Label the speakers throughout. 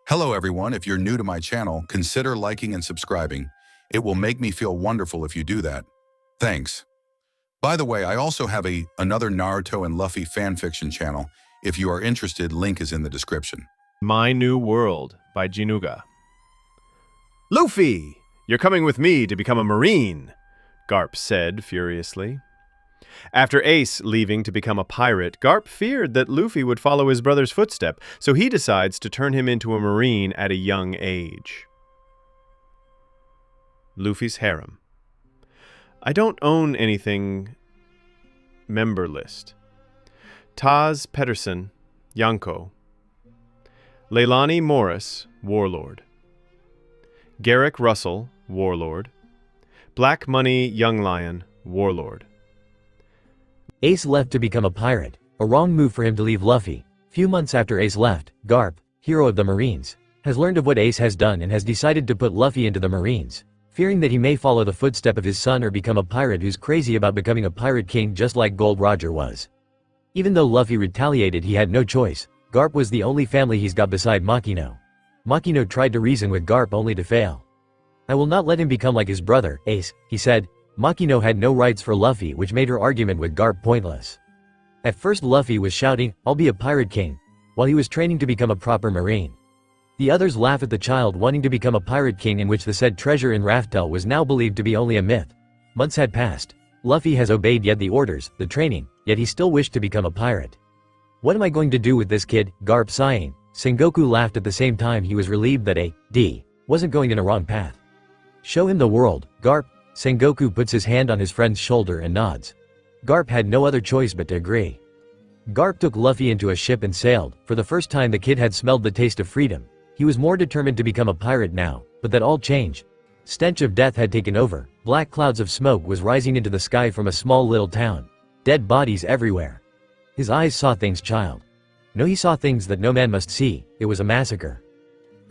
Speaker 1: Hello everyone, if you're new to my channel, consider liking and subscribing. It will make me feel wonderful if you do that. Thanks. By the way, I also have another Naruto and Luffy fanfiction channel. If you are interested, link is in the description.
Speaker 2: My New World by Jinuga. Luffy! You're coming with me to become a Marine, Garp said furiously. After Ace leaving to become a pirate, Garp feared that Luffy would follow his brother's footstep, so he decides to turn him into a Marine at a young age. Luffy's harem. I don't own anything. Member list. Taz Pedersen, Yanko. Leilani Morris, Warlord. Garrick Russell, Warlord. Black Money Young Lion, Warlord.
Speaker 3: Ace left to become a pirate, a wrong move for him to leave Luffy. Few months after Ace left, Garp, hero of the Marines, has learned of what Ace has done and has decided to put Luffy into the Marines, fearing that he may follow the footstep of his son or become a pirate who's crazy about becoming a pirate king just like Gold Roger was. Even though Luffy retaliated, he had no choice. Garp was the only family he's got beside Makino. Makino tried to reason with Garp only to fail. I will not let him become like his brother, Ace, he said. Makino had no rights for Luffy, which made her argument with Garp pointless. At first Luffy was shouting, "I'll be a pirate king," while he was training to become a proper Marine. The others laugh at the child wanting to become a pirate king, in which the said treasure in Raftel was now believed to be only a myth. Months had passed. Luffy has obeyed yet the orders, the training, yet he still wished to become a pirate. What am I going to do with this kid? Garp sighing. Sengoku laughed at the same time he was relieved that A.D. wasn't going in a wrong path. Show him the world, Garp. Sengoku puts his hand on his friend's shoulder and nods. Garp had no other choice but to agree. Garp took Luffy into a ship and sailed. For the first time the kid had smelled the taste of freedom. He was more determined to become a pirate now, but that all changed. Stench of death had taken over. Black clouds of smoke was rising into the sky from a small little town. Dead bodies everywhere. His eyes saw things, child. No, he saw things that no man must see. It was a massacre.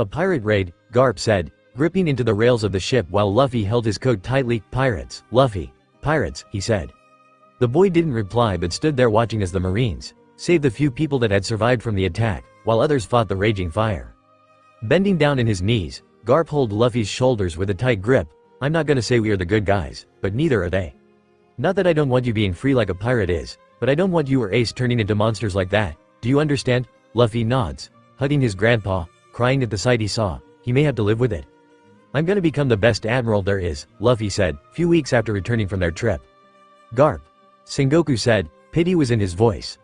Speaker 3: A pirate raid, Garp said, gripping into the rails of the ship while Luffy held his coat tightly. Pirates, Luffy. Pirates, he said. The boy didn't reply but stood there watching as the Marines saved the few people that had survived from the attack, while others fought the raging fire. Bending down in his knees, Garp held Luffy's shoulders with a tight grip. I'm not gonna say we are the good guys, but neither are they. Not that I don't want you being free like a pirate is, but I don't want you or Ace turning into monsters like that. Do you understand? Luffy nods, hugging his grandpa, crying at the sight he saw. He may have to live with it. I'm gonna become the best admiral there is, Luffy said, few weeks after returning from their trip. Garp. Sengoku said, pity was in his voice.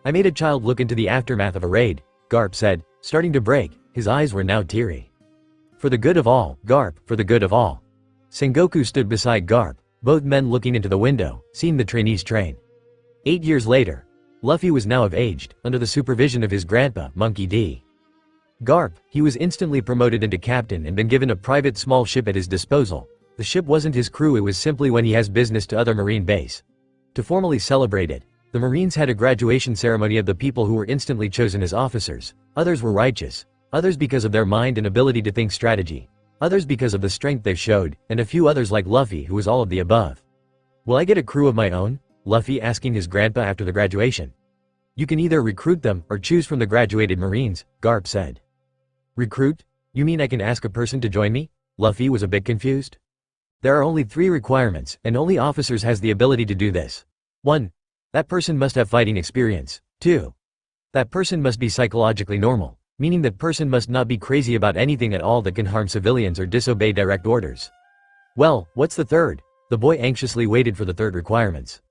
Speaker 3: I made a child look into the aftermath of a raid, Garp said, starting to break. His eyes were now teary. For the good of all, Garp, for the good of all. Sengoku stood beside Garp, both men looking into the window, seeing the trainees train. 8 years later, Luffy was now of age, under the supervision of his grandpa, Monkey D. Garp, he was instantly promoted into captain and been given a private small ship at his disposal. The ship wasn't his crew, it was simply when he has business to other Marine base. To formally celebrate it, the Marines had a graduation ceremony of the people who were instantly chosen as officers. Others were righteous, others because of their mind and ability to think strategy, others because of the strength they showed, and a few others like Luffy who was all of the above. Will I get a crew of my own? Luffy asking his grandpa after the graduation. You can either recruit them or choose from the graduated Marines, Garp said. Recruit? You mean I can ask a person to join me? Luffy was a bit confused. There are only 3 requirements, and only officers has the ability to do this. 1. That person must have fighting experience. 2. That person must be psychologically normal, meaning that person must not be crazy about anything at all that can harm civilians or disobey direct orders. Well, what's the third? The boy anxiously waited for the third requirements.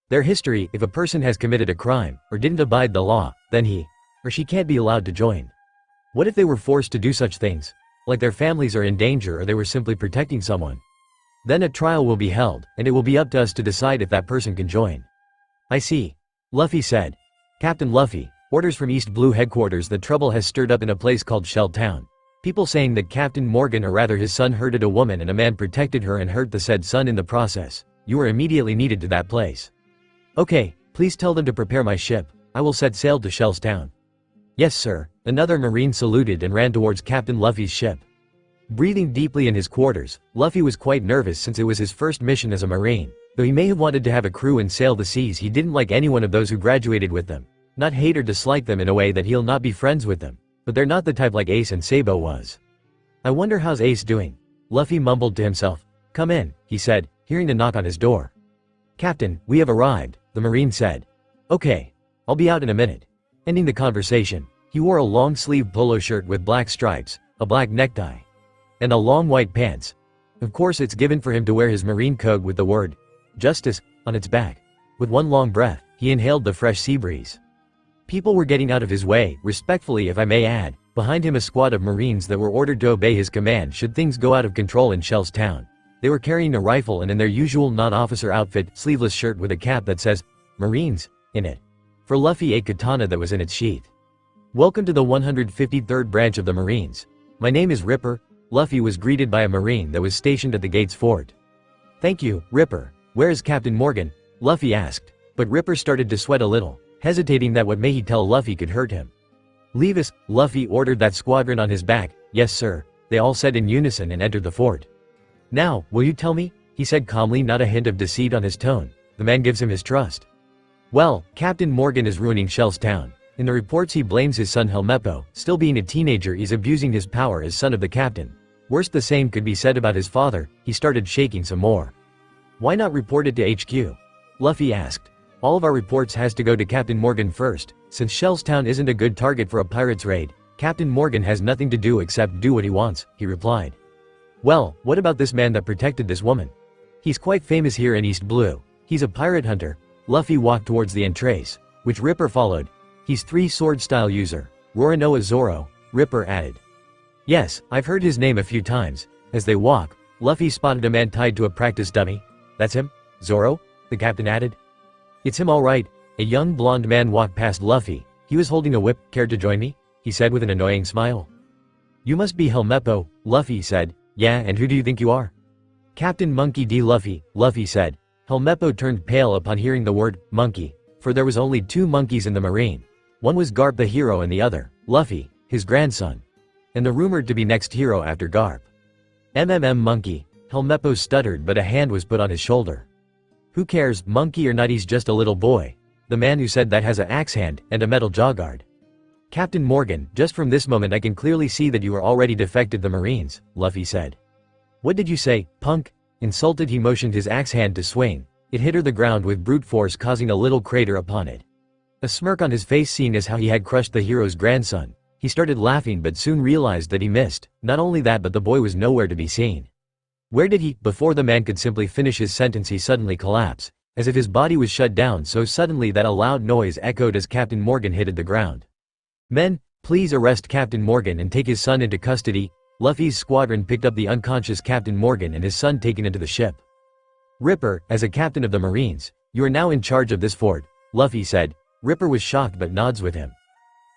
Speaker 3: Their history. If a person has committed a crime, or didn't abide the law, then he or she can't be allowed to join. What if they were forced to do such things? Like their families are in danger or they were simply protecting someone? Then a trial will be held, and it will be up to us to decide if that person can join. I see. Luffy said. Captain Luffy, orders from East Blue headquarters that trouble has stirred up in a place called Shell Town. People saying that Captain Morgan, or rather his son, hurted a woman and a man protected her and hurt the said son in the process. You are immediately needed to that place. Okay, please tell them to prepare my ship. I will set sail to Shell's Town. Yes sir. Another Marine saluted and ran towards Captain Luffy's ship. Breathing deeply in his quarters, Luffy was quite nervous since it was his first mission as a Marine. Though he may have wanted to have a crew and sail the seas, he didn't like any one of those who graduated with them. Not hate or dislike them in a way that he'll not be friends with them. but they're not the type like Ace and Sabo was. I wonder how's Ace doing? Luffy mumbled to himself. Come in, he said, hearing a knock on his door. Captain, we have arrived, the Marine said. Okay. I'll be out in a minute. Ending the conversation, he wore a long-sleeved polo shirt with black stripes, a black necktie, and a long white pants. Of course it's given for him to wear his Marine coat with the word, Justice, on its back. With one long breath, he inhaled the fresh sea breeze. People were getting out of his way, respectfully if I may add, behind him a squad of Marines that were ordered to obey his command should things go out of control in Shell's town. They were carrying a rifle and in their usual non-officer outfit, sleeveless shirt with a cap that says, Marines, in it. For Luffy a katana that was in its sheath. Welcome to the 153rd branch of the Marines. My name is Ripper. Luffy was greeted by a Marine that was stationed at the gate's fort. Thank you, Ripper. Where is Captain Morgan? Luffy asked, but Ripper started to sweat a little, hesitating that what may he tell Luffy could hurt him. Leave us, Luffy ordered that squadron on his back. Yes sir, they all said in unison and entered the fort. Now, will you tell me? He said calmly, not a hint of deceit on his tone. The man gives him his trust. Well, Captain Morgan is ruining Shell's town. In the reports he blames his son Helmeppo, still being a teenager he's abusing his power as son of the captain. Worse the same could be said about his father. He started shaking some more. Why not report it to HQ? Luffy asked. All of our reports has to go to Captain Morgan first. Since Shell's town isn't a good target for a pirate's raid, Captain Morgan has nothing to do except do what he wants, he replied. Well, what about this man that protected this woman? He's quite famous here in East Blue. He's a pirate hunter. Luffy walked towards the entrance, which Ripper followed. He's 3 sword style user, Roronoa Zoro, Ripper added. Yes, I've heard his name a few times. As they walk, Luffy spotted a man tied to a practice dummy. That's him? Zoro? The captain added. It's him all right. A young blonde man walked past Luffy. He was holding a whip. Care to join me? He said with an annoying smile. You must be Helmeppo, Luffy said. Yeah, and who do you think you are? Captain Monkey D. Luffy, Luffy said. Helmeppo turned pale upon hearing the word, monkey, for there was only 2 monkeys in the Marine. One was Garp the hero and the other, Luffy, his grandson. And the rumored to be next hero after Garp. Monkey, Helmeppo stuttered but a hand was put on his shoulder. Who cares, monkey or not, he's just a little boy. The man who said that has an axe hand and a metal jawguard. Captain Morgan, just from this moment I can clearly see that you are already defected the Marines, Luffy said. What did you say, punk? Insulted he motioned his axe hand to swing. It hit the ground with brute force causing a little crater upon it. A smirk on his face seeing as how he had crushed the hero's grandson. He started laughing but soon realized that he missed. Not only that but the boy was nowhere to be seen. Where did he? Before the man could simply finish his sentence he suddenly collapsed, as if his body was shut down so suddenly that a loud noise echoed as Captain Morgan hit the ground. Men, please arrest Captain Morgan and take his son into custody. Luffy's squadron picked up the unconscious Captain Morgan and his son taken into the ship. Ripper, as a captain of the Marines, you are now in charge of this fort, Luffy said. Ripper was shocked but nods with him.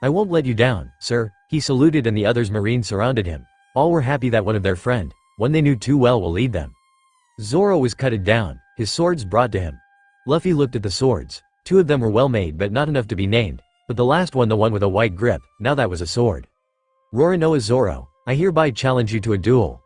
Speaker 3: I won't let you down, sir, he saluted and the others Marines surrounded him. All were happy that one of their friend, one they knew too well will lead them. Zoro was cutted down, his swords brought to him. Luffy looked at the swords. 2 of them were well made but not enough to be named, but the last one, the one with a white grip, now that was a sword. Roronoa Zoro, I hereby challenge you to a duel.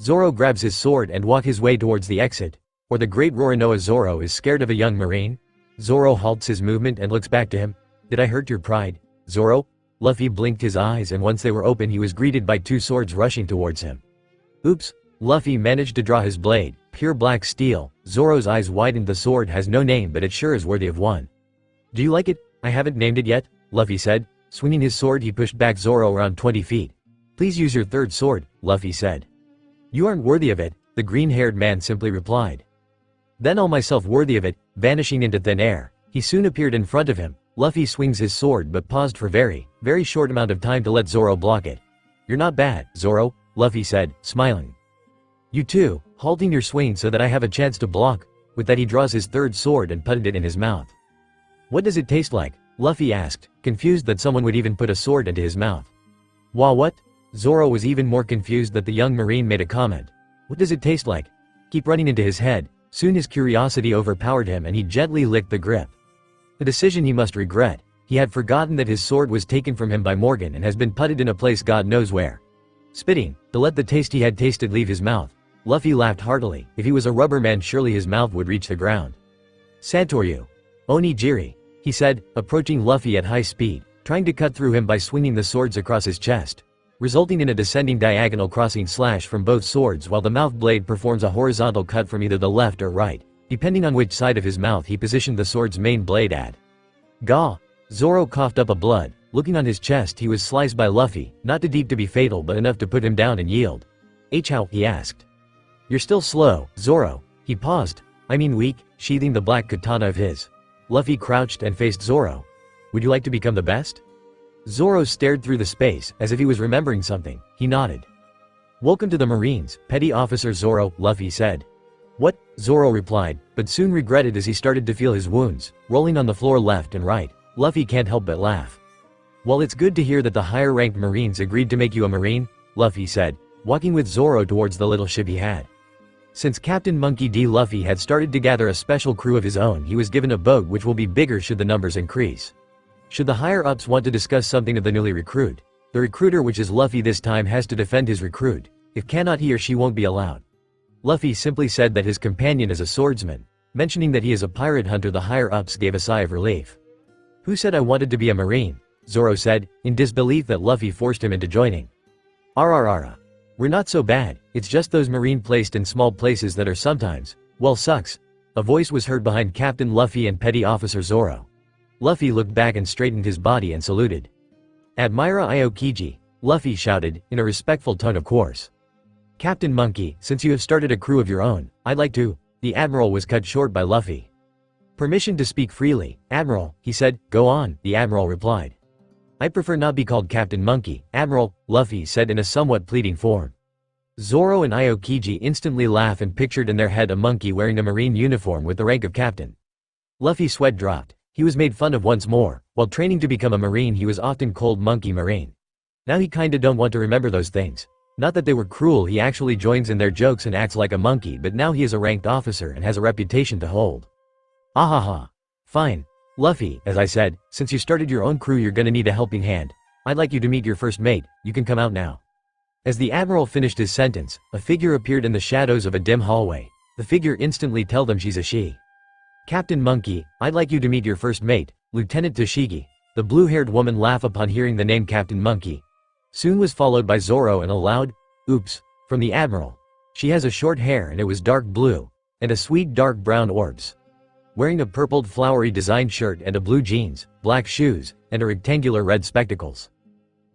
Speaker 3: Zoro grabs his sword and walks his way towards the exit. Or the great Roronoa Zoro is scared of a young Marine? Zoro halts his movement and looks back to him. Did I hurt your pride, Zoro? Luffy blinked his eyes and once they were open he was greeted by 2 swords rushing towards him. Oops, Luffy managed to draw his blade, pure black steel. Zoro's eyes widened. The sword has no name but it sure is worthy of one. Do you like it? I haven't named it yet, Luffy said. Swinging his sword he pushed back Zoro around 20 feet. Please use your 3rd sword, Luffy said. You aren't worthy of it, the green-haired man simply replied. Then I'll myself worthy of it, vanishing into thin air. He soon appeared in front of him. Luffy swings his sword but paused for very short amount of time to let Zoro block it. You're not bad, Zoro, Luffy said, smiling. You too, halting your swing so that I have a chance to block. With that he draws his 3rd sword and putted it in his mouth. What does it taste like? Luffy asked, confused that someone would even put a sword into his mouth. Wah what? Zoro was even more confused that the young Marine made a comment. What does it taste like? Keep running into his head. Soon his curiosity overpowered him and he gently licked the grip. A decision he must regret. He had forgotten that his sword was taken from him by Morgan and has been putted in a place God knows where. Spitting, to let the taste he had tasted leave his mouth. Luffy laughed heartily. If he was a rubber man surely his mouth would reach the ground. Santoryu. Onigiri, he said, approaching Luffy at high speed. trying to cut through him by swinging the swords across his chest, resulting in a descending diagonal crossing slash from both swords, while the mouth blade performs a horizontal cut from either the left or right, depending on which side of his mouth he positioned the sword's main blade at. Gah! Zoro coughed up a blood. Looking on his chest, he was sliced by Luffy, not too deep to be fatal but enough to put him down and yield. How? He asked. You're still slow, Zoro. He paused. I mean weak, sheathing the black katana of his. Luffy crouched and faced Zoro. Would you like to become the best? Zoro stared through the space, as if he was remembering something. He nodded. Welcome to the Marines, Petty Officer Zoro, Luffy said. What? Zoro replied, but soon regretted as he started to feel his wounds, rolling on the floor left and right. Luffy can't help but laugh. Well, it's good to hear that the higher-ranked Marines agreed to make you a Marine, Luffy said, walking with Zoro towards the little ship he had. Since Captain Monkey D. Luffy had started to gather a special crew of his own, he was given a boat which will be bigger should the numbers increase. Should the higher-ups want to discuss something to the newly recruit, the recruiter, which is Luffy this time, has to defend his recruit. If cannot, he or she won't be allowed. Luffy simply said that his companion is a swordsman. Mentioning that he is a pirate hunter, the higher-ups gave a sigh of relief. Who said I wanted to be a Marine? Zoro said, in disbelief that Luffy forced him into joining. Ararara. We're not so bad, it's just those Marine placed in small places that are sometimes, well, sucks. A voice was heard behind Captain Luffy and Petty Officer Zoro. Luffy looked back and straightened his body and saluted. Admira Aokiji, Luffy shouted, in a respectful tone of course. Captain Monkey, since you have started a crew of your own, I'd like to. The Admiral was cut short by Luffy. Permission to speak freely, Admiral, he said. Go on, the Admiral replied. I prefer not be called Captain Monkey, Admiral, Luffy said in a somewhat pleading form. Zoro and Aokiji instantly laughed and pictured in their head a monkey wearing a Marine uniform with the rank of captain. Luffy's sweat dropped. He was made fun of once more. While training to become a Marine, he was often called Monkey Marine. Now he kinda don't want to remember those things. Not that they were cruel, he actually joins in their jokes and acts like a monkey, but now he is a ranked officer and has a reputation to hold. Ahaha. Fine. Luffy, as I said, since you started your own crew, you're gonna need a helping hand. I'd like you to meet your first mate. You can come out now. As the Admiral finished his sentence, a figure appeared in the shadows of a dim hallway. The figure instantly told them she's a she. Captain Monkey, I'd like you to meet your first mate, Lieutenant Toshigi. The blue-haired woman laughed upon hearing the name Captain Monkey. Soon was followed by Zoro and a loud, oops, from the Admiral. She has a short hair and it was dark blue, and a sweet dark brown orbs. Wearing a purpled flowery designed shirt and a blue jeans, black shoes, and a rectangular red spectacles.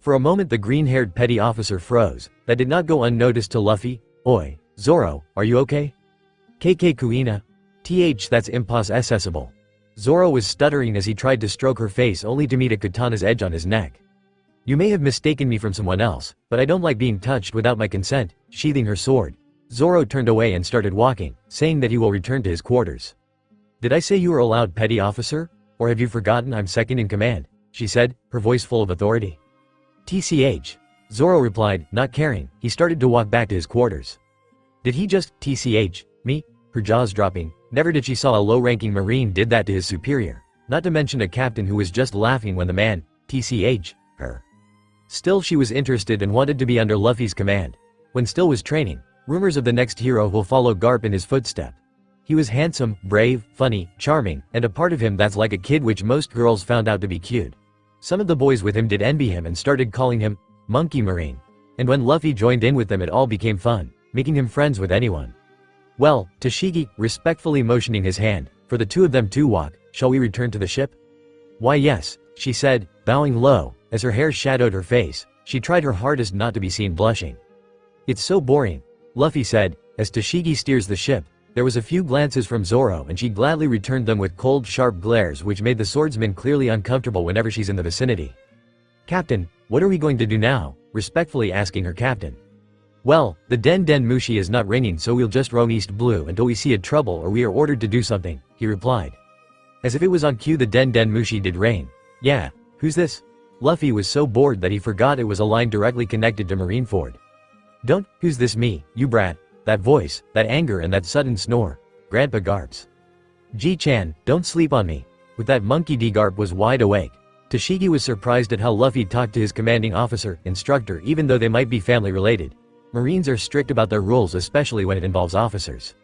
Speaker 3: For a moment the green-haired petty officer froze. That did not go unnoticed to Luffy. Oi, Zoro, are you okay? KK Kuina? That's impossible. Zoro was stuttering as he tried to stroke her face only to meet a katana's edge on his neck. You may have mistaken me from someone else, but I don't like being touched without my consent. Sheathing her sword, Zoro turned away and started walking, saying that he will return to his quarters. Did I say you were allowed, petty officer? Or have you forgotten I'm second in command? She said, her voice full of authority. Zoro replied, not caring. He started to walk back to his quarters. Did he just me? Her jaws dropping. Never did she saw a low-ranking Marine did that to his superior. Not to mention a captain who was just laughing when the man, her. Still she was interested and wanted to be under Luffy's command. When Still was training, rumors of the next hero will follow Garp in his footstep. He was handsome, brave, funny, charming, and a part of him that's like a kid which most girls found out to be cute. Some of the boys with him did envy him and started calling him Monkey Marine. And when Luffy joined in with them, it all became fun, making him friends with anyone. Well, Toshigi, respectfully motioning his hand, for the two of them to walk, shall we return to the ship? Why yes, she said, bowing low, as her hair shadowed her face. She tried her hardest not to be seen blushing. It's so boring, Luffy said, as Toshigi steers the ship. There was a few glances from Zoro and she gladly returned them with cold, sharp glares which made the swordsman clearly uncomfortable whenever she's in the vicinity. Captain, what are we going to do now? Respectfully asking her captain. Well, the Den Den Mushi is not raining, so we'll just roam east blue until we see a trouble or we are ordered to do something, he replied. As if it was on cue, the Den Den Mushi did rain. Yeah, who's this? Luffy was so bored that he forgot it was a line directly connected to Marineford. Don't, who's this me, you brat? That voice, that anger and that sudden snore. Grandpa Garps. G-chan, don't sleep on me. With that monkey D. Garp was wide awake. Toshigi was surprised at how Luffy talked to his commanding officer, instructor, even though they might be family related. Marines are strict about their rules, especially when it involves officers.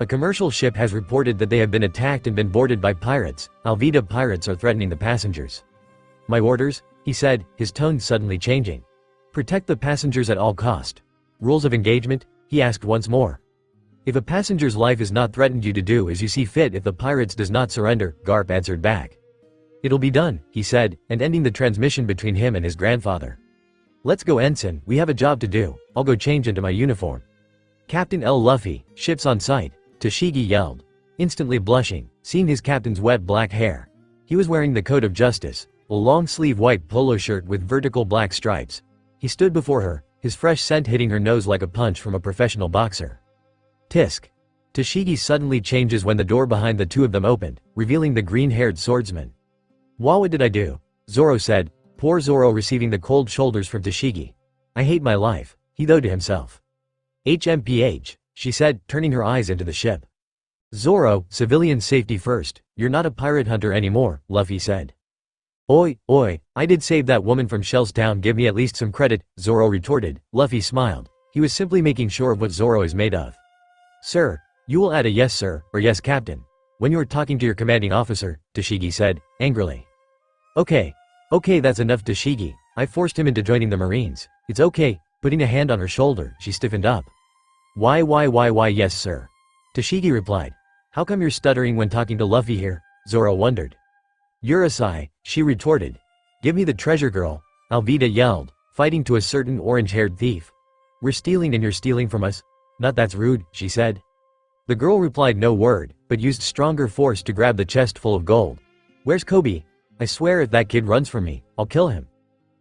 Speaker 3: A commercial ship has reported that they have been attacked and been boarded by pirates. Alvida pirates are threatening the passengers. My orders? He said, his tone suddenly changing. Protect the passengers at all cost. Rules of engagement? He asked once more. If a passenger's life is not threatened, you to do as you see fit. If the pirates does not surrender, Garp answered back. It'll be done, he said, and ending the transmission between him and his grandfather. Let's go, ensign, we have a job to do. I'll go change into my uniform. Captain L. Luffy, ship's on sight, Tashigi yelled, instantly blushing, seeing his captain's wet black hair. He was wearing the coat of justice, a long-sleeve white polo shirt with vertical black stripes. He stood before her, his fresh scent hitting her nose like a punch from a professional boxer. Tisk. Tashigi suddenly changes when the door behind the two of them opened, revealing the green-haired swordsman. What did I do? Zoro said, poor Zoro receiving the cold shoulders from Tashigi. I hate my life, he thought to himself. HMPH, she said, turning her eyes into the ship. Zoro, civilian safety first, you're not a pirate hunter anymore, Luffy said. Oi, I did save that woman from Shell's town, give me at least some credit, Zoro retorted. Luffy smiled. He was simply making sure of what Zoro is made of. Sir, you will add a yes sir, or yes captain. When you are talking to your commanding officer, Tashigi said, angrily. Okay, that's enough, Tashigi. I forced him into joining the Marines. It's okay, putting a hand on her shoulder, she stiffened up. Why, yes sir. Tashigi replied. How come you're stuttering when talking to Luffy here? Zoro wondered. Urusai, she retorted. Give me the treasure girl, Alvida yelled, fighting to a certain orange-haired thief. We're stealing and you're stealing from us? Not that's rude, she said. The girl replied no word, but used stronger force to grab the chest full of gold. Where's Kobe? I swear if that kid runs from me, I'll kill him.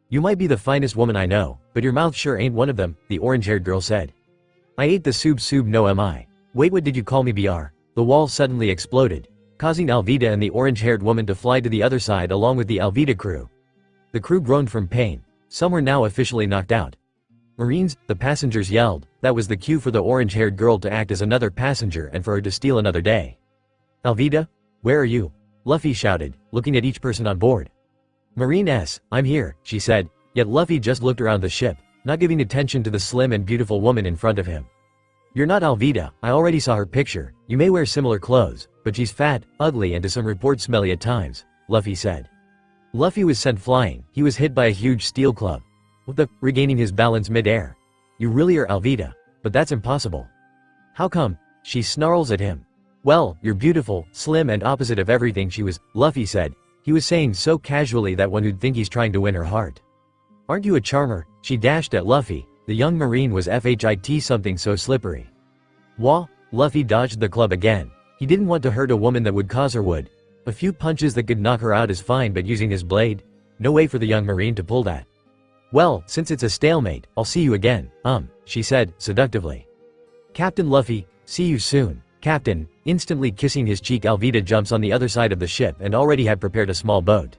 Speaker 3: You might be the finest woman I know, but your mouth sure ain't one of them, the orange-haired girl said. I ate the sub no mi. Wait, what did you call me, BR? The wall suddenly exploded, causing Alvida and the orange-haired woman to fly to the other side along with the Alvida crew. The crew groaned from pain. Some were now officially knocked out. Marines, the passengers yelled. That was the cue for the orange-haired girl to act as another passenger and for her to steal another day. Alvida? Where are you? Luffy shouted, looking at each person on board. Marine S, I'm here, she said, yet Luffy just looked around the ship, not giving attention to the slim and beautiful woman in front of him. You're not Alvida, I already saw her picture. You may wear similar clothes, but she's fat, ugly and to some reports smelly at times, Luffy said. Luffy was sent flying. He was hit by a huge steel club. Regaining his balance mid-air. You really are Alvida, but that's impossible. How come? She snarls at him. Well, you're beautiful, slim and opposite of everything she was, Luffy said. He was saying so casually that one would think he's trying to win her heart. Aren't you a charmer? She dashed at Luffy. The young marine was FHIT something so slippery. Wah? Luffy dodged the club again. He didn't want to hurt a woman that would cause her would. A few punches that could knock her out is fine, but using his blade? No way for the young marine to pull that. Well, since it's a stalemate, I'll see you again, she said, seductively. Captain Luffy, see you soon, Captain. Instantly kissing his cheek, Alvida jumps on the other side of the ship and already had prepared a small boat.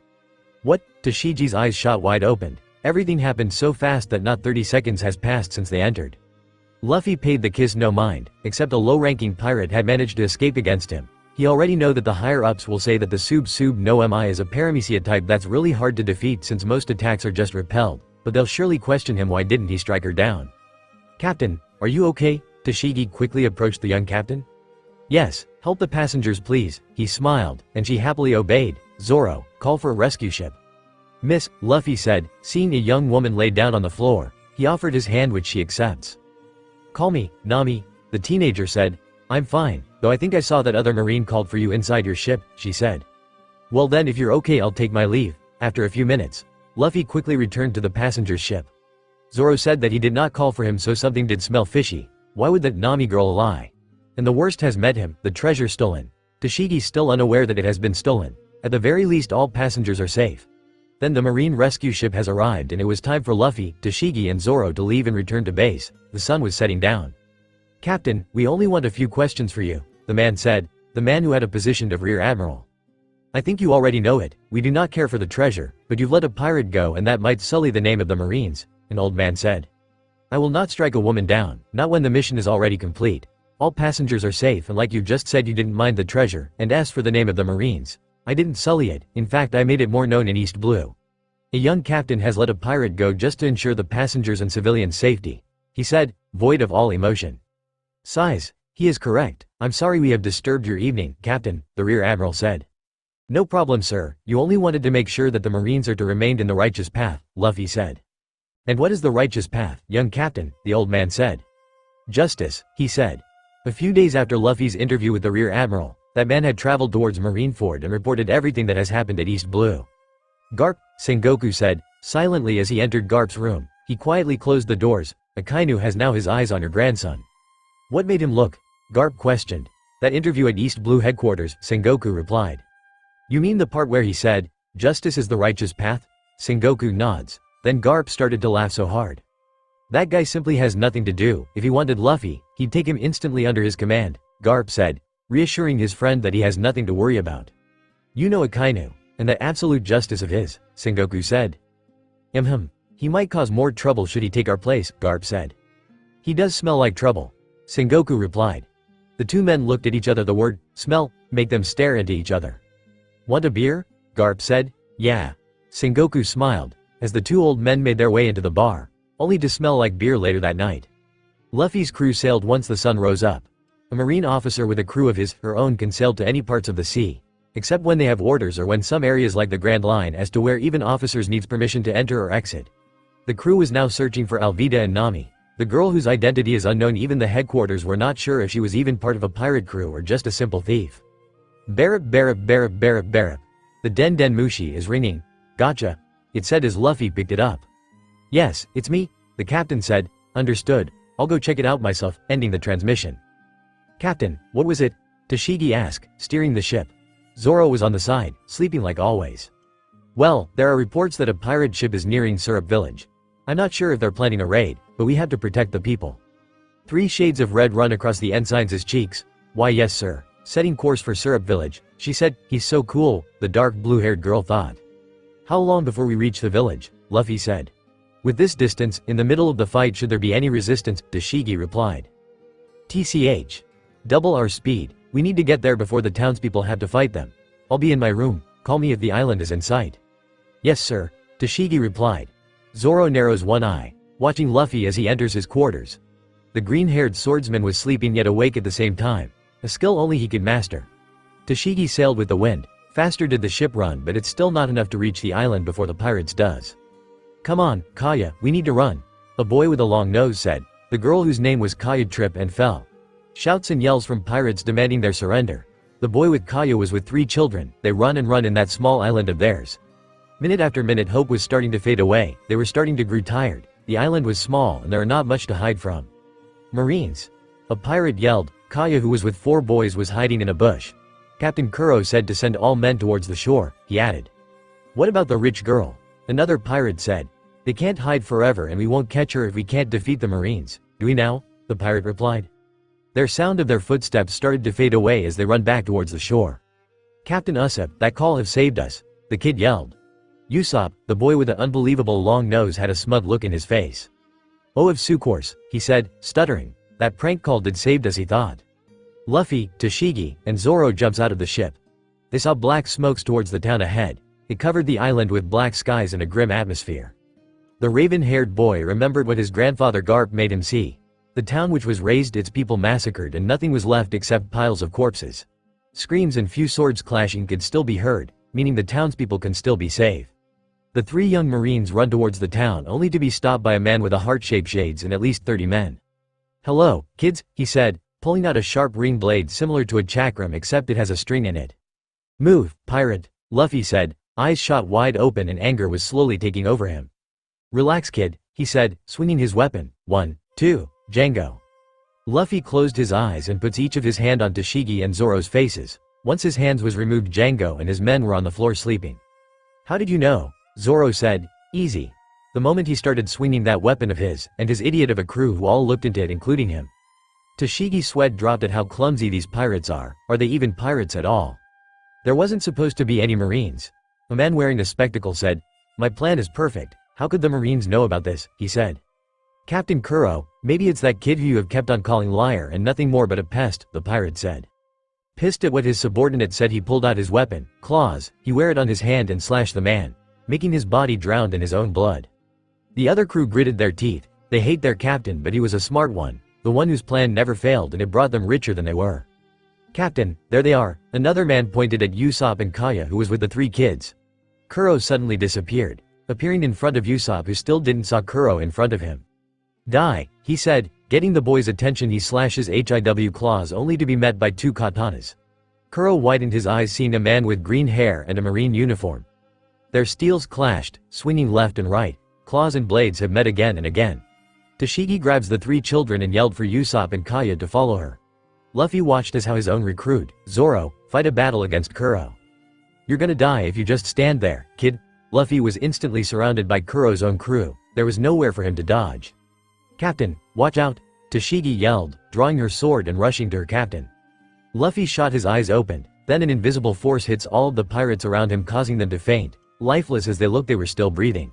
Speaker 3: What? Tashigi's eyes shot wide open. Everything happened so fast that not 30 seconds has passed since they entered. Luffy paid the kiss no mind, except a low-ranking pirate had managed to escape against him. He already know that the higher-ups will say that the sub no mi is a paramecia type that's really hard to defeat since most attacks are just repelled, but they'll surely question him why didn't he strike her down. Captain, are you okay? Tashigi quickly approached the young captain. Yes, help the passengers please, he smiled, and she happily obeyed. Zoro, call for a rescue ship. Miss, Luffy said, seeing a young woman laid down on the floor. He offered his hand which she accepts. Call me, Nami, the teenager said. I'm fine, though I think I saw that other marine called for you inside your ship, she said. Well then if you're okay I'll take my leave. After a few minutes, Luffy quickly returned to the passenger's ship. Zoro said that he did not call for him, so something did smell fishy. Why would that Nami girl lie? And the worst has met him, the treasure stolen. Tashigi's still unaware that it has been stolen. At the very least all passengers are safe. Then the marine rescue ship has arrived and it was time for Luffy, Tashigi and Zoro to leave and return to base. The sun was setting down. Captain, we only want a few questions for you, the man said, the man who had a position of rear admiral. I think you already know it. We do not care for the treasure, but you've let a pirate go and that might sully the name of the Marines, an old man said. I will not strike a woman down, not when the mission is already complete. All passengers are safe and like you just said you didn't mind the treasure and asked for the name of the Marines. I didn't sully it, in fact I made it more known in East Blue. A young captain has let a pirate go just to ensure the passengers and civilians' safety, he said, void of all emotion. Sighs, he is correct. I'm sorry we have disturbed your evening, Captain, the rear admiral said. No problem, sir. You only wanted to make sure that the Marines are to remain in the righteous path, Luffy said. And what is the righteous path, young captain? The old man said. Justice, he said. A few days after Luffy's interview with the Rear Admiral, that man had traveled towards Marineford and reported everything that has happened at East Blue. Garp, Sengoku said, silently as he entered Garp's room. He quietly closed the doors. Akainu has now his eyes on your grandson. What made him look? Garp questioned. That interview at East Blue headquarters, Sengoku replied. You mean the part where he said, justice is the righteous path? Sengoku nods. Then Garp started to laugh so hard. That guy simply has nothing to do. If he wanted Luffy, he'd take him instantly under his command, Garp said, reassuring his friend that he has nothing to worry about. You know Akainu, and that absolute justice of his, Sengoku said. He might cause more trouble should he take our place, Garp said. He does smell like trouble, Sengoku replied. The two men looked at each other. The word, smell, make them stare into each other. Want a beer? Garp said. Yeah. Sengoku smiled, as the two old men made their way into the bar, only to smell like beer later that night. Luffy's crew sailed once the sun rose up. A marine officer with a crew of her own can sail to any parts of the sea, except when they have orders or when some areas like the Grand Line as to where even officers needs permission to enter or exit. The crew was now searching for Alvida and Nami, the girl whose identity is unknown. Even the headquarters were not sure if she was even part of a pirate crew or just a simple thief. Barrap barrap barrap barrap barrap. The Den Den Mushi is ringing. Gotcha, it said as Luffy picked it up. Yes, it's me, the captain said. Understood, I'll go check it out myself, ending the transmission. Captain, what was it? Tashigi asked, steering the ship. Zoro was on the side, sleeping like always. Well, there are reports that a pirate ship is nearing Syrup Village. I'm not sure if they're planning a raid, but we have to protect the people. 3 shades of red run across the ensign's cheeks. Why yes sir, setting course for Syrup Village, she said. He's so cool, the dark blue-haired girl thought. How long before we reach the village? Luffy said. With this distance, in the middle of the fight should there be any resistance, Tashigi replied. TCH. Double our speed, we need to get there before the townspeople have to fight them. I'll be in my room, call me if the island is in sight. Yes sir, Tashigi replied. Zoro narrows one eye, watching Luffy as he enters his quarters. The green-haired swordsman was sleeping yet awake at the same time, a skill only he could master. Tashigi sailed with the wind, faster did the ship run, but it's still not enough to reach the island before the pirates does. Come on, Kaya, we need to run, a boy with a long nose said. The girl whose name was Kaya tripped and fell. Shouts and yells from pirates demanding their surrender. The boy with Kaya was with 3 children, they run and run in that small island of theirs. Minute after minute hope was starting to fade away, they were starting to grow tired, the island was small and there are not much to hide from. Marines. A pirate yelled. Kaya, who was with 4 boys, was hiding in a bush. Captain Kuro said to send all men towards the shore, he added. What about the rich girl? Another pirate said. They can't hide forever and we won't catch her if we can't defeat the Marines, do we now? The pirate replied. Their sound of their footsteps started to fade away as they run back towards the shore. Captain Usopp, that call have saved us, the kid yelled. Usopp, the boy with the unbelievable long nose, had a smug look in his face. Oh, of course, he said, stuttering. That prank call did saved us, he thought. Luffy, Tashigi, and Zoro jumps out of the ship. They saw black smokes towards the town ahead. It covered the island with black skies and a grim atmosphere. The raven-haired boy remembered what his grandfather Garp made him see. The town which was razed, its people massacred, and nothing was left except piles of corpses. Screams and few swords clashing could still be heard, meaning the townspeople can still be safe. The 3 young Marines run towards the town only to be stopped by a man with a heart-shaped shades and at least 30 men. Hello, kids, he said, pulling out a sharp ring blade similar to a chakram except it has a string in it. Move, pirate, Luffy said, eyes shot wide open and anger was slowly taking over him. Relax kid, he said, swinging his weapon. 1, 2, Django. Luffy closed his eyes and puts each of his hand on Tashigi and Zoro's faces. Once his hands was removed, Django and his men were on the floor sleeping. How did you know? Zoro said, easy. The moment he started swinging that weapon of his, and his idiot of a crew who all looked into it including him. Tashigi's sweat dropped at how clumsy these pirates are they even pirates at all? There wasn't supposed to be any Marines. A man wearing a spectacle said, my plan is perfect, how could the Marines know about this, he said. Captain Kuro, maybe it's that kid who you have kept on calling liar and nothing more but a pest, the pirate said. Pissed at what his subordinate said, he pulled out his weapon, claws, he wear it on his hand and slashed the man, making his body drowned in his own blood. The other crew gritted their teeth, they hate their captain but he was a smart one, the one whose plan never failed and it brought them richer than they were. "Captain, there they are." Another man pointed at Usopp and Kaya, who was with the 3 kids. Kuro suddenly disappeared, appearing in front of Usopp, who still didn't saw Kuro in front of him. "Die," he said. Getting the boy's attention, he slashes HIW claws, only to be met by 2 katanas. Kuro widened his eyes, seeing a man with green hair and a marine uniform. Their steels clashed, swinging left and right. Claws and blades have met again and again. Tashigi grabs the 3 children and yelled for Usopp and Kaya to follow her. Luffy watched as how his own recruit, Zoro, fight a battle against Kuro. "You're gonna die if you just stand there, kid." Luffy was instantly surrounded by Kuro's own crew. There was nowhere for him to dodge. "Captain, watch out," Tashigi yelled, drawing her sword and rushing to her captain. Luffy shot, his eyes opened, then an invisible force hits all of the pirates around him, causing them to faint. Lifeless as they looked, they were still breathing.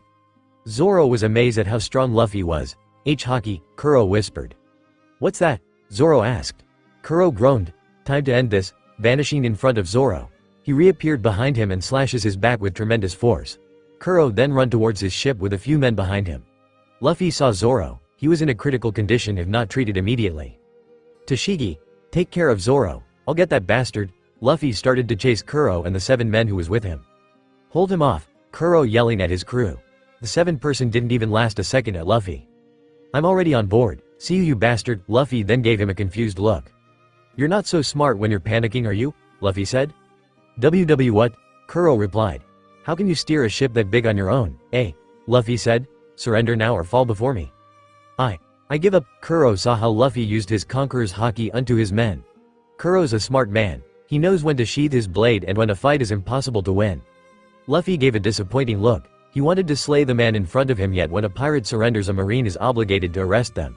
Speaker 3: Zoro was amazed at how strong Luffy was. "Haki," Kuro whispered. "What's that?" Zoro asked. Kuro groaned. "Time to end this," vanishing in front of Zoro. He reappeared behind him and slashes his back with tremendous force. Kuro then ran towards his ship with a few men behind him. Luffy saw Zoro. He was in a critical condition if not treated immediately. "Tashigi, take care of Zoro. I'll get that bastard." Luffy started to chase Kuro and the 7 men who was with him. "Hold him off," Kuro yelling at his crew. The 7-person didn't even last a second at Luffy. "I'm already on board. See you bastard." Luffy then gave him a confused look. "You're not so smart when you're panicking, are you?" Luffy said. What? Kuro replied. "How can you steer a ship that big on your own, eh?" Luffy said. "Surrender now or fall before me." I give up." Kuro saw how Luffy used his conqueror's haki unto his men. Kuro's a smart man. He knows when to sheath his blade and when a fight is impossible to win. Luffy gave a disappointing look. He wanted to slay the man in front of him, yet when a pirate surrenders, a marine is obligated to arrest them.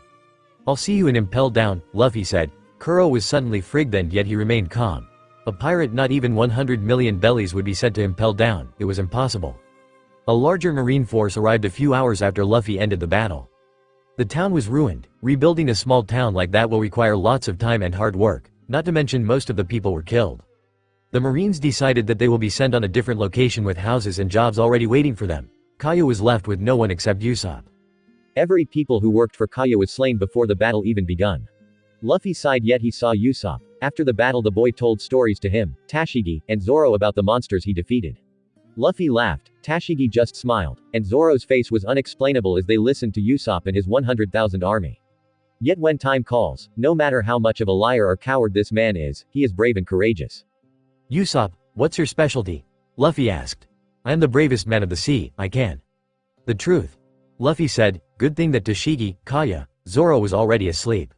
Speaker 3: "I'll see you in Impel Down," Luffy said. Kuro was suddenly frightened, yet he remained calm. A pirate, not even 100 million bellies, would be sent to Impel Down. It was impossible. A larger marine force arrived a few hours after Luffy ended the battle. The town was ruined. Rebuilding a small town like that will require lots of time and hard work, not to mention most of the people were killed. The Marines decided that they will be sent on a different location with houses and jobs already waiting for them. Kaya was left with no one except Usopp. Every people who worked for Kaya was slain before the battle even begun. Luffy sighed, yet he saw Usopp. After the battle, the boy told stories to him, Tashigi, and Zoro about the monsters he defeated. Luffy laughed, Tashigi just smiled, and Zoro's face was unexplainable as they listened to Usopp and his 100,000 army. Yet when time calls, no matter how much of a liar or coward this man is, he is brave and courageous. "Usopp, what's your specialty?" Luffy asked. "I am the bravest man of the sea, I can." "The truth." Luffy said. Good thing that Tashigi, Kaya, Zoro was already asleep.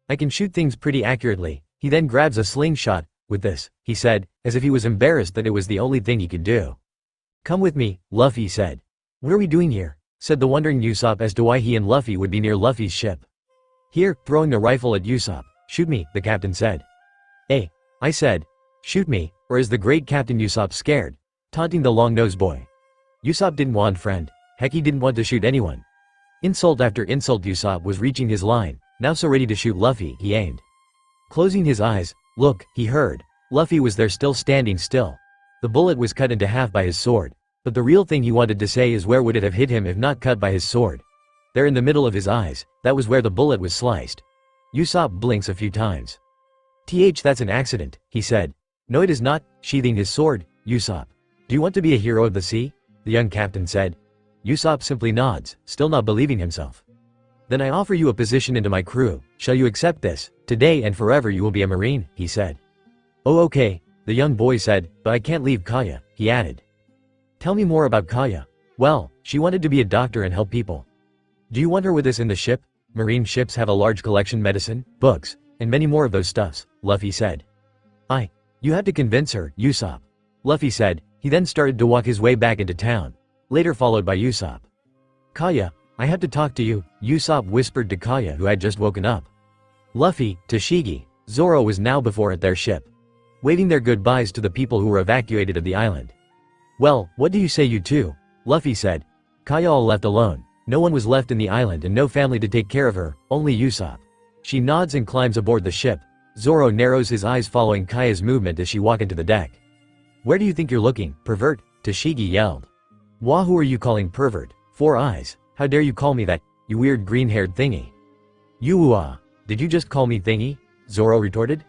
Speaker 3: "I can shoot things pretty accurately." He then grabs a slingshot. "With this," he said, as if he was embarrassed that it was the only thing he could do. "Come with me," Luffy said. "What are we doing here?" said the wondering Usopp as to why he and Luffy would be near Luffy's ship. "Here," throwing the rifle at Usopp. "Shoot me," the captain said. "Hey," I said. "Shoot me, or is the great Captain Usopp scared?" Taunting the long-nosed boy. Usopp didn't want friend. Heck, he didn't want to shoot anyone. Insult after insult. Usopp was reaching his line. Now so ready to shoot Luffy, he aimed. Closing his eyes, look, he heard. Luffy was there, still standing still. The bullet was cut into half by his sword. But the real thing he wanted to say is, where would it have hit him if not cut by his sword? There in the middle of his eyes, that was where the bullet was sliced. Usopp blinks a few times. That's an accident," he said. "No, it is not," sheathing his sword. "Usopp, do you want to be a hero of the sea?" the young captain said. Usopp simply nods, still not believing himself. "Then I offer you a position into my crew. Shall you accept this? Today and forever you will be a marine," he said. "Oh, okay," the young boy said, "but I can't leave Kaya," he added. "Tell me more about Kaya." "Well, she wanted to be a doctor and help people." "Do you want her with us in the ship? Marine ships have a large collection, medicine, books, and many more of those stuffs," Luffy said. You had to convince her, Usopp," Luffy said. He then started to walk his way back into town, later followed by Usopp. "Kaya, I have to talk to you," Usopp whispered to Kaya, who had just woken up. Luffy, Tashigi, Zoro was now before at their ship, waving their goodbyes to the people who were evacuated of the island. "Well, what do you say, you two?" Luffy said. Kaya all left alone. No one was left in the island and no family to take care of her, only Usopp. She nods and climbs aboard the ship. Zoro narrows his eyes following Kaya's movement as she walks into the deck. "Where do you think you're looking, pervert?" Tashigi yelled. "Wah, who are you calling pervert? 4 eyes. How dare you call me that, you weird green-haired thingy?" "You did you just call me thingy?" Zoro retorted.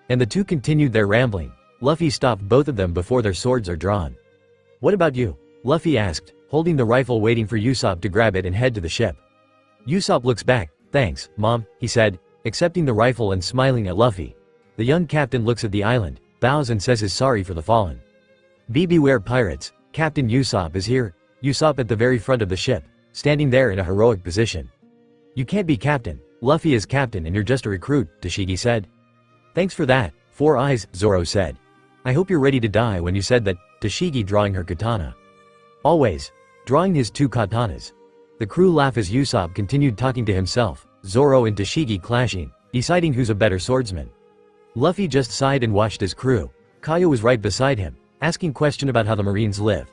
Speaker 3: And the two continued their rambling. Luffy stopped both of them before their swords are drawn. "What about you?" Luffy asked, holding the rifle waiting for Usopp to grab it and head to the ship. Usopp looks back. "Thanks, Mom," he said, accepting the rifle and smiling at Luffy. The young captain looks at the island, bows and says he's sorry for the fallen. Beware pirates, Captain Usopp is here." Usopp at the very front of the ship, standing there in a heroic position. "You can't be captain. Luffy is captain and you're just a recruit," Tashigi said. "Thanks for that, Four Eyes," Zoro said. "I hope you're ready to die when you said that," Tashigi drawing her katana. "Always," drawing his two katanas. The crew laugh as Usopp continued talking to himself, Zoro and Tashigi clashing, deciding who's a better swordsman. Luffy just sighed and watched his crew. Kaya was right beside him, asking question about how the Marines live.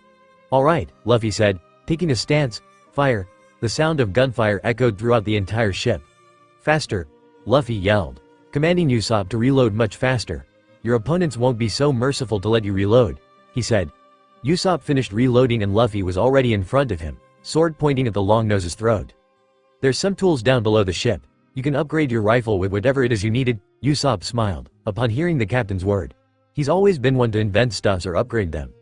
Speaker 3: "Alright," Luffy said, taking a stance. "Fire." The sound of gunfire echoed throughout the entire ship. "Faster," Luffy yelled, commanding Usopp to reload much faster. "Your opponents won't be so merciful to let you reload," he said. Usopp finished reloading and Luffy was already in front of him, sword pointing at the Longnose's throat. "There's some tools down below the ship. You can upgrade your rifle with whatever it is you needed," Usopp smiled, upon hearing the captain's word. He's always been one to invent stuffs or upgrade them.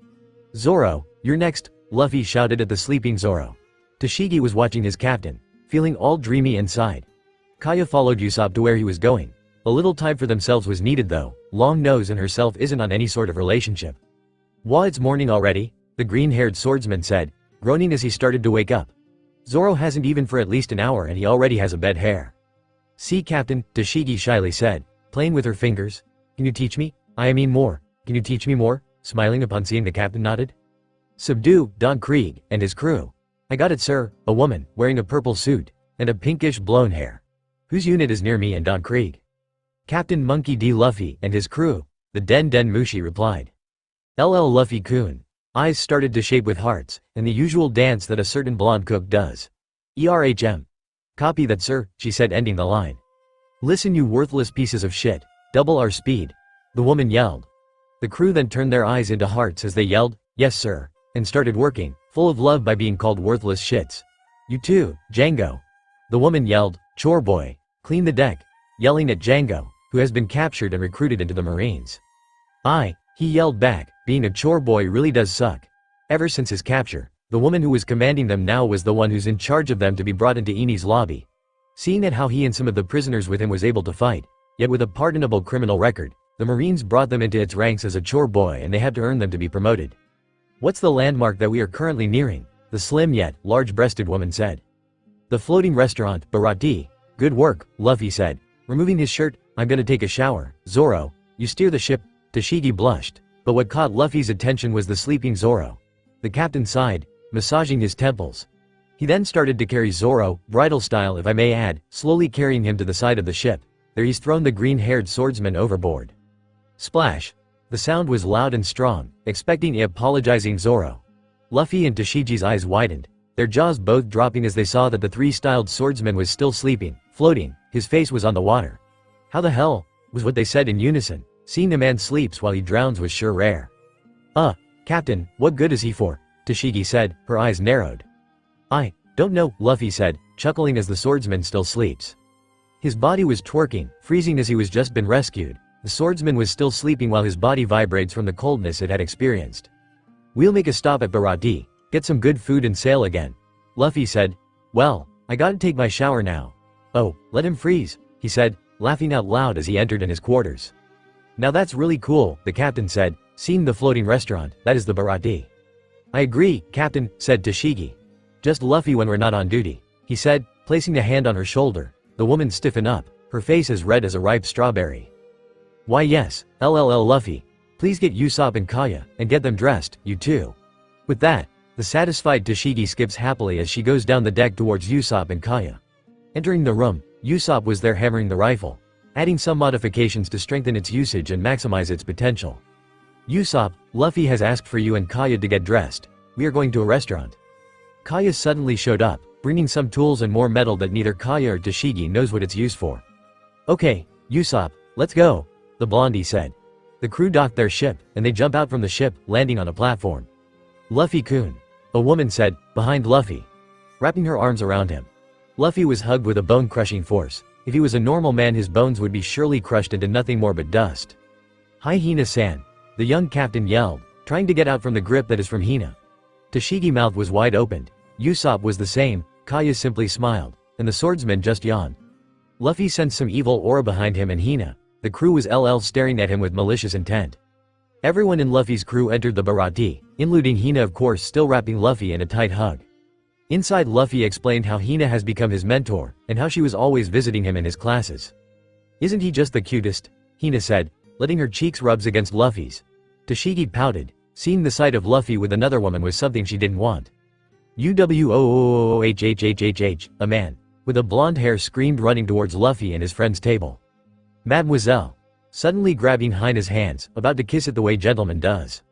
Speaker 3: "Zoro, you're next," Luffy shouted at the sleeping Zoro. Tashigi was watching his captain, feeling all dreamy inside. Kaya followed Usopp to where he was going. A little time for themselves was needed though. Long Nose and herself isn't on any sort of relationship. "Wah, it's morning already," the green-haired swordsman said, groaning as he started to wake up. "Zoro hasn't eaten for at least an hour and he already has a bed hair." "See, Captain," Tashigi shyly said, playing with her fingers. "Can you teach me? I mean more. Can you teach me more?" Smiling upon seeing the captain nodded. "Subdue Don Krieg and his crew." "I got it, sir," a woman, wearing a purple suit, and a pinkish blown hair. "Whose unit is near me and Don Krieg?" "Captain Monkey D. Luffy and his crew," the Den Den Mushi replied. LL Luffy-kun. Eyes started to shape with hearts, and the usual dance that a certain blonde cook does. "ERHM. Copy that, sir," she said, ending the line. "Listen, you worthless pieces of shit. Double our speed," the woman yelled. The crew then turned their eyes into hearts as they yelled, "Yes, sir," and started working, full of love by being called worthless shits. "You too, Django," the woman yelled. "Chore boy, clean the deck," yelling at Django, who has been captured and recruited into the Marines. He yelled back, "Being a chore boy really does suck." Ever since his capture, the woman who was commanding them now was the one who's in charge of them to be brought into Eni's lobby. Seeing at how he and some of the prisoners with him was able to fight, yet with a pardonable criminal record, the Marines brought them into its ranks as a chore boy and they had to earn them to be promoted. "What's the landmark that we are currently nearing?" the slim yet large-breasted woman said. "The floating restaurant, Barati." "Good work," Luffy said, removing his shirt. "I'm gonna take a shower." "Zoro, you steer the ship." Tashigi blushed, but what caught Luffy's attention was the sleeping Zoro. The captain sighed, massaging his temples. He then started to carry Zoro, bridal style if I may add, slowly carrying him to the side of the ship. There he's thrown the green-haired swordsman overboard. Splash! The sound was loud and strong, expecting a apologizing Zoro. Luffy and Tashigi's eyes widened, their jaws both dropping as they saw that the three-styled swordsman was still sleeping, floating, his face was on the water. "How the hell?" was what they said in unison. Seeing a man sleeps while he drowns was sure rare. Captain, what good is he for?" Tashigi said, her eyes narrowed. "I don't know," Luffy said, chuckling as the swordsman still sleeps. His body was twerking, freezing as he was just been rescued. The swordsman was still sleeping while his body vibrates from the coldness it had experienced. "We'll make a stop at Barati, get some good food and sail again," Luffy said. "Well, I gotta take my shower now." "Oh, let him freeze," he said, laughing out loud as he entered in his quarters. "Now that's really cool," the captain said, seeing the floating restaurant, "that is the Barati." "I agree, Captain," said Tashigi. "Just Luffy when we're not on duty," he said, placing a hand on her shoulder. The woman stiffened up, her face as red as a ripe strawberry. "Why yes, LLL Luffy. Please get Usopp and Kaya, and get them dressed, you too." With that, the satisfied Tashigi skips happily as she goes down the deck towards Usopp and Kaya. Entering the room, Usopp was there hammering the rifle, adding some modifications to strengthen its usage and maximize its potential. "Usopp, Luffy has asked for you and Kaya to get dressed. We are going to a restaurant." Kaya suddenly showed up, bringing some tools and more metal that neither Kaya or Tashigi knows what it's used for. "Okay, Usopp, let's go," the blondie said. The crew docked their ship, and they jump out from the ship, landing on a platform. "Luffy-kun," a woman said, behind Luffy, wrapping her arms around him. Luffy was hugged with a bone-crushing force. If he was a normal man his bones would be surely crushed into nothing more but dust. "Hi Hina-san," the young captain yelled, trying to get out from the grip that is from Hina. Tashigi's mouth was wide opened. Usopp was the same, Kaya simply smiled, and the swordsman just yawned. Luffy sensed some evil aura behind him and Hina. The crew was staring at him with malicious intent. Everyone in Luffy's crew entered the Baratie, including Hina of course, still wrapping Luffy in a tight hug. Inside, Luffy explained how Hina has become his mentor, and how she was always visiting him in his classes. "Isn't he just the cutest?" Hina said, letting her cheeks rub against Luffy's. Tashigi pouted. Seeing the sight of Luffy with another woman was something she didn't want. "UWOOOOHHHHH, a man with a blonde hair screamed, running towards Luffy and his friend's table. "Mademoiselle," suddenly grabbing Hina's hands, about to kiss it the way gentleman does.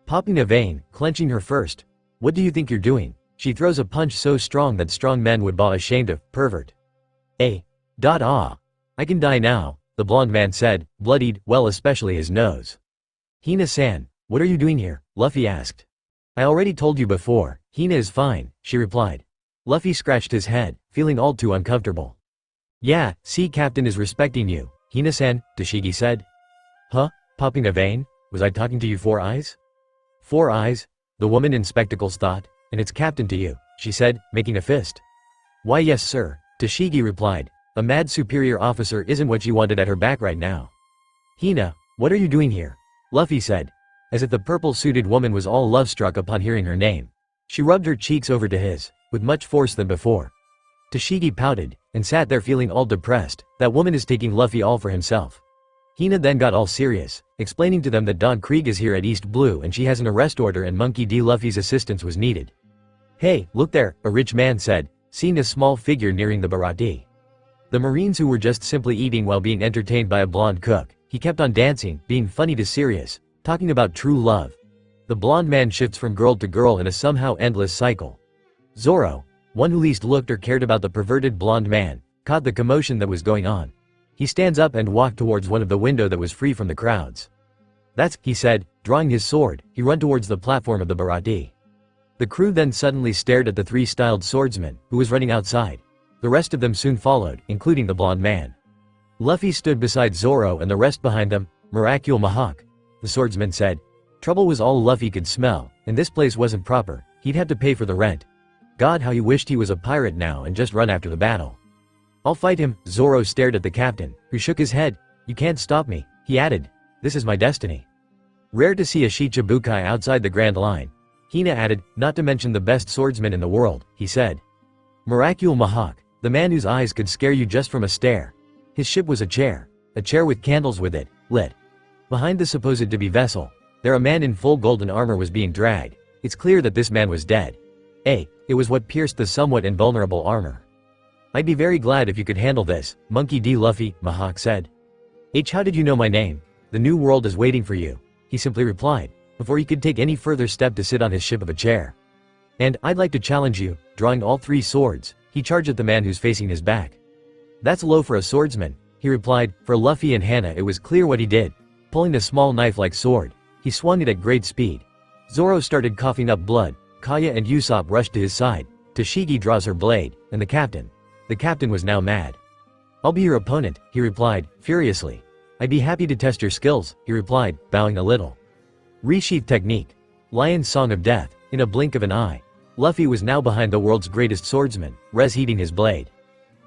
Speaker 3: Popping a vein, clenching her first. "What do you think you're doing?" She throws a punch so strong that strong men would be ashamed of, pervert. "I can die now," the blonde man said, bloodied, well especially his nose. "Hina-san, what are you doing here?" Luffy asked. "I already told you before, Hina is fine," she replied. Luffy scratched his head, feeling all too uncomfortable. "Yeah, see, Captain is respecting you, Hina-san," Tashigi said. "Huh? Popping a vein? Was I talking to you, Four Eyes?" "Four Eyes?" the woman in spectacles thought. "And it's Captain to you," she said, making a fist. "Why yes sir," Tashigi replied. A mad superior officer isn't what she wanted at her back right now. "Hina, what are you doing here?" Luffy said, as if the purple-suited woman was all love-struck upon hearing her name. She rubbed her cheeks over to his, with much force than before. Tashigi pouted, and sat there feeling all depressed. That woman is taking Luffy all for himself. Hina then got all serious, explaining to them that Don Krieg is here at East Blue and she has an arrest order and Monkey D. Luffy's assistance was needed. "Hey, look there," a rich man said, seeing a small figure nearing the Baratie. The Marines who were just simply eating while being entertained by a blonde cook. He kept on dancing, being funny to serious, talking about true love. The blonde man shifts from girl to girl in a somehow endless cycle. Zoro, one who least looked or cared about the perverted blonde man, caught the commotion that was going on. He stands up and walked towards one of the window that was free from the crowds. "That's," he said, drawing his sword. He run towards the platform of the Baratie. The crew then suddenly stared at the three-styled swordsman, who was running outside. The rest of them soon followed, including the blonde man. Luffy stood beside Zoro and the rest behind them. "Miraculous Mahawk," the swordsman said. Trouble was all Luffy could smell, and this place wasn't proper. He'd have to pay for the rent. God, how he wished he was a pirate now and just run after the battle. "I'll fight him." Zoro stared at the captain, who shook his head. "You can't stop me," he added. "This is my destiny." Rare to see a Shichibukai outside the Grand Line. Hina added, "Not to mention the best swordsman in the world," he said. Miraculous Mahawk, the man whose eyes could scare you just from a stare. His ship was a chair with candles with it, lit. Behind the supposed to be vessel, there a man in full golden armor was being dragged. It's clear that this man was dead. It was what pierced the somewhat invulnerable armor. "I'd be very glad if you could handle this, Monkey D. Luffy," Mahawk said. "How did you know my name?" "The new world is waiting for you," he simply replied, before he could take any further step to sit on his ship of a chair. "And I'd like to challenge you," drawing all three swords, he charged at the man who's facing his back. "That's low for a swordsman," he replied. For Luffy and Hana it was clear what he did. Pulling a small knife-like sword, he swung it at great speed. Zoro started coughing up blood. Kaya and Usopp rushed to his side. Tashigi draws her blade, and the captain was now mad. "I'll be your opponent," he replied, furiously. "I'd be happy to test your skills," he replied, bowing a little. Resheath technique. Lion's Song of Death. In a blink of an eye, Luffy was now behind the world's greatest swordsman, heating his blade.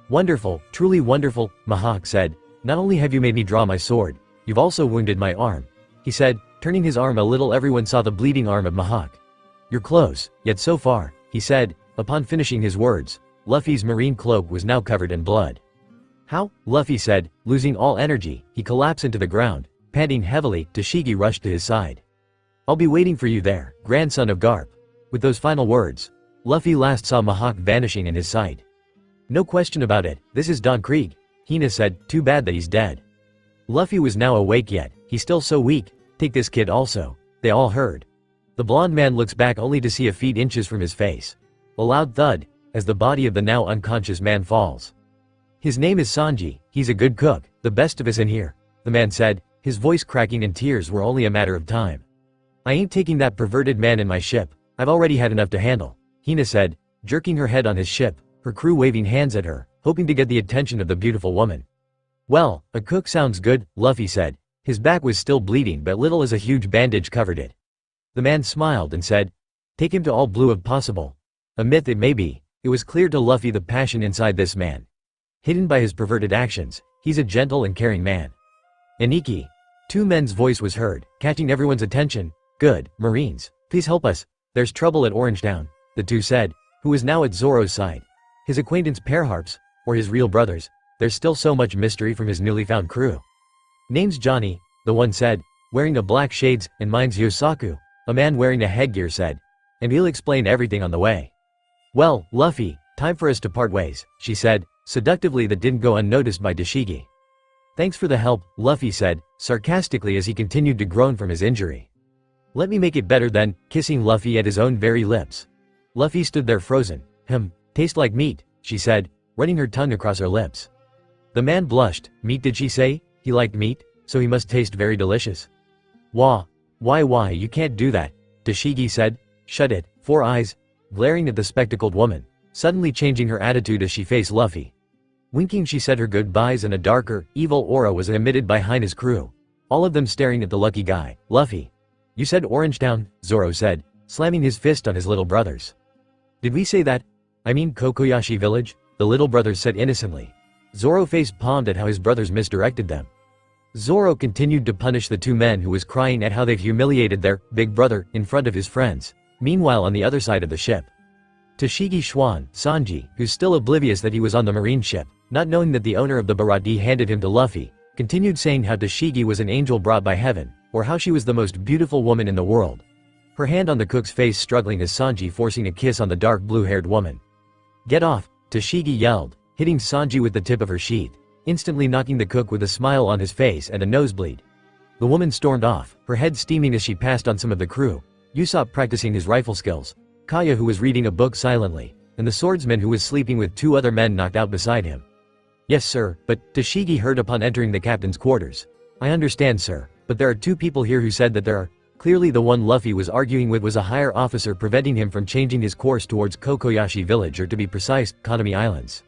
Speaker 3: "Wonderful, truly wonderful," Mahawk said. "Not only have you made me draw my sword, you've also wounded my arm," he said, turning his arm a little. Everyone saw the bleeding arm of Mahawk. "You're close, yet so far," he said. Upon finishing his words, Luffy's marine cloak was now covered in blood. "How?" Luffy said, losing all energy. He collapsed into the ground, panting heavily. Tashigi rushed to his side. "I'll be waiting for you there, grandson of Garp." With those final words, Luffy last saw Mahawk vanishing in his sight. "No question about it, this is Don Krieg," Hina said. "Too bad that he's dead." Luffy was now awake, yet he's still so weak. "Take this kid also," they all heard. The blonde man looks back only to see a feet inches from his face. A loud thud, as the body of the now unconscious man falls. "His name is Sanji, he's a good cook, the best of us in here," the man said, his voice cracking, and tears were only a matter of time. "I ain't taking that perverted man in my ship, I've already had enough to handle," Hina said, jerking her head on his ship, her crew waving hands at her, hoping to get the attention of the beautiful woman. "Well, a cook sounds good," Luffy said, His back was still bleeding but little as a huge bandage covered it. The man smiled and said, "Take him to all blue if possible." A myth it may be, it was clear to Luffy the passion inside this man. Hidden by his perverted actions, he's a gentle and caring man. Aniki. Two men's voice was heard, catching everyone's attention. "Good, Marines, please help us. There's trouble at Orangetown," the two said, who was now at Zoro's side. His acquaintance Pearharps, or his real brothers, there's still so much mystery from his newly found crew. "Name's Johnny," the one said, wearing a black shades, "and mine's Yosaku," a man wearing a headgear said. "And he'll explain everything on the way." "Well, Luffy, time for us to part ways," she said, seductively that didn't go unnoticed by Tashigi. "Thanks for the help," Luffy said, sarcastically as he continued to groan from his injury. "Let me make it better then," kissing Luffy at his own very lips. Luffy stood there frozen. Taste like meat," she said, running her tongue across her lips. The man blushed. "Meat did she say? He liked meat, so he must taste very delicious." Why, you can't do that," Tashigi said. "Shut it, Four Eyes," glaring at the spectacled woman, suddenly changing her attitude as she faced Luffy. Winking she said her goodbyes and a darker, evil aura was emitted by Hina's crew, all of them staring at the lucky guy. "Luffy. You said Orangetown," Zoro said, slamming his fist on his little brothers. "Did we say that? I mean Kokoyashi village," the little brothers said innocently. Zoro face palmed at how his brothers misdirected them. Zoro continued to punish the two men who was crying at how they've humiliated their big brother in front of his friends. Meanwhile on the other side of the ship, Tashigi Schwan, Sanji, who's still oblivious that he was on the marine ship, not knowing that the owner of the Barati handed him to Luffy, continued saying how Tashigi was an angel brought by heaven, or how she was the most beautiful woman in the world. Her hand on the cook's face struggling as Sanji forcing a kiss on the dark blue-haired woman. "Get off," Tashigi yelled, hitting Sanji with the tip of her sheath, instantly knocking the cook with a smile on his face and a nosebleed. The woman stormed off, her head steaming as she passed on some of the crew, Usopp practicing his rifle skills, Kaya who was reading a book silently, and the swordsman who was sleeping with two other men knocked out beside him. "Yes sir, but," Tashigi heard upon entering the captain's quarters. "I understand sir, but there are two people here who said that there are." Clearly the one Luffy was arguing with was a higher officer preventing him from changing his course towards Kokoyashi village, or to be precise, Kanami Islands.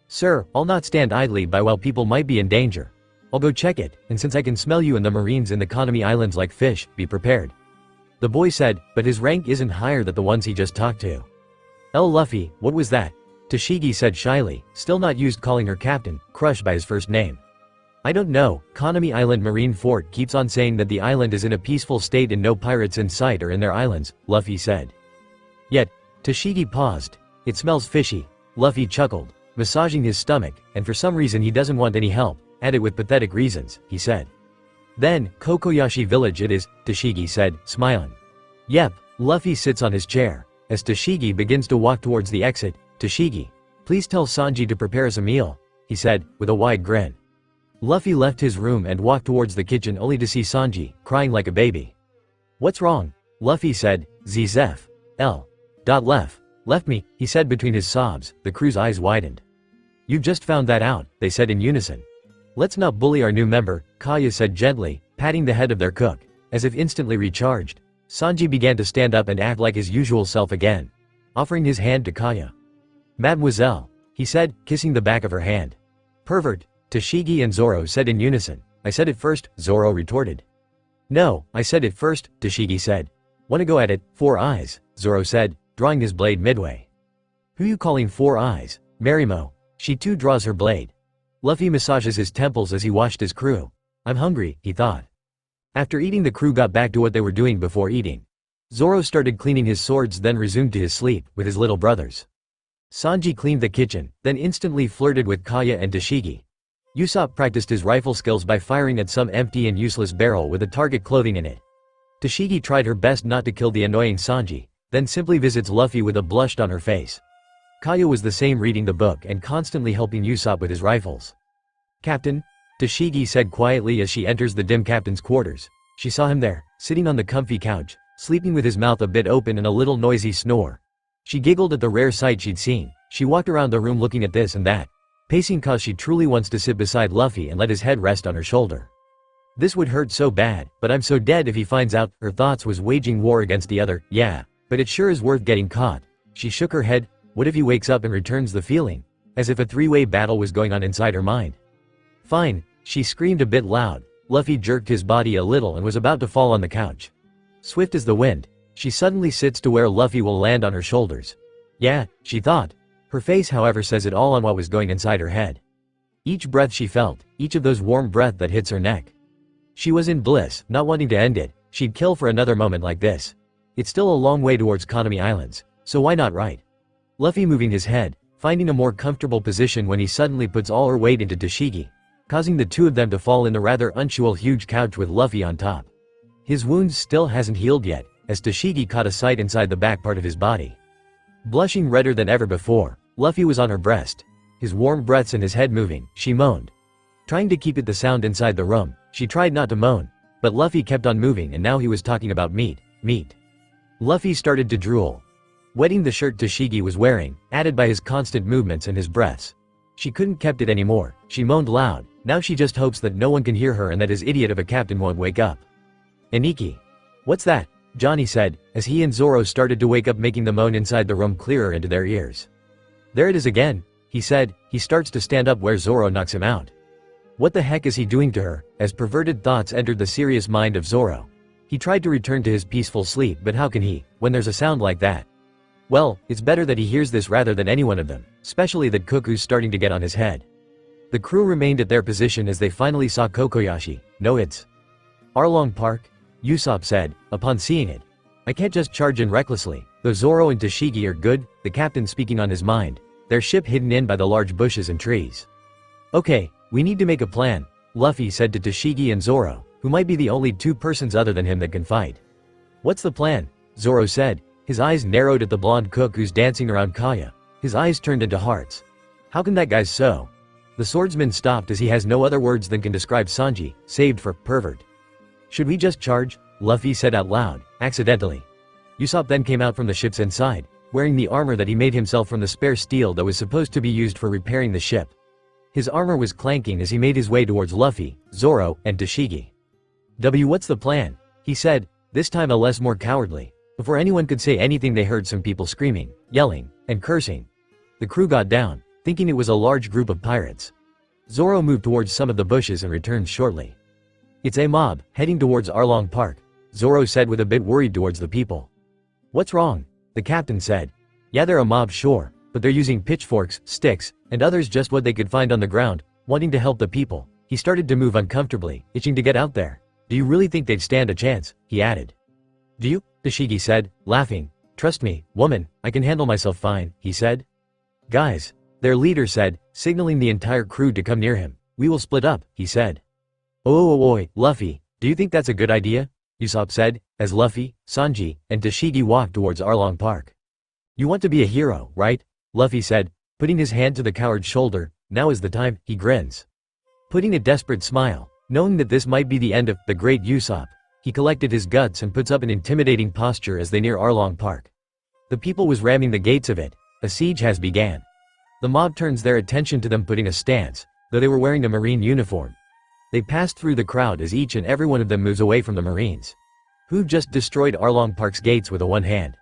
Speaker 3: "Sir, I'll not stand idly by while people might be in danger. I'll go check it, and since I can smell you and the Marines in the Kanami Islands like fish, be prepared." The boy said, but his rank isn't higher than the ones he just talked to. Luffy, what was that?" Tashigi said shyly, still not used calling her captain, crushed by his first name. "I don't know, Kanami Island Marine Fort keeps on saying that the island is in a peaceful state and no pirates in sight or in their islands," Luffy said. Yet, Tashigi paused. "It smells fishy," Luffy chuckled, massaging his stomach, and for some reason he doesn't want any help, added with pathetic reasons, he said. "Then, Kokoyashi village it is," Tashigi said, smiling. "Yep," Luffy sits on his chair. As Tashigi begins to walk towards the exit, "Tashigi, please tell Sanji to prepare us a meal," he said, with a wide grin. Luffy left his room and walked towards the kitchen only to see Sanji, crying like a baby. "What's wrong?" Luffy said. "Zef. Left me," he said between his sobs. The crew's eyes widened. "You've just found that out," they said in unison. "Let's not bully our new member," Kaya said gently, patting the head of their cook. As if instantly recharged, Sanji began to stand up and act like his usual self again, offering his hand to Kaya. "Mademoiselle," he said, kissing the back of her hand. "Pervert," Tashigi and Zoro said in unison. "I said it first," Zoro retorted. "No, I said it first," Tashigi said. "Wanna go at it, Four Eyes," Zoro said, drawing his blade midway. "Who you calling Four Eyes?" Marimo. She too draws her blade. Luffy massages his temples as he watched his crew. "I'm hungry," he thought. After eating, the crew got back to what they were doing before eating. Zoro started cleaning his swords, then resumed to his sleep, with his little brothers. Sanji cleaned the kitchen, then instantly flirted with Kaya and Tashigi. Usopp practiced his rifle skills by firing at some empty and useless barrel with a target clothing in it. Tashigi tried her best not to kill the annoying Sanji, then simply visits Luffy with a blush on her face. Kaya was the same, reading the book and constantly helping Usopp with his rifles. "Captain," Tashigi said quietly as she enters the dim captain's quarters. She saw him there, sitting on the comfy couch, sleeping with his mouth a bit open and a little noisy snore. She giggled at the rare sight she'd seen. She walked around the room looking at this and that, pacing cause she truly wants to sit beside Luffy and let his head rest on her shoulder. "This would hurt so bad, but I'm so dead if he finds out." Her thoughts was waging war against the other. "Yeah, but it sure is worth getting caught." She shook her head. What if he wakes up and returns the feeling? As if a three-way battle was going on inside her mind. "Fine," she screamed a bit loud, Luffy jerked his body a little and was about to fall on the couch. Swift as the wind, she suddenly sits to where Luffy will land on her shoulders. Yeah, she thought. Her face however says it all on what was going inside her head. Each breath she felt, each of those warm breath that hits her neck. She was in bliss, not wanting to end it. She'd kill for another moment like this. It's still a long way towards Konami Islands, so why not right? Luffy moving his head, finding a more comfortable position when he suddenly puts all her weight into Tashigi, causing the two of them to fall in the rather unusual huge couch with Luffy on top. His wounds still hasn't healed yet, as Tashigi caught a sight inside the back part of his body. Blushing redder than ever before, Luffy was on her breast. His warm breaths and his head moving, she moaned. Trying to keep it the sound inside the room, she tried not to moan, but Luffy kept on moving and now he was talking about meat. Luffy started to drool. Wetting the shirt Tashigi was wearing, added by his constant movements and his breaths. She couldn't kept it anymore, she moaned loud. Now she just hopes that no one can hear her and that his idiot of a captain won't wake up. Aniki. What's that? Johnny said, as he and Zoro started to wake up, making the moan inside the room clearer into their ears. There it is again, he said. He starts to stand up where Zoro knocks him out. What the heck is he doing to her? As perverted thoughts entered the serious mind of Zoro. He tried to return to his peaceful sleep, but how can he, when there's a sound like that? Well, it's better that he hears this rather than any one of them, especially that Koku's starting to get on his head. The crew remained at their position as they finally saw Kokoyashi. No, it's Arlong Park, Usopp said, upon seeing it. I can't just charge in recklessly, though Zoro and Tashigi are good, the captain speaking on his mind, their ship hidden in by the large bushes and trees. Okay, we need to make a plan, Luffy said to Tashigi and Zoro, who might be the only two persons other than him that can fight. What's the plan? Zoro said, his eyes narrowed at the blonde cook who's dancing around Kaya. His eyes turned into hearts. How can that guy's so? The swordsman stopped as he has no other words than can describe Sanji, saved for pervert. Should we just charge? Luffy said out loud, accidentally. Usopp then came out from the ship's inside, wearing the armor that he made himself from the spare steel that was supposed to be used for repairing the ship. His armor was clanking as he made his way towards Luffy, Zoro, and Tashigi. What's the plan? He said, this time a less more cowardly. Before anyone could say anything they heard some people screaming, yelling, and cursing. The crew got down, thinking it was a large group of pirates. Zoro moved towards some of the bushes and returned shortly. It's a mob, heading towards Arlong Park, Zoro said with a bit worried towards the people. What's wrong? The captain said. Yeah, they're a mob sure, but they're using pitchforks, sticks, and others just what they could find on the ground, wanting to help the people. He started to move uncomfortably, itching to get out there. Do you really think they'd stand a chance? He added. Do you? Tashigi said, laughing. Trust me, woman, I can handle myself fine, he said. Guys, their leader said, signaling the entire crew to come near him. We will split up, he said. Oi, Luffy, do you think that's a good idea? Usopp said, as Luffy, Sanji, and Tashigi walked towards Arlong Park. You want to be a hero, right? Luffy said, putting his hand to the coward's shoulder. Now is the time, he grins. Putting a desperate smile, knowing that this might be the end of the great Usopp, he collected his guts and puts up an intimidating posture as they near Arlong Park. The people was ramming the gates of it. A siege has began. The mob turns their attention to them putting a stance, though they were wearing a marine uniform. They passed through the crowd as each and every one of them moves away from the marines, who've just destroyed Arlong Park's gates with a one hand.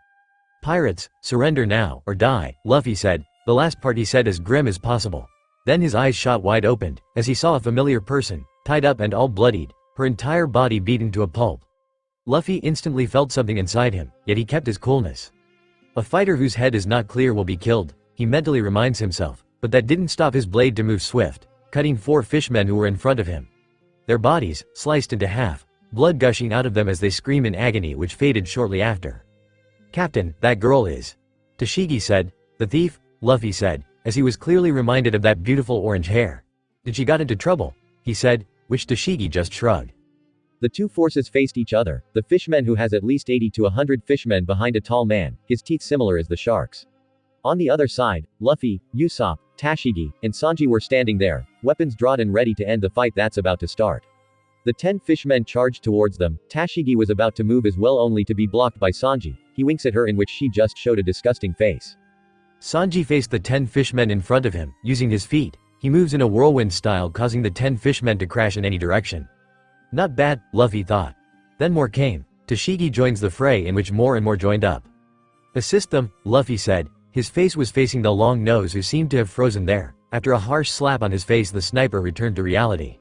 Speaker 3: Pirates, surrender now or die, Luffy said, the last part he said as grim as possible. Then his eyes shot wide opened, as he saw a familiar person, tied up and all bloodied, her entire body beaten to a pulp. Luffy instantly felt something inside him, yet he kept his coolness. A fighter whose head is not clear will be killed, he mentally reminds himself, but that didn't stop his blade to move swift, cutting 4 fishmen who were in front of him. Their bodies, sliced into half, blood gushing out of them as they scream in agony, which faded shortly after. Captain, that girl is. Tashigi said. The thief, Luffy said, as he was clearly reminded of that beautiful orange hair. Did she got into trouble? He said, which Tashigi just shrugged. The two forces faced each other, the fishman who has at least 80 to 100 fishmen behind a tall man, his teeth similar as the sharks. On the other side, Luffy, Usopp, Tashigi, and Sanji were standing there, weapons drawn and ready to end the fight that's about to start. The 10 fishmen charged towards them. Tashigi was about to move as well, only to be blocked by Sanji. He winks at her, in which she just showed a disgusting face. Sanji faced the 10 fishmen in front of him, using his feet. He moves in a whirlwind style, causing the 10 fishmen to crash in any direction. Not bad, Luffy thought. Then more came. Tashigi joins the fray, in which more and more joined up. Assist them, Luffy said. His face was facing the long nose, who seemed to have frozen there. After a harsh slap on his face, the sniper returned to reality.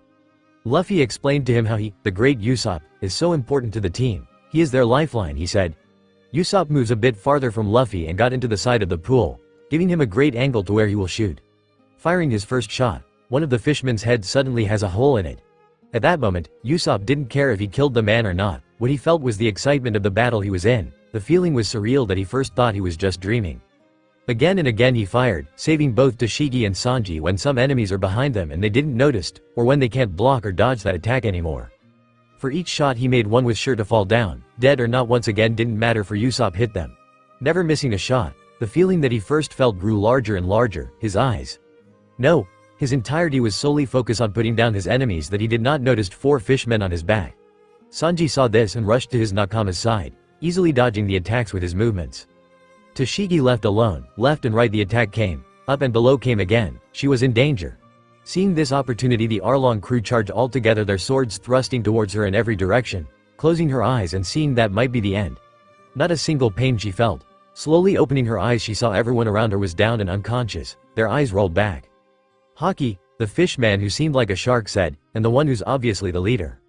Speaker 3: Luffy explained to him how the great Usopp, is so important to the team. He is their lifeline, he said. Usopp moves a bit farther from Luffy and got into the side of the pool, giving him a great angle to where he will shoot. Firing his first shot, one of the fishmen's heads suddenly has a hole in it. At that moment, Usopp didn't care if he killed the man or not. What he felt was the excitement of the battle he was in. The feeling was surreal that he first thought he was just dreaming. Again and again he fired, saving both Tashigi and Sanji when some enemies are behind them and they didn't notice, or when they can't block or dodge that attack anymore. For each shot he made, one was sure to fall down, dead or not. Once again didn't matter, for Usopp hit them, never missing a shot. The feeling that he first felt grew larger and larger. His eyes, no, his entirety was solely focused on putting down his enemies that he did not notice 4 fishmen on his back. Sanji saw this and rushed to his Nakama's side, easily dodging the attacks with his movements. Tashigi left alone. Left and right the attack came, up and below came again. She was in danger. Seeing this opportunity, the Arlong crew charged all together, their swords thrusting towards her in every direction, closing her eyes and seeing that might be the end. Not a single pain she felt. Slowly opening her eyes, she saw everyone around her was down and unconscious, their eyes rolled back. Haki, the fishman who seemed like a shark, said, and the one who's obviously the leader.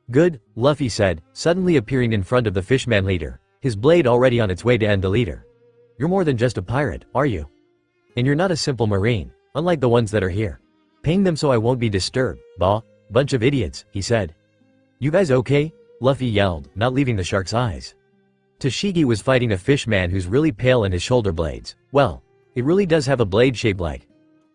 Speaker 3: Good, Luffy said, suddenly appearing in front of the fishman leader, his blade already on its way to end the leader. You're more than just a pirate, are you? And you're not a simple marine, unlike the ones that are here. Paying them so I won't be disturbed, bah, bunch of idiots, he said. You guys okay? Luffy yelled, not leaving the shark's eyes. Tashigi was fighting a fishman who's really pale and his shoulder blades, well, it really does have a blade shape like.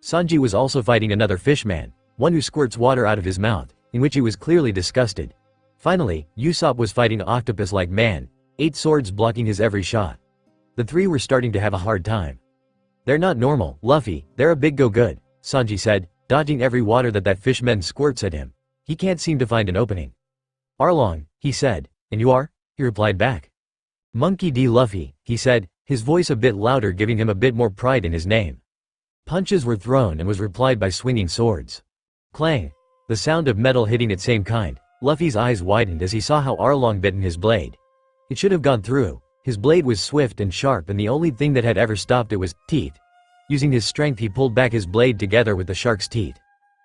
Speaker 3: Sanji was also fighting another fishman, one who squirts water out of his mouth, in which he was clearly disgusted. Finally, Usopp was fighting an octopus-like man, 8 swords blocking his every shot. The 3 were starting to have a hard time. They're not normal, Luffy, they're a big go-good, Sanji said, dodging every water that fishman squirts at him. He can't seem to find an opening. Arlong, he said, and you are? He replied back. Monkey D. Luffy, he said, his voice a bit louder, giving him a bit more pride in his name. Punches were thrown and was replied by swinging swords. Clang! The sound of metal hitting its same kind. Luffy's eyes widened as he saw how Arlong bit in his blade. It should have gone through. His blade was swift and sharp, and the only thing that had ever stopped it was teeth. Using his strength, he pulled back his blade together with the shark's teeth.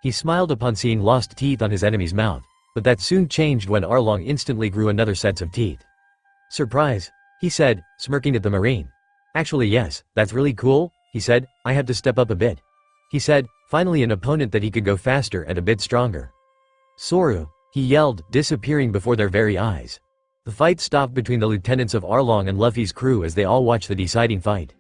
Speaker 3: He smiled upon seeing lost teeth on his enemy's mouth, but that soon changed when Arlong instantly grew another set of teeth. Surprise, he said, smirking at the marine. Actually yes, that's really cool, he said, I had to step up a bit. He said, finally an opponent that he could go faster and a bit stronger. Soru, he yelled, disappearing before their very eyes. The fight stopped between the lieutenants of Arlong and Luffy's crew as they all watched the deciding fight.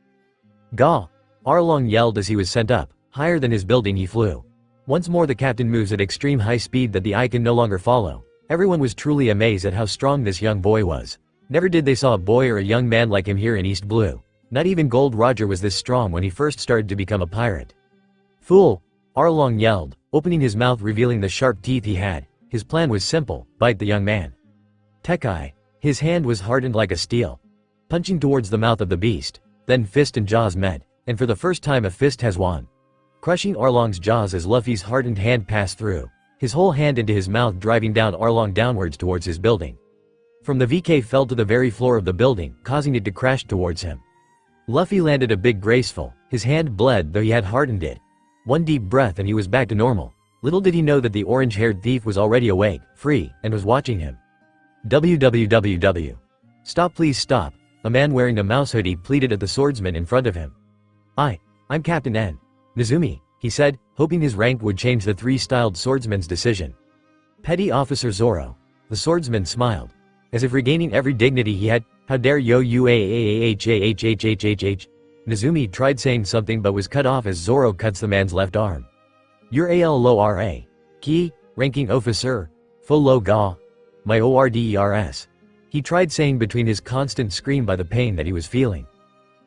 Speaker 3: Gah! Arlong yelled as he was sent up. Higher than his building he flew. Once more the captain moves at extreme high speed that the eye can no longer follow. Everyone was truly amazed at how strong this young boy was. Never did they saw a boy or a young man like him here in East Blue. Not even Gold Roger was this strong when he first started to become a pirate. Fool! Arlong yelled, opening his mouth revealing the sharp teeth he had. His plan was simple, bite the young man. Tekai. His hand was hardened like a steel. Punching towards the mouth of the beast. Then fist and jaws met, and for the first time a fist has won. Crushing Arlong's jaws as Luffy's hardened hand passed through. His whole hand into his mouth, driving down Arlong downwards towards his building. From the VK fell to the very floor of the building, causing it to crash towards him. Luffy landed a big graceful. His hand bled though he had hardened it. One deep breath and he was back to normal. Little did he know that the orange-haired thief was already awake, free, and was watching him. WWWW. Stop, please stop, a man wearing a mouse hoodie pleaded at the swordsman in front of him. I'm Captain N. Nizumi, he said, hoping his rank would change the 3-styled swordsman's decision. Petty Officer Zoro. The swordsman smiled. As if regaining every dignity he had. How dare yo uaahhhhhhh. Nizumi tried saying something but was cut off as Zoro cuts the man's left arm. Your al lo ra. Ki, ranking officer. Fo lo ga. My orders. He tried saying between his constant scream by the pain that he was feeling.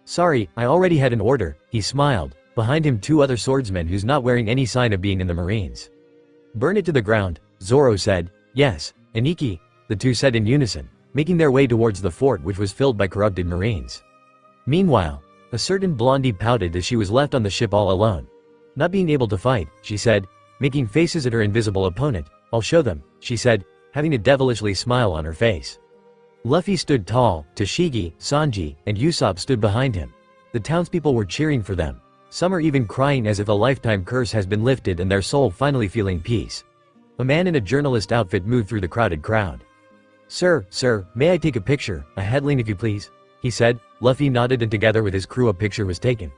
Speaker 3: Sorry, I already had an order, he smiled. Behind him 2 other swordsmen who's not wearing any sign of being in the Marines. Burn it to the ground, Zoro said. Yes, Aniki, the 2 said in unison, making their way towards the fort which was filled by corrupted Marines. Meanwhile, a certain blondie pouted as she was left on the ship all alone. Not being able to fight, she said, making faces at her invisible opponent. I'll show them, she said, having a devilishly smile on her face. Luffy stood tall, Tashigi, Sanji, and Usopp stood behind him. The townspeople were cheering for them. Some are even crying as if a lifetime curse has been lifted and their soul finally feeling peace. A man in a journalist outfit moved through the crowded crowd. Sir, may I take a picture, a headline if you please? He said. Luffy nodded and together with his crew a picture was taken.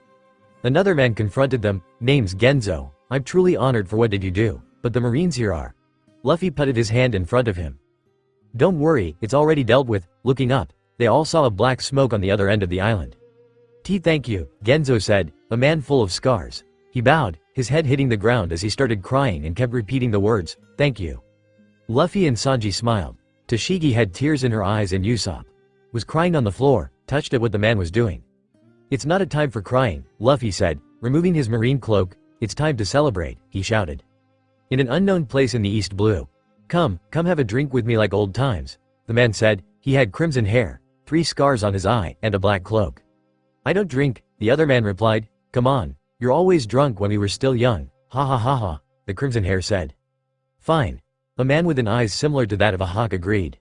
Speaker 3: Another man confronted them, name's Genzo. I'm truly honored for what did you do, but the Marines here are. Luffy putted his hand in front of him. Don't worry, it's already dealt with. Looking up, they all saw a black smoke on the other end of the island. Thank you, Genzo said, a man full of scars. He bowed, his head hitting the ground as he started crying and kept repeating the words, thank you. Luffy and Sanji smiled. Tashigi had tears in her eyes and Usopp was crying on the floor, touched at what the man was doing. It's not a time for crying, Luffy said, removing his marine cloak. It's time to celebrate, he shouted. In an unknown place in the East Blue. Come have a drink with me like old times, the man said. He had crimson hair, 3 scars on his eye, and a black cloak. I don't drink, the other man replied. Come on, you're always drunk when we were still young, ha ha ha ha, the crimson hair said. Fine. A man with an eyes similar to that of a hawk agreed.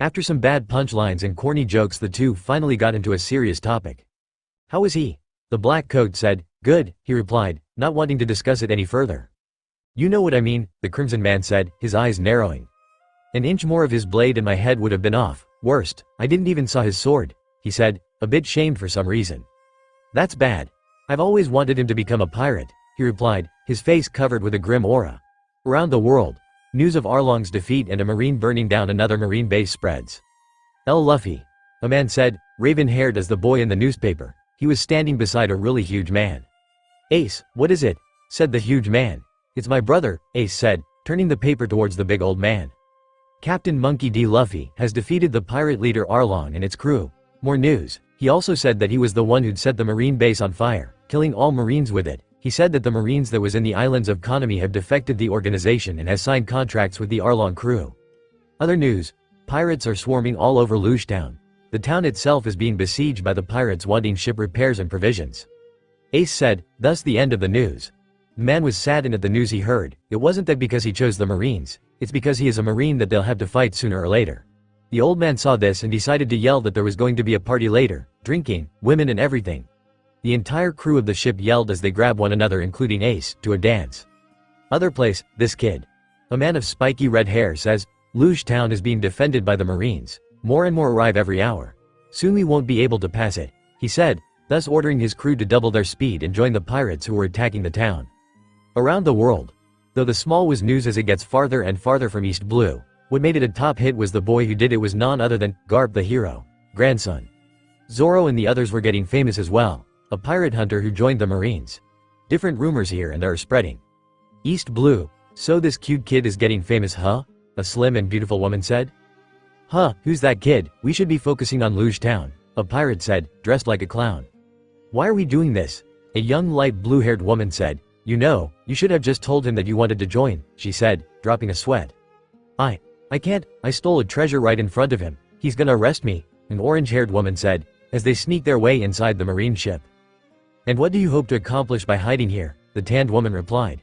Speaker 3: After some bad punchlines and corny jokes, the two finally got into a serious topic. How is he? The black coat said. Good, he replied, not wanting to discuss it any further. You know what I mean, the crimson man said, his eyes narrowing. An inch more of his blade and my head would have been off. Worst, I didn't even saw his sword, he said, a bit shamed for some reason. That's bad. I've always wanted him to become a pirate, he replied, his face covered with a grim aura. Around the world, news of Arlong's defeat and a marine burning down another marine base spreads. Luffy, a man said, raven-haired as the boy in the newspaper. He was standing beside a really huge man. Ace, what is it? Said the huge man. It's my brother, Ace said, turning the paper towards the big old man. Captain Monkey D. Luffy has defeated the pirate leader Arlong and its crew. More news. He also said that he was the one who'd set the marine base on fire, killing all marines with it. He said that the marines that was in the islands of Konami have defected the organization and has signed contracts with the Arlong crew. Other news. Pirates are swarming all over Luge Town. The town itself is being besieged by the pirates wanting ship repairs and provisions. Ace said, thus the end of the news. The man was saddened at the news he heard. It wasn't that because he chose the Marines, it's because he is a Marine that they'll have to fight sooner or later. The old man saw this and decided to yell that there was going to be a party later, drinking, women and everything. The entire crew of the ship yelled as they grabbed one another including Ace, to a dance. Other place, this kid. A man of spiky red hair says, Luge Town is being defended by the Marines. More and more arrive every hour. Soon we won't be able to pass it, he said, thus ordering his crew to double their speed and join the pirates who were attacking the town. Around the world. Though the small was news as it gets farther and farther from East Blue, what made it a top hit was the boy who did it was none other than Garp the hero, grandson. Zoro and the others were getting famous as well, a pirate hunter who joined the Marines. Different rumors here and are spreading. East Blue, so this cute kid is getting famous, huh? A slim and beautiful woman said. Huh, who's that kid? We should be focusing on Luge Town, a pirate said, dressed like a clown. Why are we doing this? A young light blue-haired woman said. You know, you should have just told him that you wanted to join, she said, dropping a sweat. I can't, I stole a treasure right in front of him. He's gonna arrest me, an orange-haired woman said, as they sneaked their way inside the marine ship. And what do you hope to accomplish by hiding here? The tanned woman replied.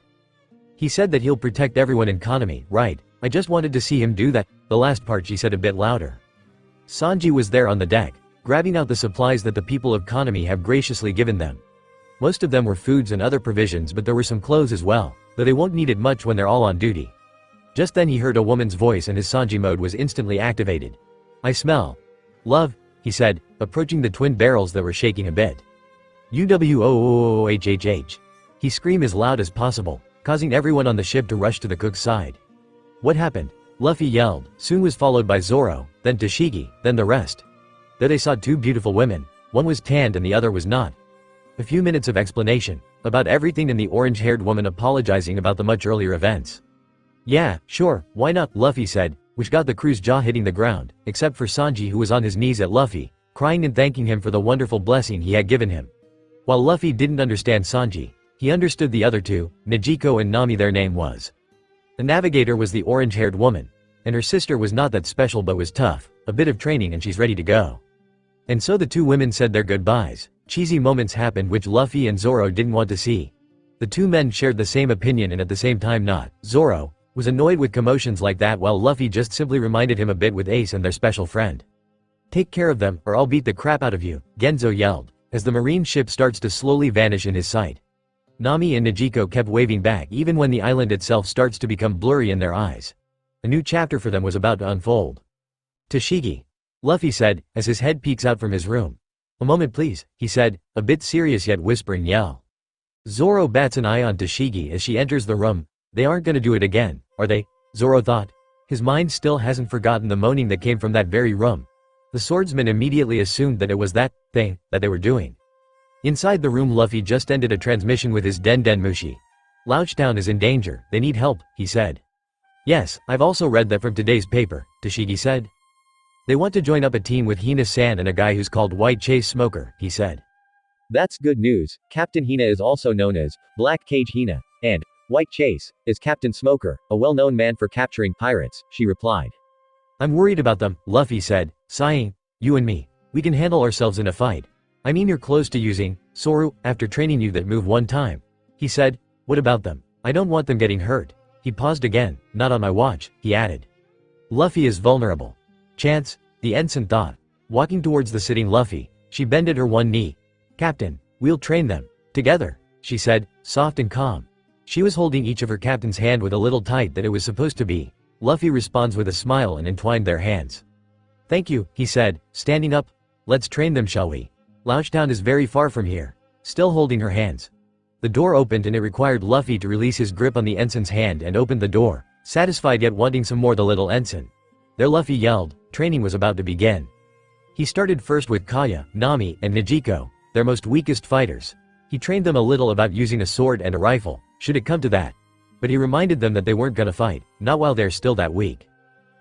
Speaker 3: He said that he'll protect everyone in Konami, right? I just wanted to see him do that, the last part she said a bit louder. Sanji was there on the deck, grabbing out the supplies that the people of Konami have graciously given them. Most of them were foods and other provisions, but there were some clothes as well, though they won't need it much when they're all on duty. Just then he heard a woman's voice and his Sanji mode was instantly activated. I smell love, he said, approaching the twin barrels that were shaking a bit. UWOOOHHH. He screamed as loud as possible, causing everyone on the ship to rush to the cook's side. What happened? Luffy yelled, soon was followed by Zoro, then Tashigi, then the rest. There they saw two beautiful women, one was tanned and the other was not. A few minutes of explanation, about everything and the orange-haired woman apologizing about the much earlier events. Yeah, sure, why not, Luffy said, which got the crew's jaw hitting the ground, except for Sanji who was on his knees at Luffy, crying and thanking him for the wonderful blessing he had given him. While Luffy didn't understand Sanji, he understood the other two, Najiko and Nami their name was. The navigator was the orange-haired woman, and her sister was not that special but was tough, a bit of training and she's ready to go. And so the two women said their goodbyes. Cheesy moments happened which Luffy and Zoro didn't want to see. The two men shared the same opinion and at the same time not. Zoro was annoyed with commotions like that while Luffy just simply reminded him a bit with Ace and their special friend. Take care of them or I'll beat the crap out of you, Genzo yelled, as the marine ship starts to slowly vanish in his sight. Nami and Najiko kept waving back even when the island itself starts to become blurry in their eyes. A new chapter for them was about to unfold. Tashigi. Luffy said, as his head peeks out from his room. A moment please, he said, a bit serious yet whispering yell. Zoro bats an eye on Tashigi as she enters the room. They aren't gonna do it again, are they? Zoro thought. His mind still hasn't forgotten the moaning that came from that very room. The swordsman immediately assumed that it was that thing that they were doing. Inside the room, Luffy just ended a transmission with his Den Mushi. Louchtown is in danger, they need help, he said. Yes, I've also read that from today's paper, Tashigi said. They want to join up a team with Hina-san and a guy who's called White Chase Smoker, he said. That's good news. Captain Hina is also known as Black Cage Hina, and White Chase is Captain Smoker, a well-known man for capturing pirates, she replied. I'm worried about them, Luffy said, sighing. You and me, we can handle ourselves in a fight. I mean you're close to using Soru after training you that move one time. He said, what about them? I don't want them getting hurt. He paused again, not on my watch, he added. Luffy is vulnerable. Chance, the ensign thought. Walking towards the sitting Luffy, she bended her one knee. Captain, we'll train them. Together, she said, soft and calm. She was holding each of her captain's hand with a little tight that it was supposed to be. Luffy responds with a smile and entwined their hands. Thank you, he said, standing up. Let's train them, shall we? Louchtown is very far from here. Still holding her hands. The door opened and it required Luffy to release his grip on the ensign's hand and open the door, satisfied yet wanting some more. The little ensign. There Luffy yelled, training was about to begin. He started first with Kaya, Nami, and Najiko, their most weakest fighters. He trained them a little about using a sword and a rifle, should it come to that. But he reminded them that they weren't gonna fight, not while they're still that weak.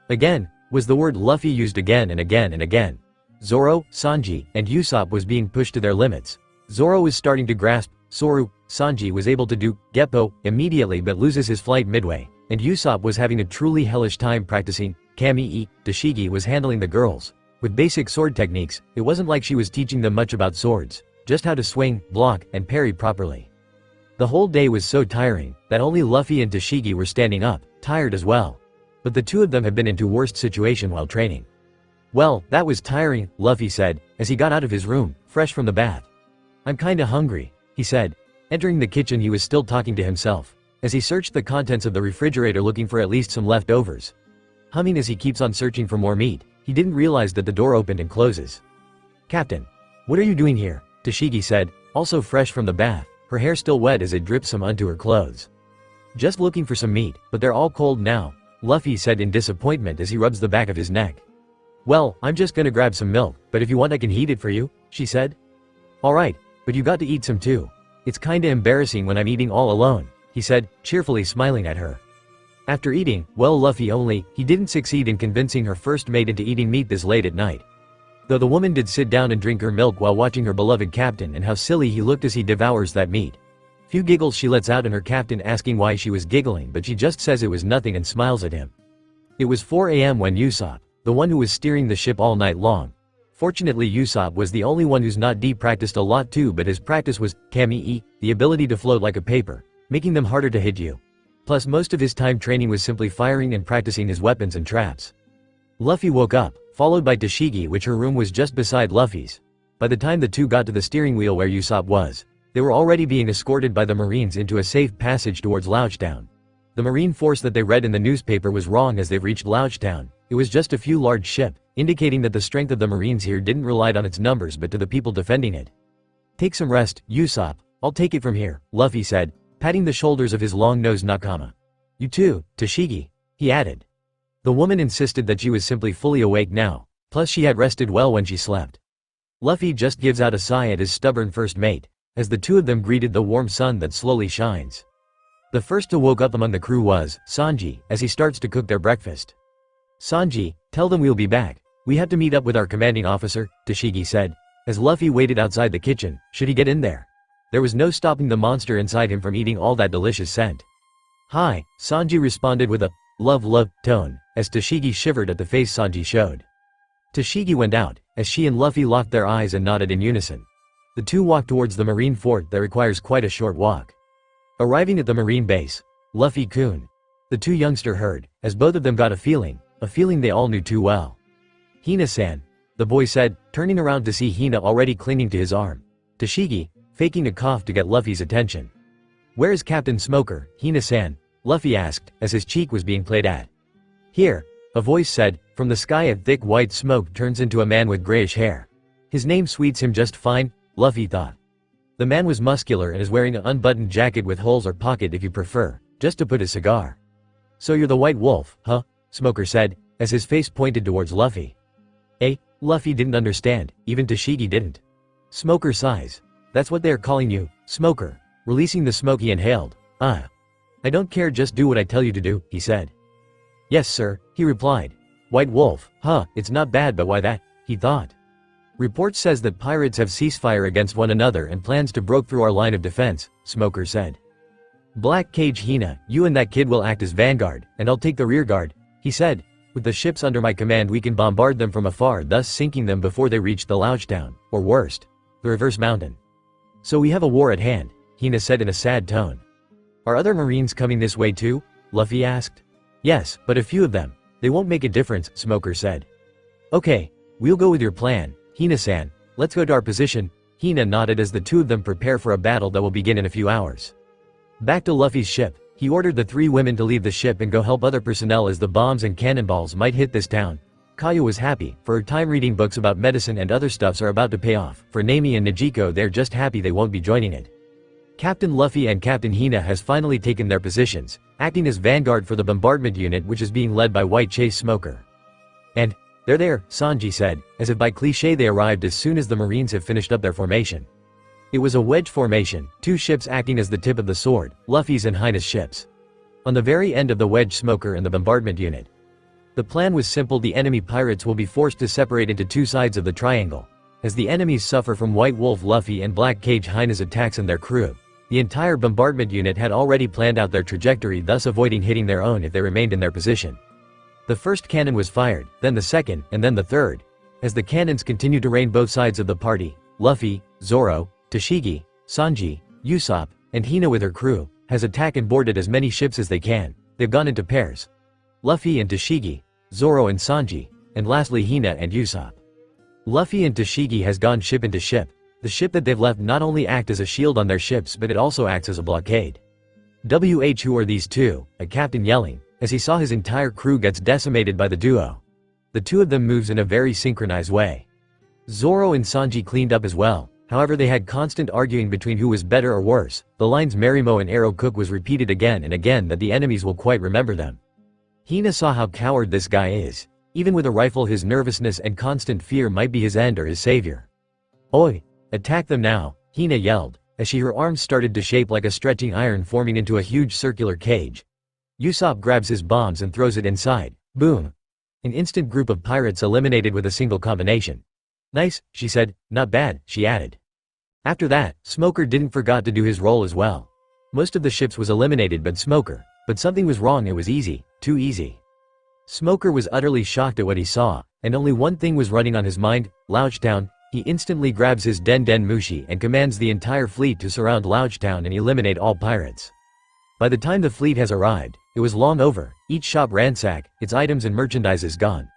Speaker 3: Again, was the word Luffy used again and again and again. Zoro, Sanji, and Usopp was being pushed to their limits. Zoro was starting to grasp, Soru, Sanji was able to do Geppo immediately but loses his flight midway, and Usopp was having a truly hellish time practicing Kamii. Tashigi was handling the girls. With basic sword techniques, it wasn't like she was teaching them much about swords, just how to swing, block, and parry properly. The whole day was so tiring that only Luffy and Tashigi were standing up, tired as well. But the two of them had been into worst situation while training. Well, that was tiring, Luffy said, as he got out of his room, fresh from the bath. I'm kinda hungry, he said. Entering the kitchen, he was still talking to himself, as he searched the contents of the refrigerator looking for at least some leftovers. Humming as he keeps on searching for more meat, he didn't realize that the door opened and closes. Captain, what are you doing here? Tashigi said, also fresh from the bath, her hair still wet as it dripped some onto her clothes. Just looking for some meat, but they're all cold now, Luffy said in disappointment as he rubs the back of his neck. Well, I'm just gonna grab some milk, but if you want I can heat it for you, she said. Alright, but you got to eat some too. It's kinda embarrassing when I'm eating all alone, he said, cheerfully smiling at her. After eating, well Luffy only, he didn't succeed in convincing her first mate into eating meat this late at night. Though the woman did sit down and drink her milk while watching her beloved captain and how silly he looked as he devours that meat. Few giggles she lets out in her captain asking why she was giggling, but she just says it was nothing and smiles at him. It was 4 a.m. when Usopp, the one who was steering the ship all night long. Fortunately Usopp was the only one who's not deep practiced a lot too, but his practice was Kamii, the ability to float like a paper, making them harder to hit you. Plus most of his time training was simply firing and practicing his weapons and traps. Luffy woke up, followed by Tashigi, which her room was just beside Luffy's. By the time the two got to the steering wheel where Usopp was, they were already being escorted by the Marines into a safe passage towards Louchtown. The Marine force that they read in the newspaper was wrong as they've reached Louchtown. It was just a few large ship, indicating that the strength of the Marines here didn't rely on its numbers but to the people defending it. Take some rest, Usopp, I'll take it from here, Luffy said, patting the shoulders of his long-nosed nakama. You too, Tashigi, he added. The woman insisted that she was simply fully awake now, plus she had rested well when she slept. Luffy just gives out a sigh at his stubborn first mate, as the two of them greeted the warm sun that slowly shines. The first to woke up among the crew was Sanji, as he starts to cook their breakfast. Sanji, tell them we'll be back. We have to meet up with our commanding officer, Tashigi said, as Luffy waited outside the kitchen, should he get in there. There was no stopping the monster inside him from eating all that delicious scent. Hi, Sanji responded with a love tone, as Tashigi shivered at the face Sanji showed. Tashigi went out, as she and Luffy locked their eyes and nodded in unison. The two walked towards the marine fort that requires quite a short walk. Arriving at the marine base, Luffy-kun, the two youngsters heard, as both of them got a feeling they all knew too well. Hina-san, the boy said, turning around to see Hina already clinging to his arm. Tashigi, faking a cough to get Luffy's attention. "Where is Captain Smoker, Hina-san?" Luffy asked, as his cheek was being played at. "Here," a voice said. From the sky a thick white smoke turns into a man with grayish hair. His name suits him just fine, Luffy thought. The man was muscular and is wearing an unbuttoned jacket with holes or pocket if you prefer, just to put a cigar. "So you're the White Wolf, huh?" Smoker said, as his face pointed towards Luffy. Luffy didn't understand, even Tashigi didn't. Smoker sighs. "That's what they're calling you, Smoker." Releasing the smoke he inhaled. "I don't care, just do what I tell you to do," he said. "Yes sir," he replied. "White Wolf, huh, it's not bad, but why that?" he thought. "Report says that pirates have ceasefire against one another and plans to break through our line of defense," Smoker said. "Black Cage Hina, you and that kid will act as vanguard, and I'll take the rear guard," he said. "With the ships under my command we can bombard them from afar, thus sinking them before they reach the Lougetown, or worst, the reverse mountain." "So we have a war at hand," Hina said in a sad tone. "Are other Marines coming this way too?" Luffy asked. "Yes, but a few of them. They won't make a difference," Smoker said. "Okay, we'll go with your plan, Hina-san. Let's go to our position." Hina nodded as the two of them prepare for a battle that will begin in a few hours. Back to Luffy's ship, he ordered the three women to leave the ship and go help other personnel as the bombs and cannonballs might hit this town. Kaya was happy, for her time reading books about medicine and other stuffs are about to pay off. For Nami and Najiko, they're just happy they won't be joining it. Captain Luffy and Captain Hina has finally taken their positions, acting as vanguard for the bombardment unit which is being led by White Chase Smoker. "And they're there," Sanji said, as if by cliché they arrived as soon as the Marines have finished up their formation. It was a wedge formation, two ships acting as the tip of the sword, Luffy's and Hina's ships. On the very end of the wedge Smoker and the bombardment unit. The plan was simple: the enemy pirates will be forced to separate into two sides of the triangle. As the enemies suffer from White Wolf Luffy and Black Cage Hina's attacks and their crew, the entire bombardment unit had already planned out their trajectory, thus avoiding hitting their own if they remained in their position. The first cannon was fired, then the second, and then the third. As the cannons continued to rain both sides of the party, Luffy, Zoro, Tashigi, Sanji, Usopp, and Hina with her crew, has attacked and boarded as many ships as they can. They've gone into pairs. Luffy and Tashigi, Zoro and Sanji, and lastly Hina and Usopp. Luffy and Tashigi has gone ship into ship. The ship that they've left not only act as a shield on their ships, but it also acts as a blockade. Who are these two? A captain yelling, as he saw his entire crew gets decimated by the duo. The two of them moves in a very synchronized way. Zoro and Sanji cleaned up as well. However, they had constant arguing between who was better or worse. The lines Marimo and Arrow Cook was repeated again and again that the enemies will quite remember them. Hina saw how coward this guy is. Even with a rifle, his nervousness and constant fear might be his end or his savior. "Oi! Attack them now," Hina yelled, as her arms started to shape like a stretching iron, forming into a huge circular cage. Usopp grabs his bombs and throws it inside. Boom! An instant group of pirates eliminated with a single combination. "Nice," she said. "Not bad," she added. After that, Smoker didn't forget to do his role as well. Most of the ships was eliminated but Smoker. But something was wrong, it was easy, too easy. Smoker was utterly shocked at what he saw, and only one thing was running on his mind, Lougetown. He instantly grabs his Den Den Mushi and commands the entire fleet to surround Lougetown and eliminate all pirates. By the time the fleet has arrived, it was long over, each shop ransacked, its items and merchandise is gone.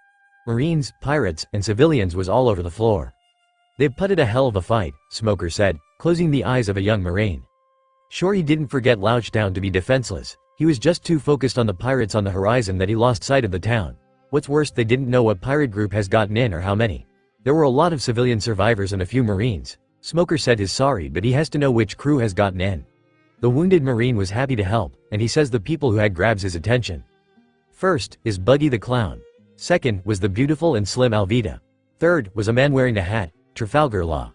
Speaker 3: Marines, pirates, and civilians was all over the floor. "They've putted a hell of a fight," Smoker said, closing the eyes of a young Marine. Sure, he didn't forget Lougetown to be defenseless. He was just too focused on the pirates on the horizon that he lost sight of the town. What's worse, they didn't know what pirate group has gotten in or how many. There were a lot of civilian survivors and a few Marines. Smoker said he's sorry, but he has to know which crew has gotten in. The wounded Marine was happy to help, and he says the people who had grabs his attention. First is Buggy the Clown. Second was the beautiful and slim Alvida. Third was a man wearing a hat, Trafalgar Law.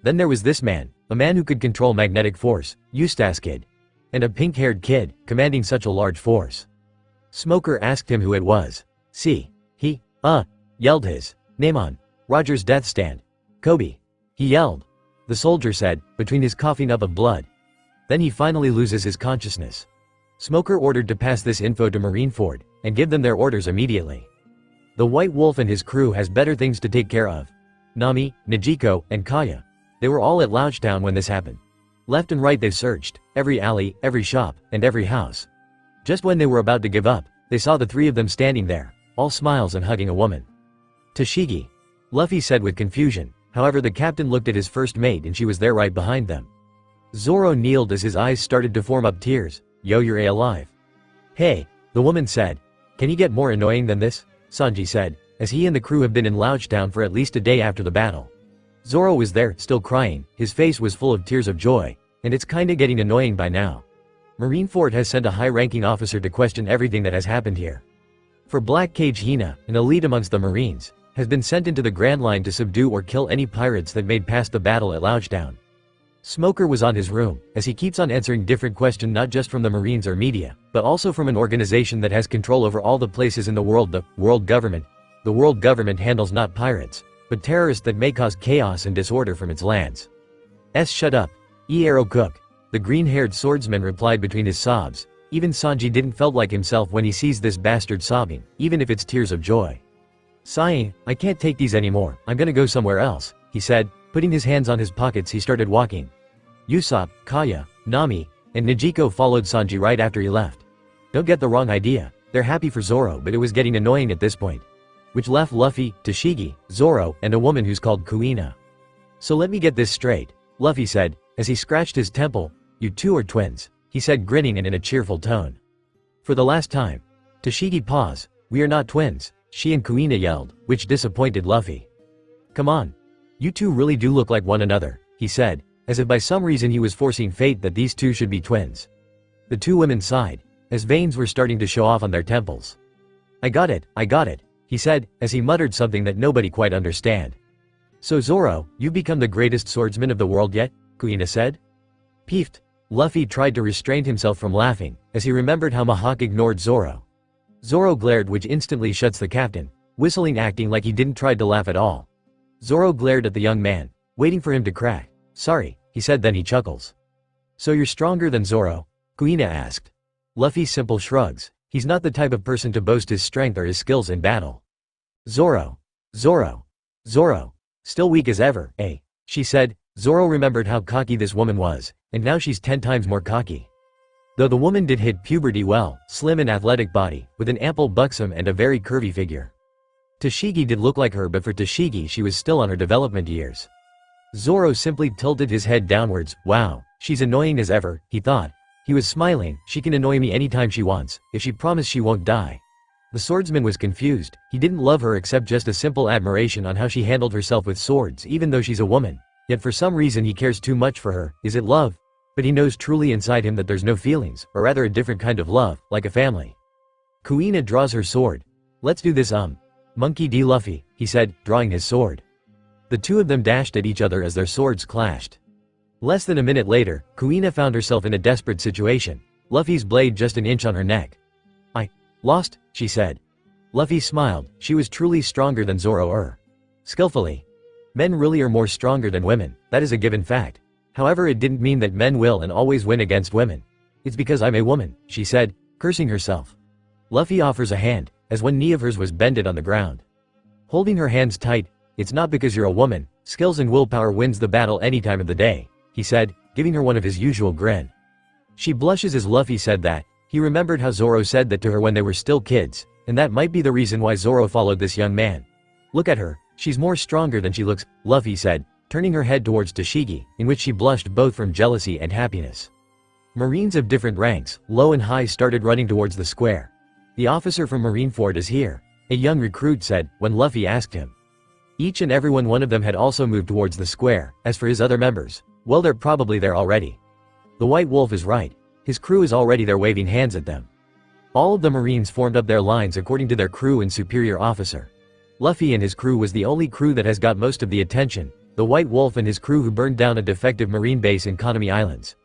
Speaker 3: Then there was this man, a man who could control magnetic force, Eustace Kid. And a pink-haired kid, commanding such a large force. Smoker asked him who it was. He yelled his name on Roger's death stand. "Kobe," he yelled. The soldier said, between his coughing up of blood. Then he finally loses his consciousness. Smoker ordered to pass this info to Marineford, and give them their orders immediately. The White Wolf and his crew has better things to take care of. Nami, Najiko, and Kaya. They were all at Lougetown when this happened. Left and right they've searched, every alley, every shop, and every house. Just when they were about to give up, they saw the three of them standing there, all smiles and hugging a woman. "Tashigi," Luffy said with confusion. However, the captain looked at his first mate and she was there right behind them. Zoro kneeled as his eyes started to form up tears. Yo, you're alive. Hey, the woman said. Can you get more annoying than this? Sanji said, as he and the crew have been in Loungetown for at least a day after the battle. Zoro was there, still crying, his face was full of tears of joy, and it's kinda getting annoying by now. Marineford has sent a high-ranking officer to question everything that has happened here. For Black Cage Hina, an elite amongst the Marines, has been sent into the Grand Line to subdue or kill any pirates that made past the battle at Loungetown. Smoker was on his room, as he keeps on answering different questions not just from the Marines or media, but also from an organization that has control over all the places in the world, the World Government. The World Government handles not pirates, but terrorists that may cause chaos and disorder from its lands. Shut up. Arrow Cook. The green-haired swordsman replied between his sobs. Even Sanji didn't felt like himself when he sees this bastard sobbing, even if it's tears of joy. Sighing, I can't take these anymore, I'm gonna go somewhere else, he said. Putting his hands on his pockets he started walking. Usopp, Kaya, Nami, and Nijiko followed Sanji right after he left. Don't get the wrong idea, they're happy for Zoro but it was getting annoying at this point. Which left Luffy, Tashigi, Zoro, and a woman who's called Kuina. So let me get this straight, Luffy said, as he scratched his temple. You two are twins, he said grinning and in a cheerful tone. For the last time. Tashigi paused. We are not twins, she and Kuina yelled, which disappointed Luffy. Come on. You two really do look like one another, he said, as if by some reason he was forcing fate that these two should be twins. The two women sighed, as veins were starting to show off on their temples. I got it, he said, as he muttered something that nobody quite understand. So Zoro, you've become the greatest swordsman of the world yet? Kuina said. Peeved. Luffy tried to restrain himself from laughing, as he remembered how Mihawk ignored Zoro. Zoro glared, which instantly shuts the captain, whistling, acting like he didn't try to laugh at all. Zoro glared at the young man, waiting for him to crack. Sorry, he said, then he chuckles. So you're stronger than Zoro? Kuina asked. Luffy simple shrugs. He's not the type of person to boast his strength or his skills in battle. Zoro. Still weak as ever, eh? She said. Zoro remembered how cocky this woman was, and now she's 10 times more cocky. Though the woman did hit puberty well, slim and athletic body, with an ample buxom and a very curvy figure. Tashigi did look like her, but for Tashigi she was still on her development years. Zoro simply tilted his head downwards. Wow, she's annoying as ever, he thought. He was smiling. She can annoy me anytime she wants, if she promised she won't die. The swordsman was confused. He didn't love her except just a simple admiration on how she handled herself with swords even though she's a woman. Yet for some reason he cares too much for her. Is it love? But he knows truly inside him that there's no feelings, or rather a different kind of love, like a family. Kuina draws her sword. Let's do this Monkey D. Luffy, he said, drawing his sword. The two of them dashed at each other as their swords clashed. Less than a minute later, Kuina found herself in a desperate situation. Luffy's blade just an inch on her neck. I lost, she said. Luffy smiled. She was truly stronger than Zoro. Skillfully. Men really are more stronger than women, that is a given fact. However, it didn't mean that men will and always win against women. It's because I'm a woman, she said, cursing herself. Luffy offers a hand, as one knee of hers was bended on the ground. Holding her hands tight, it's not because you're a woman, skills and willpower wins the battle any time of the day, he said, giving her one of his usual grin. She blushes as Luffy said that. He remembered how Zoro said that to her when they were still kids, and that might be the reason why Zoro followed this young man. Look at her, she's more stronger than she looks, Luffy said, turning her head towards Tashigi, in which she blushed both from jealousy and happiness. Marines of different ranks, low and high, started running towards the square. The officer from Marineford is here, a young recruit said, when Luffy asked him. Each and every one of them had also moved towards the square. As for his other members, well, they're probably there already. The White Wolf is right. His crew is already there waving hands at them. All of the Marines formed up their lines according to their crew and superior officer. Luffy and his crew was the only crew that has got most of the attention, the White Wolf and his crew who burned down a defective Marine base in Konami Islands.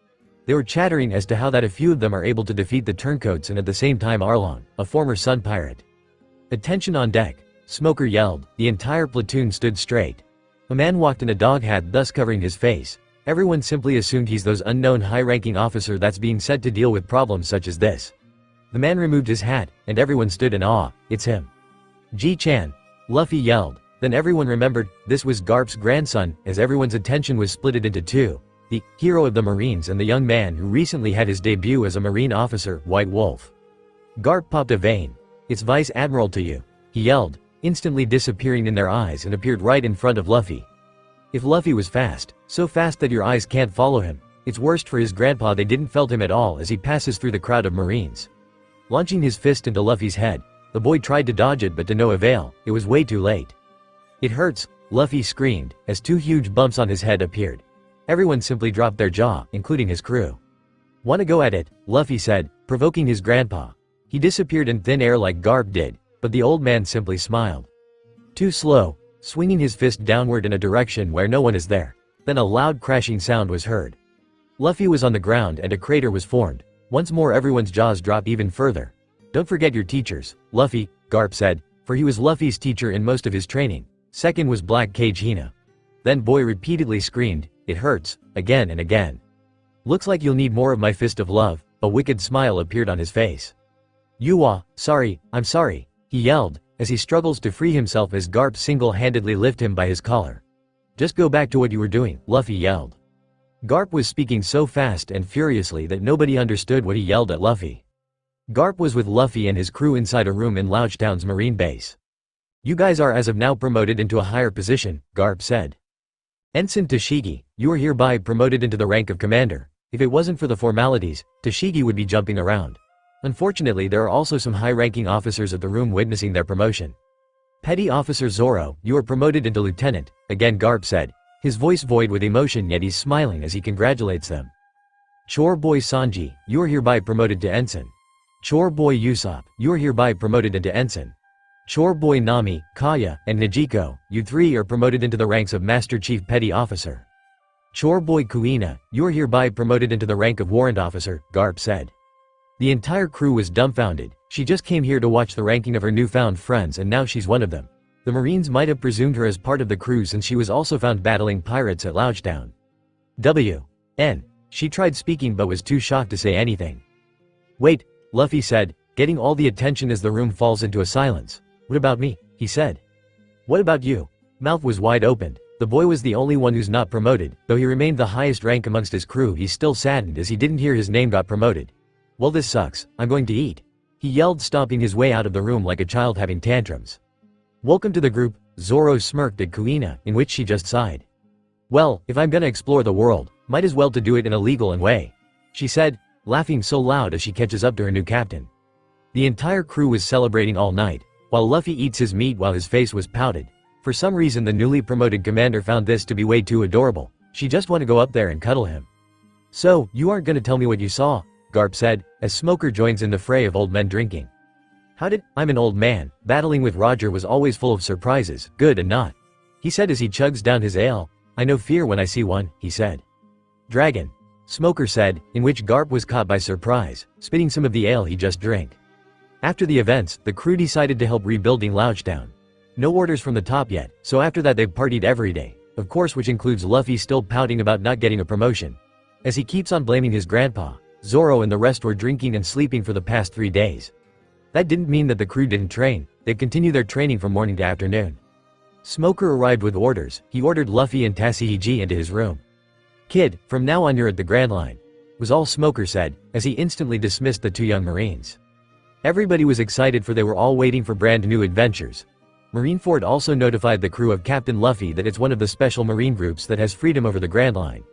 Speaker 3: They were chattering as to how that a few of them are able to defeat the turncoats and at the same time Arlong, a former Sun pirate. Attention on deck, Smoker yelled. The entire platoon stood straight. A man walked in a dog hat, thus covering his face. Everyone simply assumed he's those unknown high-ranking officer that's being sent to deal with problems such as this. The man removed his hat, and everyone stood in awe. It's him. Ji-chan, Luffy yelled. Then everyone remembered, this was Garp's grandson, as everyone's attention was splitted into two. The hero of the Marines and the young man who recently had his debut as a Marine officer, White Wolf. Garp popped a vein. It's Vice Admiral to you, he yelled, instantly disappearing in their eyes and appeared right in front of Luffy. If Luffy was fast, so fast that your eyes can't follow him, It's worst for his grandpa they didn't felt him at all as he passes through the crowd of Marines. Launching his fist into Luffy's head, the boy tried to dodge it but to no avail, it was way too late. "It hurts," Luffy screamed, as two huge bumps on his head appeared. Everyone simply dropped their jaw, including his crew. "Wanna go at it?" Luffy said, provoking his grandpa. He disappeared in thin air like Garp did, but the old man simply smiled. Too slow, swinging his fist downward in a direction where no one is there. Then a loud crashing sound was heard. Luffy was on the ground and a crater was formed. Once more everyone's jaws dropped even further. "Don't forget your teachers, Luffy," Garp said, for he was Luffy's teacher in most of his training. Second was Black Cage Hina. Then boy repeatedly screamed, "It hurts," again and again. "Looks like you'll need more of my fist of love." A wicked smile appeared on his face. Sorry, I'm sorry," he yelled, as he struggles to free himself as Garp single-handedly lifted him by his collar. "Just go back to what you were doing," Luffy yelled. Garp was speaking so fast and furiously that nobody understood what he yelled at Luffy. Garp was with Luffy and his crew inside a room in Louchtown's marine base. "You guys are as of now promoted into a higher position," Garp said. "Ensign Tashigi, you are hereby promoted into the rank of commander. If it wasn't for the formalities, Tashigi would be jumping around. Unfortunately there are also some high-ranking officers at the room witnessing their promotion. Petty Officer Zoro, you are promoted into lieutenant," again Garp said, his voice void with emotion yet he's smiling as he congratulates them. "Chore Boy Sanji, you are hereby promoted to ensign. Chore Boy Usopp, you are hereby promoted into ensign. Chore Boy Nami, Kaya, and Nijiko, you three are promoted into the ranks of Master Chief Petty Officer. Chore Boy Kuina, you are hereby promoted into the rank of Warrant Officer," Garp said. The entire crew was dumbfounded. She just came here to watch the ranking of her newfound friends and now she's one of them. The Marines might have presumed her as part of the crew since she was also found battling pirates at Louchtown. She tried speaking but was too shocked to say anything. "Wait," Luffy said, getting all the attention as the room falls into a silence. "What about me?" he said. "What about you?" Mouth was wide opened. The boy was the only one who's not promoted, though he remained the highest rank amongst his crew. He's still saddened as he didn't hear his name got promoted. "Well, this sucks, I'm going to eat," he yelled, stomping his way out of the room like a child having tantrums. "Welcome to the group," Zoro smirked at Kuina, in which she just sighed. "Well, if I'm gonna explore the world, might as well to do it in a legal way," she said, laughing so loud as she catches up to her new captain. The entire crew was celebrating all night, while Luffy eats his meat while his face was pouted. For some reason the newly promoted commander found this to be way too adorable. She just wanted to go up there and cuddle him. "So, you aren't gonna tell me what you saw?" Garp said, as Smoker joins in the fray of old men drinking. "I'm an old man, battling with Roger was always full of surprises, good and not," he said as he chugs down his ale. "I know fear when I see one," he said. "Dragon," Smoker said, in which Garp was caught by surprise, spitting some of the ale he just drank. After the events, the crew decided to help rebuilding Louchtown. No orders from the top yet, so after that they've partied every day, of course, which includes Luffy still pouting about not getting a promotion. As he keeps on blaming his grandpa, Zoro and the rest were drinking and sleeping for the past 3 days. That didn't mean that the crew didn't train, they'd continue their training from morning to afternoon. Smoker arrived with orders. He ordered Luffy and Tashigi into his room. "Kid, from now on you're at the Grand Line," was all Smoker said, as he instantly dismissed the 2 young Marines. Everybody was excited for they were all waiting for brand new adventures. Marineford also notified the crew of Captain Luffy that it's one of the special marine groups that has freedom over the Grand Line.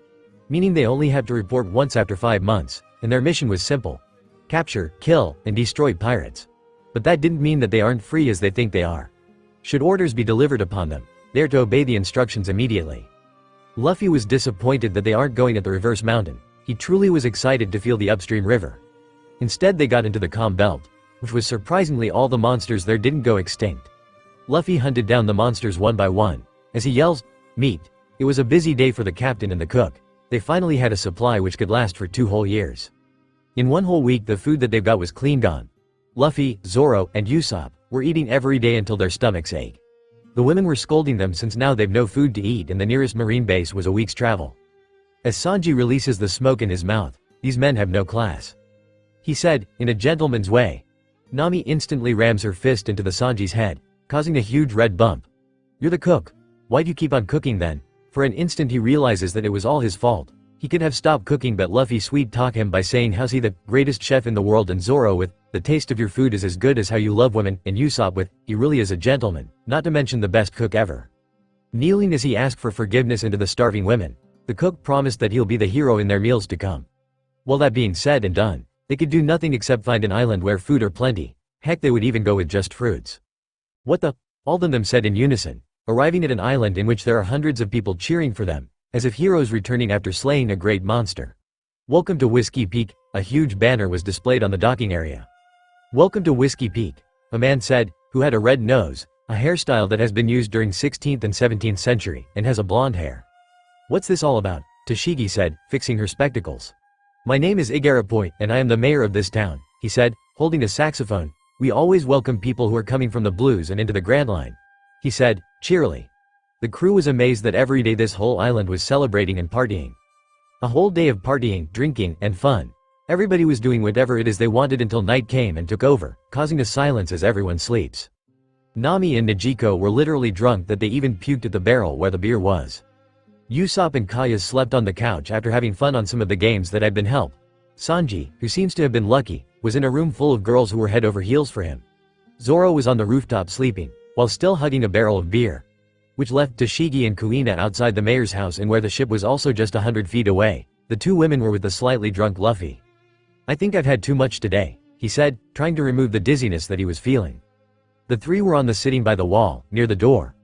Speaker 3: Meaning they only have to report once after 5 months, and their mission was simple: capture, kill, and destroy pirates. But that didn't mean that they aren't free as they think they are. Should orders be delivered upon them, they are to obey the instructions immediately. Luffy was disappointed that they aren't going at the reverse mountain. He truly was excited to feel the upstream river. Instead they got into the calm belt, which was surprisingly all the monsters there didn't go extinct. Luffy hunted down the monsters one by one. As he yells, "Meat!" It was a busy day for the captain and the cook. They finally had a supply which could last for 2 whole years. In 1 whole week the food that they've got was clean gone. Luffy, Zoro, and Usopp were eating every day until their stomachs ached. The women were scolding them since now they've no food to eat and the nearest marine base was a week's travel. As Sanji releases the smoke in his mouth, "These men have no class," he said, in a gentleman's way. Nami instantly rams her fist into the Sanji's head, causing a huge red bump. "You're the cook. Why do you keep on cooking then?" For an instant he realizes that it was all his fault. He could have stopped cooking but Luffy sweet-talk him by saying how's he the greatest chef in the world, and Zoro with, "The taste of your food is as good as how you love women," and Usopp with, "He really is a gentleman, not to mention the best cook ever." Kneeling as he asked for forgiveness into the starving women. The cook promised that he'll be the hero in their meals to come. Well, that being said and done, they could do nothing except find an island where food are plenty. Heck, they would even go with just fruits. What the? All of them said in unison, arriving at an island in which there are hundreds of people cheering for them, as if heroes returning after slaying a great monster. Welcome to Whiskey Peak, a huge banner was displayed on the docking area. Welcome to Whiskey Peak, a man said, who had a red nose, a hairstyle that has been used during 16th and 17th century, and has a blonde hair. What's this all about? Toshigi said, fixing her spectacles. My name is Igarappoi, and I am the mayor of this town, he said, holding a saxophone. We always welcome people who are coming from the blues and into the Grand Line, he said, cheerily. The crew was amazed that every day this whole island was celebrating and partying. A whole day of partying, drinking, and fun. Everybody was doing whatever it is they wanted until night came and took over, causing a silence as everyone sleeps. Nami and Nijiko were literally drunk that they even puked at the barrel where the beer was. Usopp and Kaya slept on the couch after having fun on some of the games that had been held. Sanji, who seems to have been lucky, was in a room full of girls who were head over heels for him. Zoro was on the rooftop sleeping, while still hugging a barrel of beer, which left Toshigi and Kuina outside the mayor's house and where the ship was also just 100 feet away. The two women were with the slightly drunk Luffy. I think I've had too much today, he said, trying to remove the dizziness that he was feeling. The three were on the sitting by the wall, near the door.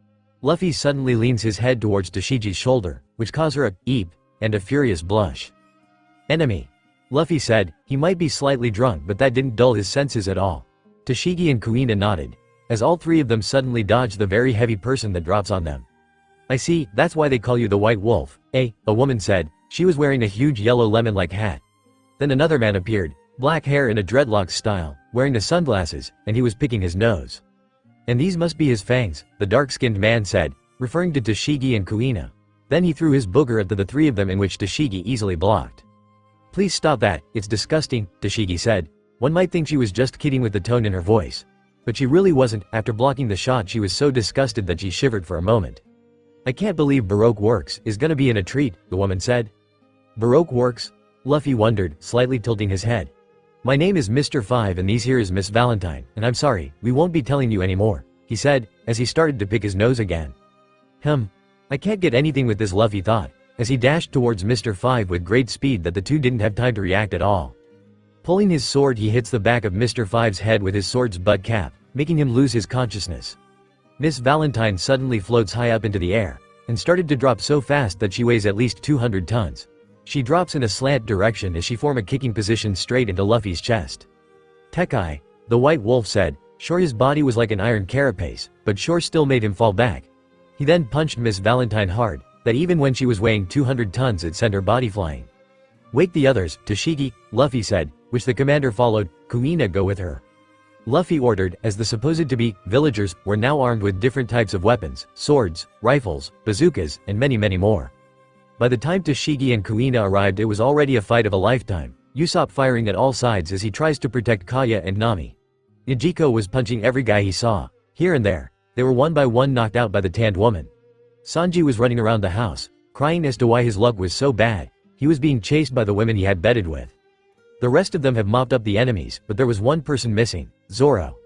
Speaker 3: Luffy suddenly leans his head towards Toshigi's shoulder, which caused her a eep and a furious blush. Enemy. Luffy said, he might be slightly drunk but that didn't dull his senses at all. Toshigi and Kuina nodded, as all three of them suddenly dodged the very heavy person that drops on them. I see, that's why they call you the White Wolf, a woman said. She was wearing a huge yellow lemon-like hat. Then another man appeared, black hair in a dreadlock style, wearing the sunglasses, and he was picking his nose. And these must be his fangs, the dark-skinned man said, referring to Toshigi and Kuina. Then he threw his booger at the three of them, in which Toshigi easily blocked. Please stop that, it's disgusting, Toshigi said. One might think she was just kidding with the tone in her voice. But she really wasn't. After blocking the shot, she was so disgusted that she shivered for a moment. I can't believe Baroque Works is gonna be in a treat, the woman said. Baroque Works? Luffy wondered, slightly tilting his head. My name is Mr. Five and these here is Miss Valentine, and I'm sorry, we won't be telling you anymore, he said, as he started to pick his nose again. I can't get anything with this, Luffy thought, as he dashed towards Mr. Five with great speed that the two didn't have time to react at all. Pulling his sword, he hits the back of Mr. Five's head with his sword's butt cap, making him lose his consciousness. Miss Valentine suddenly floats high up into the air, and started to drop so fast that she weighs at least 200 tons. She drops in a slant direction as she form a kicking position straight into Luffy's chest. Tekai, the White Wolf said, sure his body was like an iron carapace, but sure still made him fall back. He then punched Miss Valentine hard, that even when she was weighing 200 tons it sent her body flying. Wake the others, Toshigi, Luffy said, which the commander followed. Kuina, go with her. Luffy ordered, as the supposed-to-be villagers were now armed with different types of weapons, swords, rifles, bazookas, and many more. By the time Toshigi and Kuina arrived, it was already a fight of a lifetime, Usopp firing at all sides as he tries to protect Kaya and Nami. Nijiko was punching every guy he saw. Here and there, they were one by one knocked out by the tanned woman. Sanji was running around the house, crying as to why his luck was so bad. He was being chased by the women he had bedded with. The rest of them have mopped up the enemies, but there was one person missing, Zoro.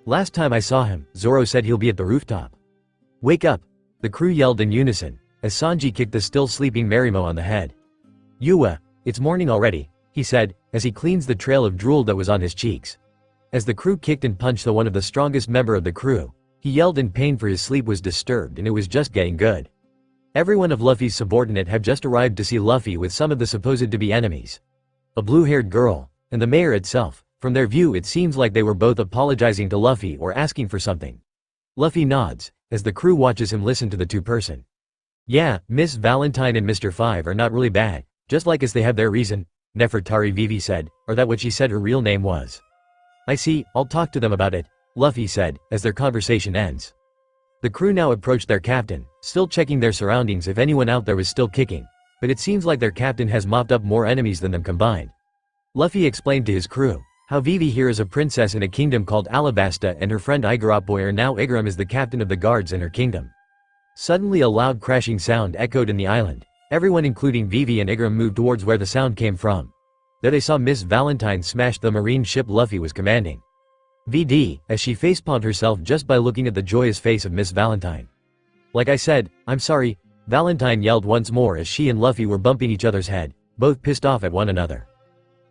Speaker 3: Last time I saw him, Zoro said he'll be at the rooftop. Wake up! The crew yelled in unison, as Sanji kicked the still sleeping Marimo on the head. Yua, it's morning already, he said, as he cleans the trail of drool that was on his cheeks. As the crew kicked and punched the one of the strongest member of the crew, he yelled in pain for his sleep was disturbed and it was just getting good. Everyone of Luffy's subordinate have just arrived to see Luffy with some of the supposed-to-be enemies. A blue-haired girl, and the mayor itself. From their view it seems like they were both apologizing to Luffy or asking for something. Luffy nods, as the crew watches him listen to the two-person. Yeah, Miss Valentine and Mr. Five are not really bad, just like as they have their reason, Nefertari Vivi said, or that what she said her real name was. I see, I'll talk to them about it, Luffy said, as their conversation ends. The crew now approached their captain, still checking their surroundings if anyone out there was still kicking, but it seems like their captain has mopped up more enemies than them combined. Luffy explained to his crew how Vivi here is a princess in a kingdom called Alabasta and her friend Igarappoi are now Igaram is the captain of the guards in her kingdom. Suddenly a loud crashing sound echoed in the island. Everyone including Vivi and Igaram moved towards where the sound came from. There they saw Miss Valentine smash the marine ship Luffy was commanding. VD, as she facepalmed herself just by looking at the joyous face of Miss Valentine. Like I said, I'm sorry, Valentine yelled once more as she and Luffy were bumping each other's head, both pissed off at one another.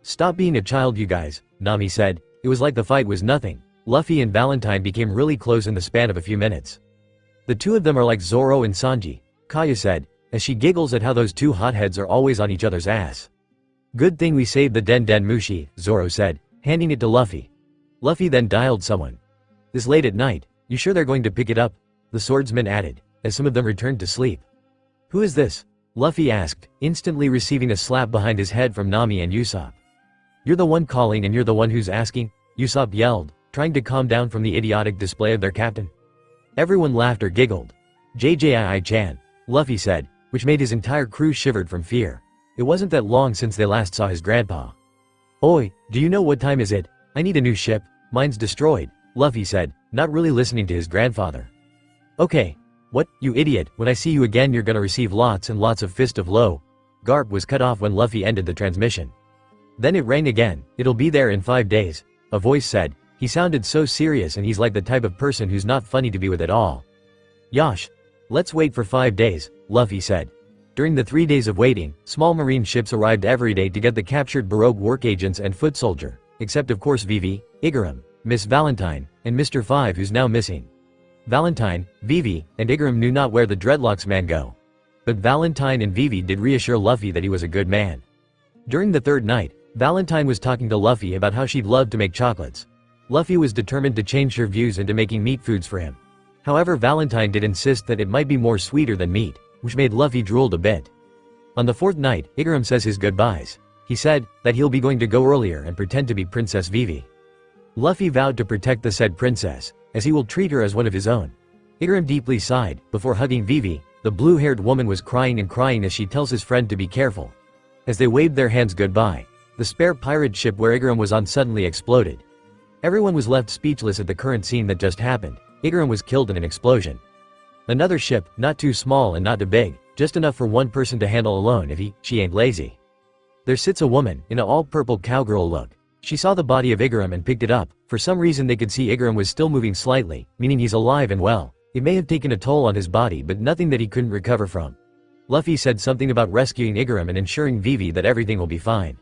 Speaker 3: "Stop being a child, you guys," Nami said. It was like the fight was nothing. Luffy and Valentine became really close in the span of a few minutes. "The two of them are like Zoro and Sanji," Kaya said, as she giggles at how those two hotheads are always on each other's ass. "Good thing we saved the Den Den Mushi," Zoro said, handing it to Luffy. Luffy then dialed someone. "This late at night, you sure they're going to pick it up?" the swordsman added, as some of them returned to sleep. "Who is this?" Luffy asked, instantly receiving a slap behind his head from Nami and Usopp. "You're the one calling and you're the one who's asking?" Usopp yelled, trying to calm down from the idiotic display of their captain. Everyone laughed or giggled. "JJII-chan," Luffy said, which made his entire crew shivered from fear. It wasn't that long since they last saw his grandpa. "Oi, do you know what time is it? I need a new ship, mine's destroyed," Luffy said, not really listening to his grandfather. "Okay. What, you idiot, when I see you again you're gonna receive lots and lots of fist of low." Garp was cut off when Luffy ended the transmission. "Then it rang again, it'll be there in 5 days," a voice said. He sounded so serious and he's like the type of person who's not funny to be with at all. "Yosh. Let's wait for 5 days, Luffy said. During the 3 days of waiting, small marine ships arrived every day to get the captured Baroque work agents and foot soldier, except of course Vivi, Igaram, Miss Valentine, and Mr. Five who's now missing. Valentine, Vivi, and Igaram knew not where the Dreadlocks man go. But Valentine and Vivi did reassure Luffy that he was a good man. During the third night, Valentine was talking to Luffy about how she'd love to make chocolates. Luffy was determined to change her views into making meat foods for him. However, Valentine did insist that it might be more sweeter than meat, which made Luffy drooled a bit. On the fourth night, Igaram says his goodbyes. He said that he'll be going to go earlier and pretend to be Princess Vivi. Luffy vowed to protect the said princess, as he will treat her as one of his own. Igaram deeply sighed. Before hugging Vivi, the blue-haired woman was crying and crying as she tells his friend to be careful. As they waved their hands goodbye, the spare pirate ship where Igaram was on suddenly exploded. Everyone was left speechless at the current scene that just happened. Igaram was killed in an explosion. Another ship, not too small and not too big, just enough for one person to handle alone if she ain't lazy. There sits a woman, in a all-purple cowgirl look. She saw the body of Igaram and picked it up. For some reason they could see Igaram was still moving slightly, meaning he's alive and well. It may have taken a toll on his body but nothing that he couldn't recover from. Luffy said something about rescuing Igaram and ensuring Vivi that everything will be fine.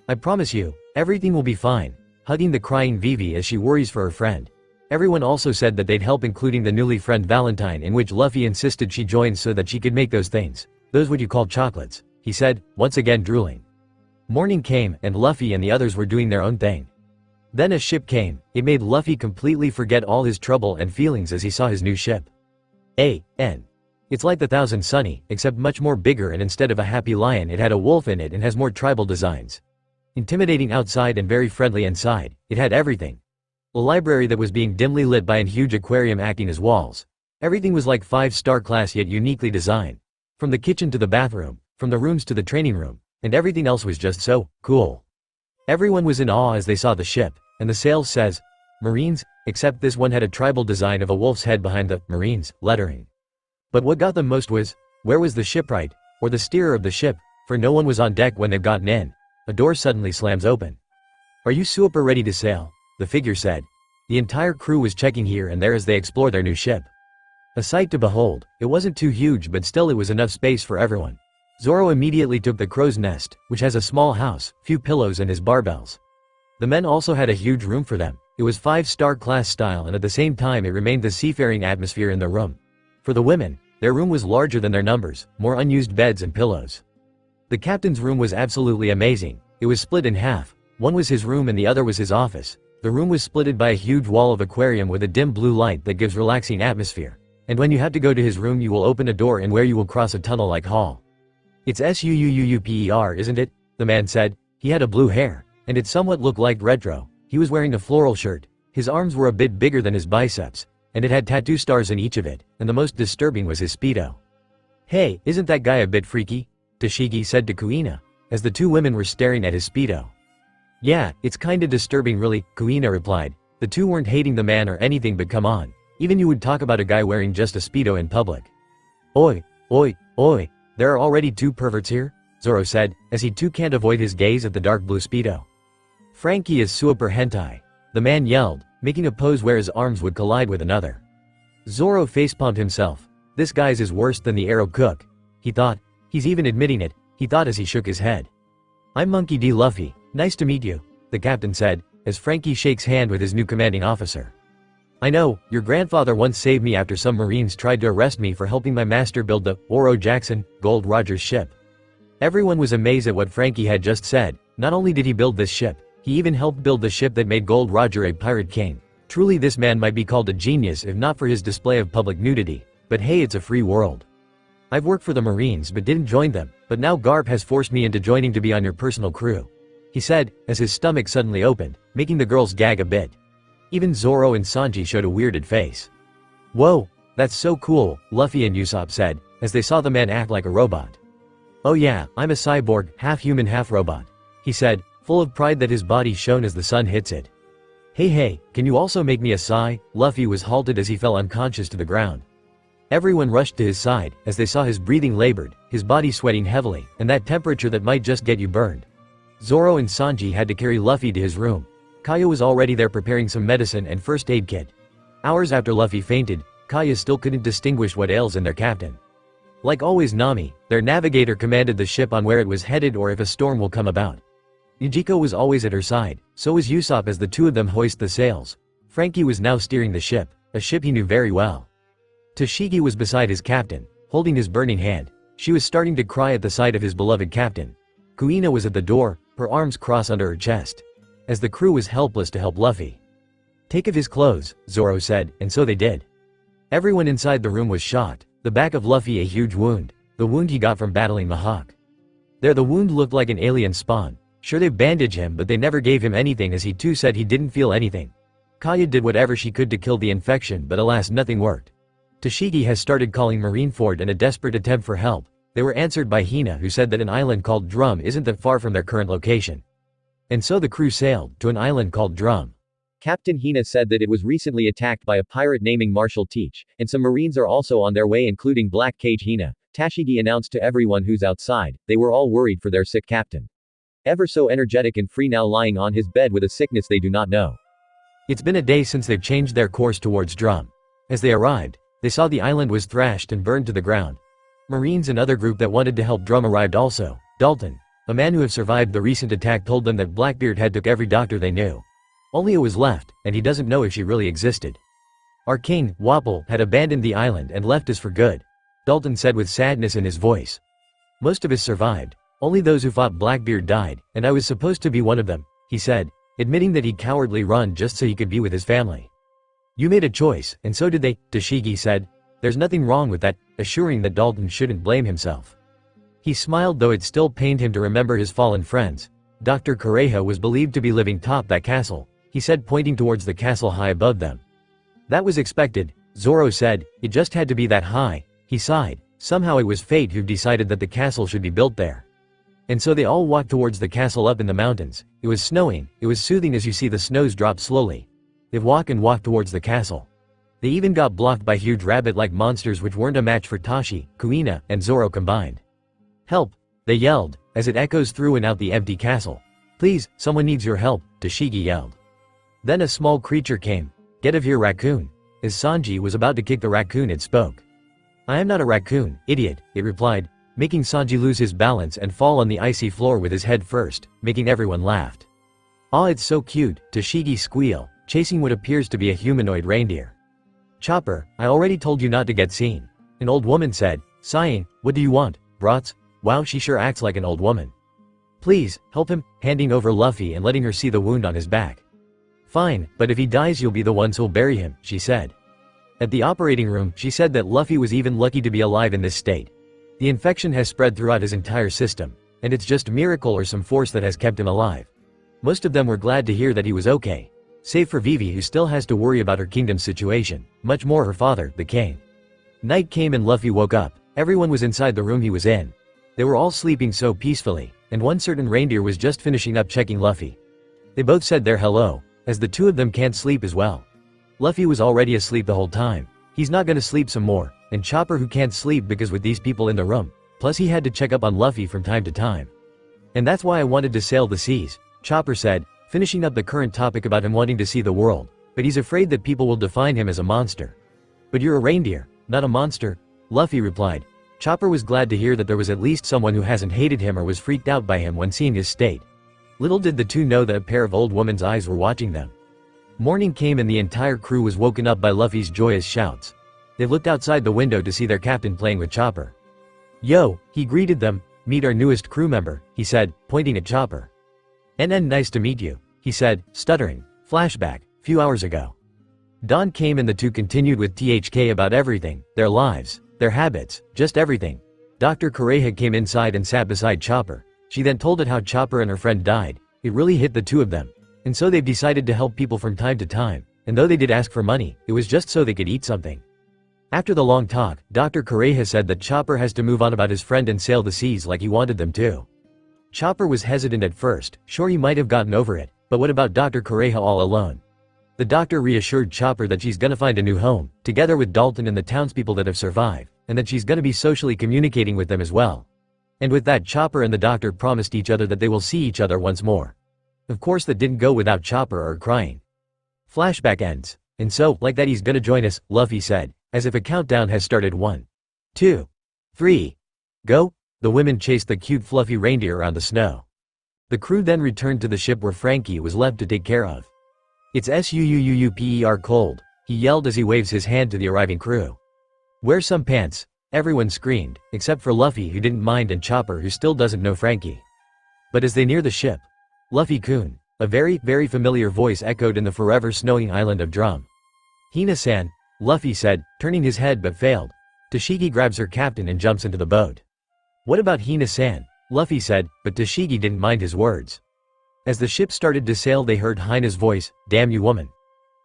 Speaker 3: "I promise you, everything will be fine," hugging the crying Vivi as she worries for her friend. Everyone also said that they'd help, including the newly friend Valentine, in which Luffy insisted she join so that she could make those things. "Those what you call chocolates," he said, once again drooling. Morning came and Luffy and the others were doing their own thing. Then a ship came. It made Luffy completely forget all his trouble and feelings as he saw his new ship. A.N. It's like the Thousand Sunny, except much more bigger, and instead of a happy lion it had a wolf in it and has more tribal designs. Intimidating outside and very friendly inside, it had everything. A library that was being dimly lit by a huge aquarium acting as walls. Everything was like 5-star class yet uniquely designed. From the kitchen to the bathroom, from the rooms to the training room, and everything else was just so cool. Everyone was in awe as they saw the ship, and the sails says, Marines, except this one had a tribal design of a wolf's head behind the Marines lettering. But what got them most was, where was the shipwright, or the steerer of the ship, for no one was on deck when they've gotten in. A door suddenly slams open. "Are you super ready to sail?" the figure said. The entire crew was checking here and there as they explore their new ship. A sight to behold. It wasn't too huge but still it was enough space for everyone. Zoro immediately took the crow's nest, which has a small house, few pillows and his barbells. The men also had a huge room for them. It was 5-star class style and at the same time it remained the seafaring atmosphere in the room. For the women, their room was larger than their numbers, more unused beds and pillows. The captain's room was absolutely amazing. It was split in half. One was his room and the other was his office. The room was splitted by a huge wall of aquarium with a dim blue light that gives relaxing atmosphere. And when you have to go to his room you will open a door and where you will cross a tunnel-like hall. "It's Suuuper, isn't it?" the man said. He had a blue hair, and it somewhat looked like retro. He was wearing a floral shirt. His arms were a bit bigger than his biceps, and it had tattoo stars in each of it, and the most disturbing was his speedo. "Hey, isn't that guy a bit freaky?" Tashigi said to Kuina, as the two women were staring at his speedo. "Yeah, it's kinda disturbing really," Kuina replied. The two weren't hating the man or anything but come on. Even you would talk about a guy wearing just a speedo in public. Oi, there are already two perverts here?" Zoro said, as he too can't avoid his gaze at the dark blue speedo. "Frankie is super hentai," the man yelled, making a pose where his arms would collide with another. Zoro facepalmed himself. This guy's is worse than the arrow cook. he thought. He's even admitting it, he thought as he shook his head. I'm Monkey D. Luffy, nice to meet you, the captain said, as Frankie shakes hand with his new commanding officer. I know, your grandfather once saved me after some Marines tried to arrest me for helping my master build the Oro Jackson, Gold Roger's ship. Everyone was amazed at what Frankie had just said. Not only did he build this ship, he even helped build the ship that made Gold Roger a pirate king. Truly this man might be called a genius if not for his display of public nudity. But hey, it's a free world. I've worked for the Marines but didn't join them, but now Garp has forced me into joining to be on your personal crew, he said, as his stomach suddenly opened, making the girls gag a bit. Even Zoro and Sanji showed a weirded face. Whoa, that's so cool, Luffy and Usopp said, as they saw the man act like a robot. Oh yeah, I'm a cyborg, half human half robot, he said, full of pride that his body shone as the sun hits it. Hey, can you also make me a Sai? Luffy was halted as he fell unconscious to the ground. Everyone rushed to his side, as they saw his breathing labored, his body sweating heavily, and that temperature that might just get you burned. Zoro and Sanji had to carry Luffy to his room. Kaya was already there preparing some medicine and first aid kit. Hours after Luffy fainted, Kaya still couldn't distinguish what ails in their captain. Like always, Nami, their navigator, commanded the ship on where it was headed or if a storm will come about. Yujiko was always at her side, so was Usopp as the two of them hoist the sails. Frankie was now steering the ship, a ship he knew very well. Tashigi was beside his captain, holding his burning hand. She was starting to cry at the sight of his beloved captain. Kuina was at the door, her arms crossed under her chest, as the crew was helpless to help Luffy. Take off his clothes, Zoro said, and so they did. Everyone inside the room was shocked. The back of Luffy a huge wound, the wound he got from battling the hawk. There the wound looked like an alien spawn. Sure, they bandaged him but they never gave him anything as he too said he didn't feel anything. Kaya did whatever she could to kill the infection but alas nothing worked. Tashigi has started calling Marineford in a desperate attempt for help. They were answered by Hina who said that an island called Drum isn't that far from their current location. And so the crew sailed to an island called Drum. Captain Hina said that it was recently attacked by a pirate named Marshall Teach, and some Marines are also on their way including Black Cage Hina. Tashigi announced to everyone who's outside. They were all worried for their sick captain. Ever so energetic and free now lying on his bed with a sickness they do not know. It's been a day since they've changed their course towards Drum. As they arrived, they saw the island was thrashed and burned to the ground. Marines and other group that wanted to help Drum arrived also. Dalton, a man who have survived the recent attack, told them that Blackbeard had took every doctor they knew. Only it was left, and he doesn't know if she really existed. Our king, Wapple, had abandoned the island and left us for good, Dalton said with sadness in his voice. Most of us survived. Only those who fought Blackbeard died, and I was supposed to be one of them, he said, admitting that he'd cowardly run just so he could be with his family. You made a choice, and so did they, Tashigi said. There's nothing wrong with that, assuring that Dalton shouldn't blame himself. He smiled though it still pained him to remember his fallen friends. Dr. Kureha was believed to be living atop that castle, he said, pointing towards the castle high above them. That was expected, Zoro said, it just had to be that high, he sighed. Somehow it was fate who decided that the castle should be built there. And so they all walked towards the castle up in the mountains. It was snowing, it was soothing as you see the snows drop slowly. They walked towards the castle. They even got blocked by huge rabbit-like monsters which weren't a match for Tashi, Kuina, and Zoro combined. Help! They yelled, as it echoes through and out the empty castle. Please, someone needs your help, Tashigi yelled. Then a small creature came. Get of here, raccoon. As Sanji was about to kick the raccoon, it spoke. I am not a raccoon, idiot, it replied, making Sanji lose his balance and fall on the icy floor with his head first, making everyone laugh. Aw, it's so cute, Tashigi squealed, chasing what appears to be a humanoid reindeer. Chopper, I already told you not to get seen, an old woman said, sighing. What do you want, brats? Wow, she sure acts like an old woman. Please, help him, handing over Luffy and letting her see the wound on his back. Fine, but if he dies you'll be the ones who'll bury him, she said. At the operating room, she said that Luffy was even lucky to be alive in this state. The infection has spread throughout his entire system, and it's just a miracle or some force that has kept him alive. Most of them were glad to hear that he was okay. Save for Vivi, who still has to worry about her kingdom's situation, much more her father, the king. Night came and Luffy woke up. Everyone was inside the room he was in. They were all sleeping so peacefully, and one certain reindeer was just finishing up checking Luffy. They both said their hello, as the two of them can't sleep as well. Luffy was already asleep the whole time. He's not gonna sleep some more, and Chopper who can't sleep because with these people in the room, plus he had to check up on Luffy from time to time. And that's why I wanted to sail the seas, Chopper said, finishing up the current topic about him wanting to see the world, but he's afraid that people will define him as a monster. But you're a reindeer, not a monster, Luffy replied. Chopper was glad to hear that there was at least someone who hasn't hated him or was freaked out by him when seeing his state. Little did the two know that a pair of old woman's eyes were watching them. Morning came and the entire crew was woken up by Luffy's joyous shouts. They looked outside the window to see their captain playing with Chopper. "Yo," he greeted them, "meet our newest crew member," he said, pointing at Chopper. "NN, nice to meet you," he said, stuttering. Flashback, few hours ago. Dawn came and the two continued with THK about everything, their lives, their habits, just everything. Dr. Kureha came inside and sat beside Chopper. She then told it how Chopper and her friend died. It really hit the two of them. And so they've decided to help people from time to time, and though they did ask for money, it was just so they could eat something. After the long talk, Dr. Kureha said that Chopper has to move on about his friend and sail the seas like he wanted them to. Chopper was hesitant at first, sure he might have gotten over it, but what about Dr. Kureha all alone? The doctor reassured Chopper that she's gonna find a new home, together with Dalton and the townspeople that have survived, and that she's gonna be socially communicating with them as well. And with that, Chopper and the doctor promised each other that they will see each other once more. Of course that didn't go without Chopper or crying. Flashback ends. And so, like that, he's gonna join us, Luffy said, as if a countdown has started. 1, 2, 3. Go! The women chased the cute fluffy reindeer around the snow. The crew then returned to the ship where Frankie was left to take care of. "It's SUUUUPER cold," he yelled as he waves his hand to the arriving crew. "Wear some pants," everyone screamed, except for Luffy who didn't mind and Chopper who still doesn't know Frankie. But as they near the ship, "Luffy-kun," a very, very familiar voice echoed in the forever snowing island of Drum. "Hina-san," Luffy said, turning his head but failed. Tashigi grabs her captain and jumps into the boat. "What about Hina-san?" Luffy said, but Tashigi didn't mind his words. As the ship started to sail they heard Hina's voice, "Damn you woman.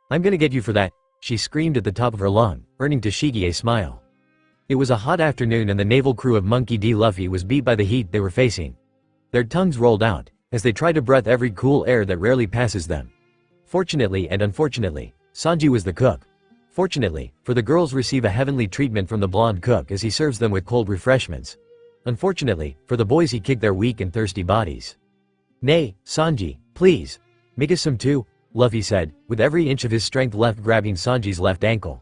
Speaker 3: I'm gonna get you for that," she screamed at the top of her lung, earning Tashigi a smile. It was a hot afternoon and the naval crew of Monkey D. Luffy was beat by the heat they were facing. Their tongues rolled out, as they tried to breathe every cool air that rarely passes them. Fortunately and unfortunately, Sanji was the cook. Fortunately, for the girls receive a heavenly treatment from the blonde cook as he serves them with cold refreshments. Unfortunately, for the boys he kicked their weak and thirsty bodies. "Nay, Sanji, please. Make us some too," Luffy said, with every inch of his strength left grabbing Sanji's left ankle.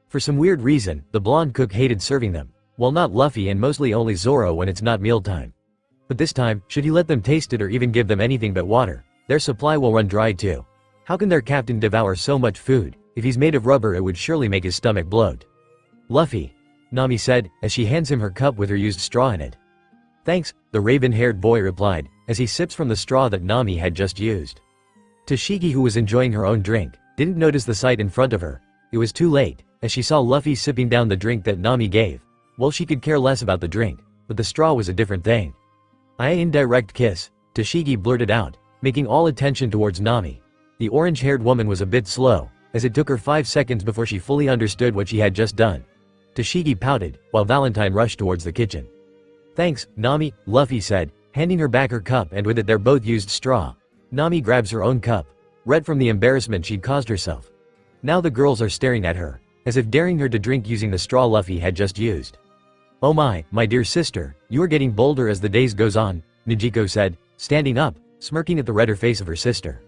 Speaker 3: For some weird reason, the blonde cook hated serving them. Well, not Luffy and mostly only Zoro when it's not mealtime. But this time, should he let them taste it or even give them anything but water, their supply will run dry too. How can their captain devour so much food? If he's made of rubber it would surely make his stomach bloat. "Luffy," Nami said, as she hands him her cup with her used straw in it. "Thanks," the raven-haired boy replied, as he sips from the straw that Nami had just used. Tashigi, who was enjoying her own drink, didn't notice the sight in front of her. It was too late, as she saw Luffy sipping down the drink that Nami gave. Well, she could care less about the drink, but the straw was a different thing. "I indirect kiss," Tashigi blurted out, making all attention towards Nami. The orange-haired woman was a bit slow, as it took her 5 seconds before she fully understood what she had just done. Tashigi pouted, while Valentine rushed towards the kitchen. "Thanks, Nami," Luffy said, handing her back her cup, and with it their both used straw. Nami grabs her own cup, red from the embarrassment she'd caused herself. Now the girls are staring at her, as if daring her to drink using the straw Luffy had just used. "Oh my dear sister, you are getting bolder as the days goes on," Nijiko said, standing up, smirking at the redder face of her sister.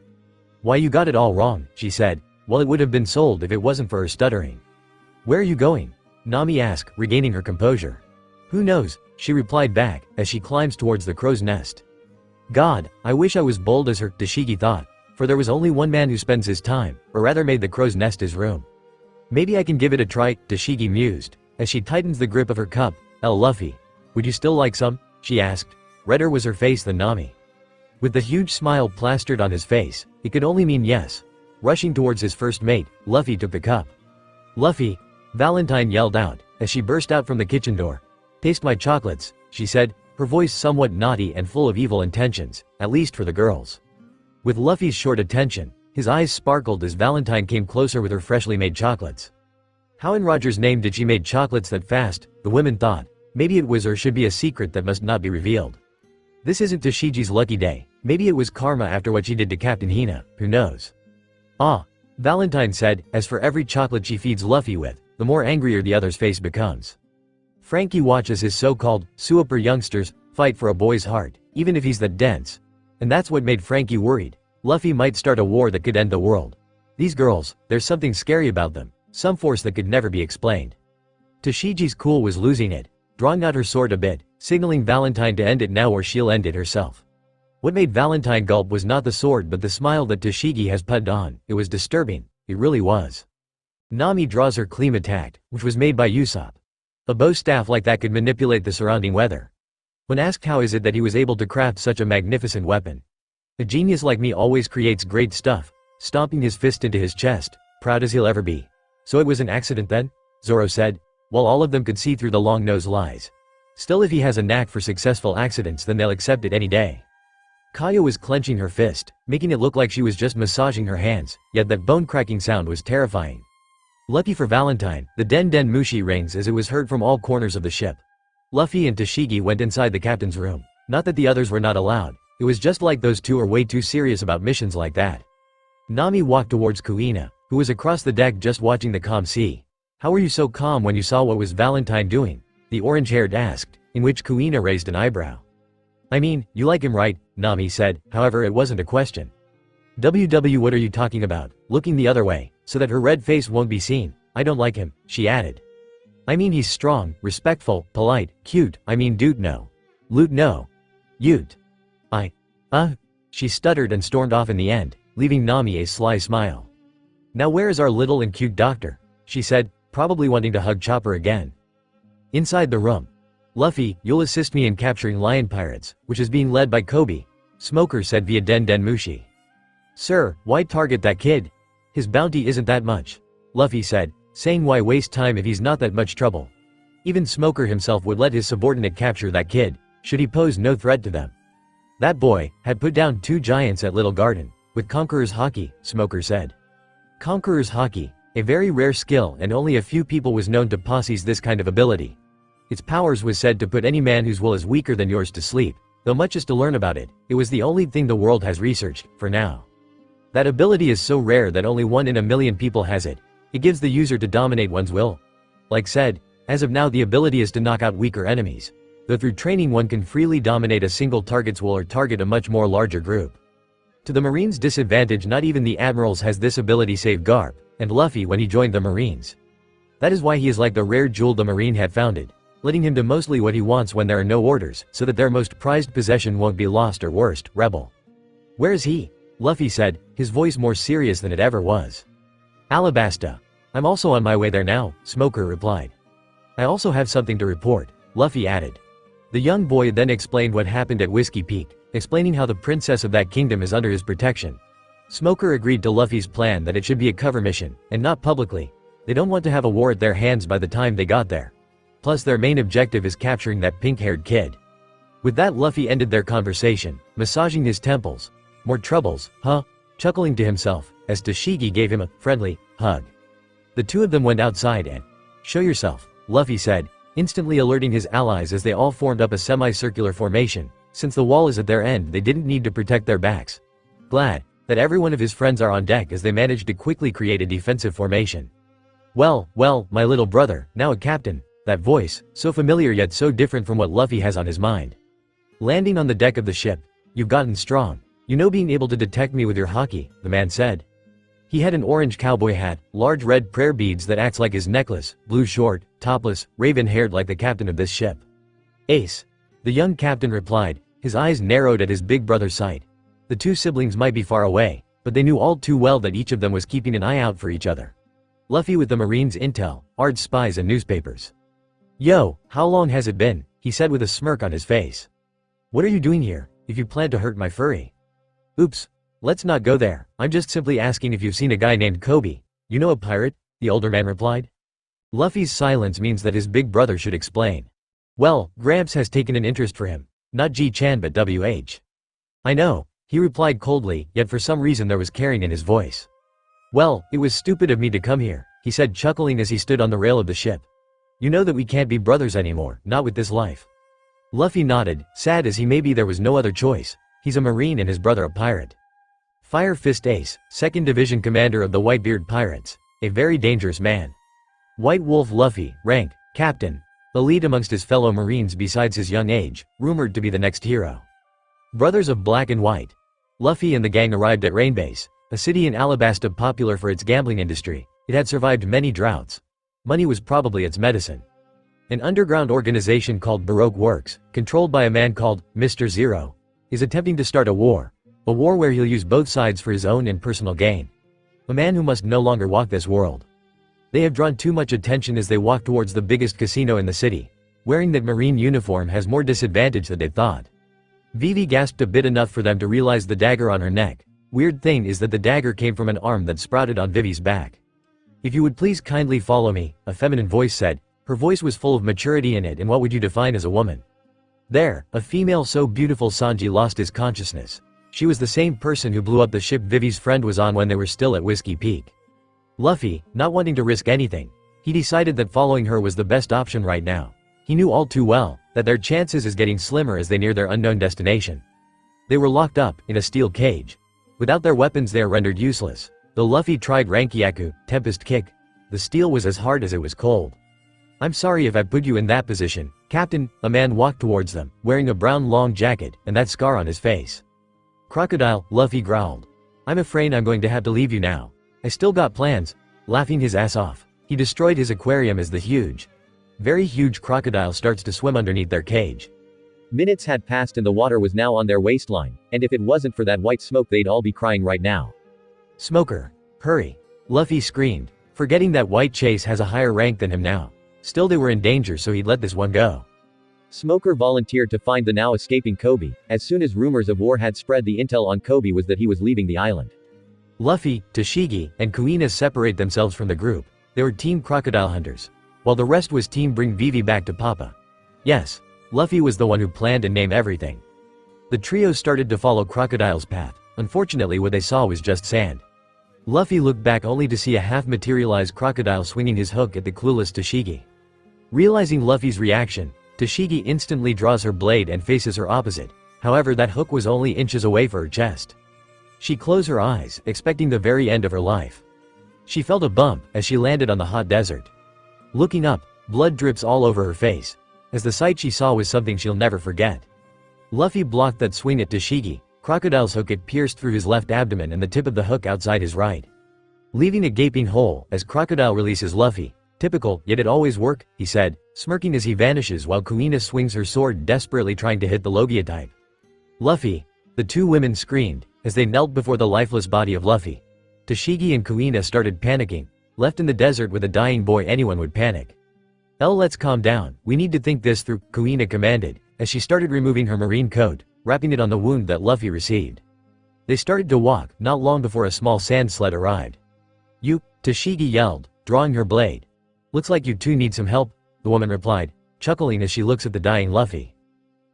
Speaker 3: "Why, you got it all wrong," she said. "Well, it would have been sold if it wasn't for her stuttering." "Where are you going?" Nami asked, regaining her composure. "Who knows," she replied back, as she climbs towards the crow's nest. God, I wish I was bold as her, Tashigi thought, for there was only one man who spends his time, or rather made the crow's nest his room. "Maybe I can give it a try," Tashigi mused, as she tightens the grip of her cup. Luffy, would you still like some?" she asked. Redder was her face than Nami. With the huge smile plastered on his face, it could only mean yes. Rushing towards his first mate, Luffy took the cup. "Luffy," Valentine yelled out, as she burst out from the kitchen door. "Taste my chocolates," she said, her voice somewhat naughty and full of evil intentions, at least for the girls. With Luffy's short attention, his eyes sparkled as Valentine came closer with her freshly made chocolates. How in Roger's name did she make chocolates that fast, the women thought. Maybe it was or should be a secret that must not be revealed. This isn't Tashigi's lucky day, maybe it was karma after what she did to Captain Hina, who knows. "Ah," Valentine said, as for every chocolate she feeds Luffy with, the more angrier the other's face becomes. Frankie watches his so-called super youngsters fight for a boy's heart, even if he's that dense. And that's what made Frankie worried. Luffy might start a war that could end the world. These girls, there's something scary about them, some force that could never be explained. Tashigi's cool was losing it. drawing out her sword a bit, signaling Valentine to end it now or she'll end it herself. What made Valentine gulp was not the sword but the smile that Toshigi has put on. It was disturbing, it really was. Nami draws her clean attack, which was made by Usopp. A bow staff like that could manipulate the surrounding weather. When asked how is it that he was able to craft such a magnificent weapon. A genius like me always creates great stuff, stomping his fist into his chest, proud as he'll ever be. So it was an accident then? Zoro said, while all of them could see through the long-nosed lies. Still, if he has a knack for successful accidents then they'll accept it any day. Kaya was clenching her fist, making it look like she was just massaging her hands, yet that bone-cracking sound was terrifying. Lucky for Valentine, the Den Den Mushi rings as it was heard from all corners of the ship. Luffy and Toshigi went inside the captain's room. Not that the others were not allowed, it was just like those two are way too serious about missions like that. Nami walked towards Kuina, who was across the deck just watching the calm sea. How were you so calm when you saw what was Valentine doing? The orange-haired asked, in which Kuina raised an eyebrow. I mean, you like him right, Nami said, however it wasn't a question. WW what are you talking about, looking the other way, so that her red face won't be seen. I don't like him, she added. I mean he's strong, respectful, polite, cute, I mean dude no. Loot no. Ute. She stuttered and stormed off in the end, leaving Nami a sly smile. Now where is our little and cute doctor? She said, probably wanting to hug Chopper again. Inside the room. Luffy, you'll assist me in capturing lion pirates, which is being led by Kobe, Smoker said via Den Den Mushi. Sir, why target that kid? His bounty isn't that much. Luffy said, saying why waste time if he's not that much trouble. Even Smoker himself would let his subordinate capture that kid, should he pose no threat to them. That boy had put down 2 giants at Little Garden, with Conqueror's Haki, Smoker said. Conqueror's Haki, a very rare skill and only a few people was known to possess this kind of ability. Its powers was said to put any man whose will is weaker than yours to sleep, though much is to learn about it, it was the only thing the world has researched, for now. That ability is so rare that only 1 in a million people has it. It gives the user to dominate one's will. Like said, as of now the ability is to knock out weaker enemies, though through training one can freely dominate a single target's will or target a much more larger group. To the Marines' disadvantage not even the admirals has this ability save Garp, and Luffy when he joined the Marines. That is why he is like the rare jewel the Marine had founded, letting him do mostly what he wants when there are no orders, so that their most prized possession won't be lost or worst, rebel. Where is he? Luffy said, his voice more serious than it ever was. Alabasta. I'm also on my way there now, Smoker replied. I also have something to report, Luffy added. The young boy then explained what happened at Whiskey Peak, explaining how the princess of that kingdom is under his protection. Smoker agreed to Luffy's plan that it should be a cover mission, and not publicly. They don't want to have a war at their hands by the time they got there. Plus their main objective is capturing that pink-haired kid. With that Luffy ended their conversation, massaging his temples. More troubles, huh? Chuckling to himself, as Toshigi gave him a friendly hug. The two of them went outside and, show yourself, Luffy said, instantly alerting his allies as they all formed up a semicircular formation. Since the wall is at their end they didn't need to protect their backs. Glad that every one of his friends are on deck as they managed to quickly create a defensive formation. Well, my little brother, now a captain. That voice, so familiar yet so different from what Luffy has on his mind. Landing on the deck of the ship, you've gotten strong. You know being able to detect me with your haki, the man said. He had an orange cowboy hat, large red prayer beads that acts like his necklace, blue short, topless, raven-haired like the captain of this ship. Ace. The young captain replied, his eyes narrowed at his big brother's sight. The two siblings might be far away, but they knew all too well that each of them was keeping an eye out for each other. Luffy with the Marines' intel, Ard spies and newspapers. Yo, how long has it been? He said with a smirk on his face. What are you doing here, if you plan to hurt my furry? Oops. Let's not go there, I'm just simply asking if you've seen a guy named Kobe. You know a pirate? The older man replied. Luffy's silence means that his big brother should explain. Well, Gramps has taken an interest for him. Not G-chan but W.H. I know, he replied coldly, yet for some reason there was caring in his voice. Well, it was stupid of me to come here, he said chuckling as he stood on the rail of the ship. You know that we can't be brothers anymore, not with this life. Luffy nodded, sad as he may be there was no other choice. He's a Marine and his brother a pirate. Fire Fist Ace, 2nd Division Commander of the Whitebeard Pirates, a very dangerous man. White Wolf Luffy, rank, Captain, the lead amongst his fellow Marines besides his young age, rumored to be the next hero. Brothers of Black and White. Luffy and the gang arrived at Rainbase, a city in Alabasta popular for its gambling industry. It had survived many droughts. Money was probably its medicine. An underground organization called Baroque Works, controlled by a man called Mr. Zero, is attempting to start a war where he'll use both sides for his own and personal gain. A man who must no longer walk this world. They have drawn too much attention as they walk towards the biggest casino in the city. Wearing that marine uniform has more disadvantage than they thought. Vivi gasped a bit enough for them to realize the dagger on her neck. Weird thing is that the dagger came from an arm that sprouted on Vivi's back. "If you would please kindly follow me," a feminine voice said. Her voice was full of maturity in it. "And what would you define as a woman?" There, a female so beautiful Sanji lost his consciousness. She was the same person who blew up the ship Vivi's friend was on when they were still at Whiskey Peak. Luffy, not wanting to risk anything, he decided that following her was the best option right now. He knew all too well that their chances is getting slimmer as they near their unknown destination. They were locked up in a steel cage. Without their weapons they are rendered useless. Though Luffy tried Rankyaku, Tempest Kick, the steel was as hard as it was cold. "I'm sorry if I put you in that position, Captain." A man walked towards them, wearing a brown long jacket and that scar on his face. "Crocodile," Luffy growled. "I'm afraid I'm going to have to leave you now. I still got plans." Laughing his ass off, he destroyed his aquarium as the very huge crocodile starts to swim underneath their cage. Minutes had passed and the water was now on their waistline, and if it wasn't for that white smoke they'd all be crying right now. "Smoker, hurry!" Luffy screamed, forgetting that White Chase has a higher rank than him now. Still they were in danger, so he'd let this one go. Smoker volunteered to find the now escaping Kobe. As soon as rumors of war had spread, the intel on Kobe was that he was leaving the island. Luffy, Tashigi, and Kuina separate themselves from the group. They were Team Crocodile Hunters, while the rest was Team Bring Vivi Back to Papa. Yes, Luffy was the one who planned and named everything. The trio started to follow Crocodile's path. Unfortunately, what they saw was just sand. Luffy looked back only to see a half-materialized crocodile swinging his hook at the clueless Tashigi. Realizing Luffy's reaction, Tashigi instantly draws her blade and faces her opposite. However, that hook was only inches away for her chest. She closed her eyes, expecting the very end of her life. She felt a bump as she landed on the hot desert. Looking up, blood drips all over her face, as the sight she saw was something she'll never forget. Luffy blocked that swing at Tashigi. Crocodile's hook had pierced through his left abdomen and the tip of the hook outside his right, leaving a gaping hole as Crocodile releases Luffy. "Typical, yet it always work," he said, smirking as he vanishes while Kuina swings her sword desperately trying to hit the logia type. "Luffy!" The two women screamed as they knelt before the lifeless body of Luffy. Tashigi and Kuina started panicking. Left in the desert with a dying boy, anyone would panic. Let's calm down, we need to think this through," Kuina commanded, as she started removing her marine coat, wrapping it on the wound that Luffy received. They started to walk, not long before a small sand sled arrived. "You," Tashigi yelled, drawing her blade. "Looks like you two need some help," the woman replied, chuckling as she looks at the dying Luffy.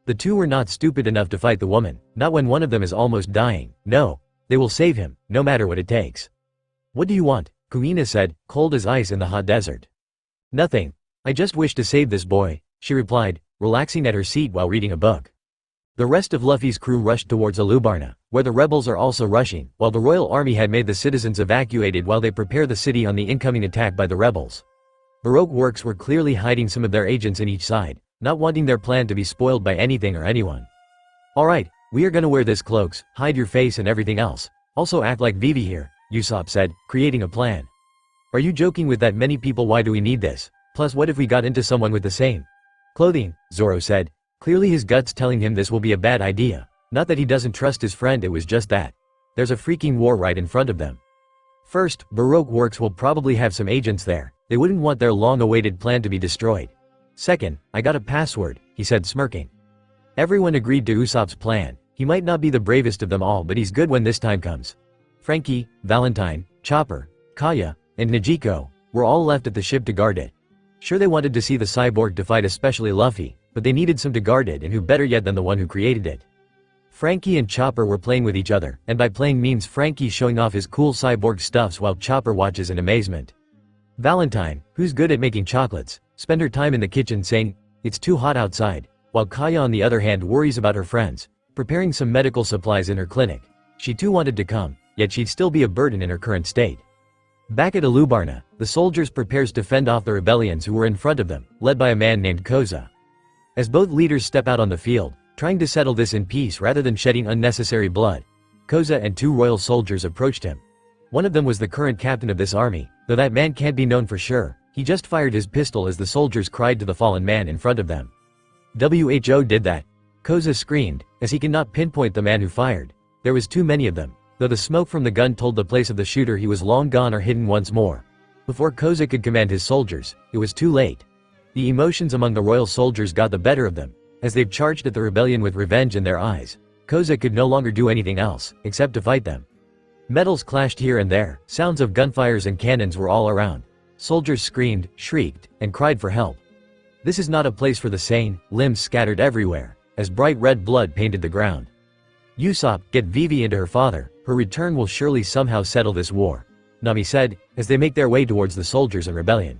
Speaker 3: The two were not stupid enough to fight the woman, not when one of them is almost dying. No, they will save him, no matter what it takes. "What do you want?" Kuina said, cold as ice in the hot desert. "Nothing. I just wish to save this boy," she replied, relaxing at her seat while reading a book. The rest of Luffy's crew rushed towards Alubarna, where the rebels are also rushing, while the royal army had made the citizens evacuated while they prepare the city on the incoming attack by the rebels. Baroque Works were clearly hiding some of their agents in each side, not wanting their plan to be spoiled by anything or anyone. "Alright, we are gonna wear this cloaks, hide your face and everything else. Also act like Vivi here," Usopp said, creating a plan. "Are you joking with that many people? Why do we need this? Plus what if we got into someone with the same clothing?" Zoro said, clearly his guts telling him this will be a bad idea. Not that he doesn't trust his friend, it was just that there's a freaking war right in front of them. First, Baroque Works will probably have some agents there. They wouldn't want their long-awaited plan to be destroyed. Second, I got a password, he said, smirking. Everyone agreed to Usopp's plan. He might not be the bravest of them all, but he's good when this time comes. Frankie, Valentine, Chopper, Kaya, and Nijiko were all left at the ship to guard it. Sure, they wanted to see the cyborg to fight, especially Luffy, but they needed some to guard it, and who better yet than the one who created it. Frankie and Chopper were playing with each other, and by playing means Frankie showing off his cool cyborg stuffs while Chopper watches in amazement. Valentine, who's good at making chocolates, spent her time in the kitchen saying, "It's too hot outside," while Kaya on the other hand worries about her friends, preparing some medical supplies in her clinic. She too wanted to come, yet she'd still be a burden in her current state. Back at Alubarna, the soldiers prepares to fend off the rebellions who were in front of them, led by a man named Koza. As both leaders step out on the field, trying to settle this in peace rather than shedding unnecessary blood, Koza and two royal soldiers approached him. One of them was the current captain of this army, though that man can't be known for sure. He just fired his pistol as the soldiers cried to the fallen man in front of them. "Who did that?" Koza screamed, as he could not pinpoint the man who fired. There was too many of them. Though the smoke from the gun told the place of the shooter, he was long gone or hidden once more. Before Koza could command his soldiers, it was too late. The emotions among the royal soldiers got the better of them, as they charged at the rebellion with revenge in their eyes. Koza could no longer do anything else, except to fight them. Metals clashed here and there, sounds of gunfires and cannons were all around. Soldiers screamed, shrieked, and cried for help. This is not a place for the sane, limbs scattered everywhere, as bright red blood painted the ground. "Usopp, get Vivi into her father, her return will surely somehow settle this war," Nami said, as they make their way towards the soldiers in rebellion.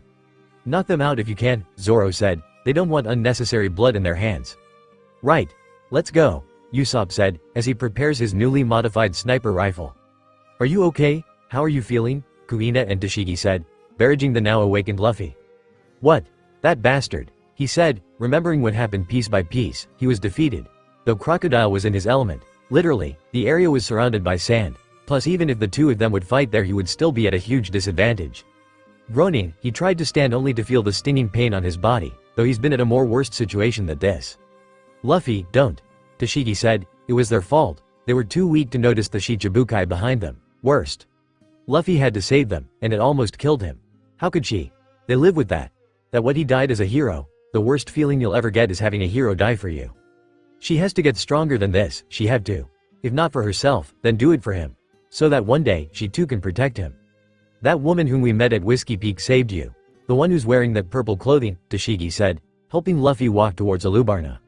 Speaker 3: "Knock them out if you can," Zoro said, "they don't want unnecessary blood in their hands." "Right. Let's go," Usopp said, as he prepares his newly modified sniper rifle. "Are you okay? How are you feeling?" Kuina and Tashigi said, barraging the now awakened Luffy. "What? That bastard," he said, remembering what happened piece by piece. He was defeated. Though Crocodile was in his element. Literally, the area was surrounded by sand. Plus, even if the two of them would fight there, he would still be at a huge disadvantage. Groaning, he tried to stand only to feel the stinging pain on his body, though he's been at a more worst situation than this. "Luffy, don't," Tashigi said. It was their fault. They were too weak to notice the Shichibukai behind them. Worst. Luffy had to save them, and it almost killed him. How could she? They live with that. That what he died as a hero. The worst feeling you'll ever get is having a hero die for you. She has to get stronger than this, she had to. If not for herself, then do it for him. So that one day, she too can protect him. "That woman whom we met at Whiskey Peak saved you. The one who's wearing that purple clothing," Tashigi said, helping Luffy walk towards Alubarna.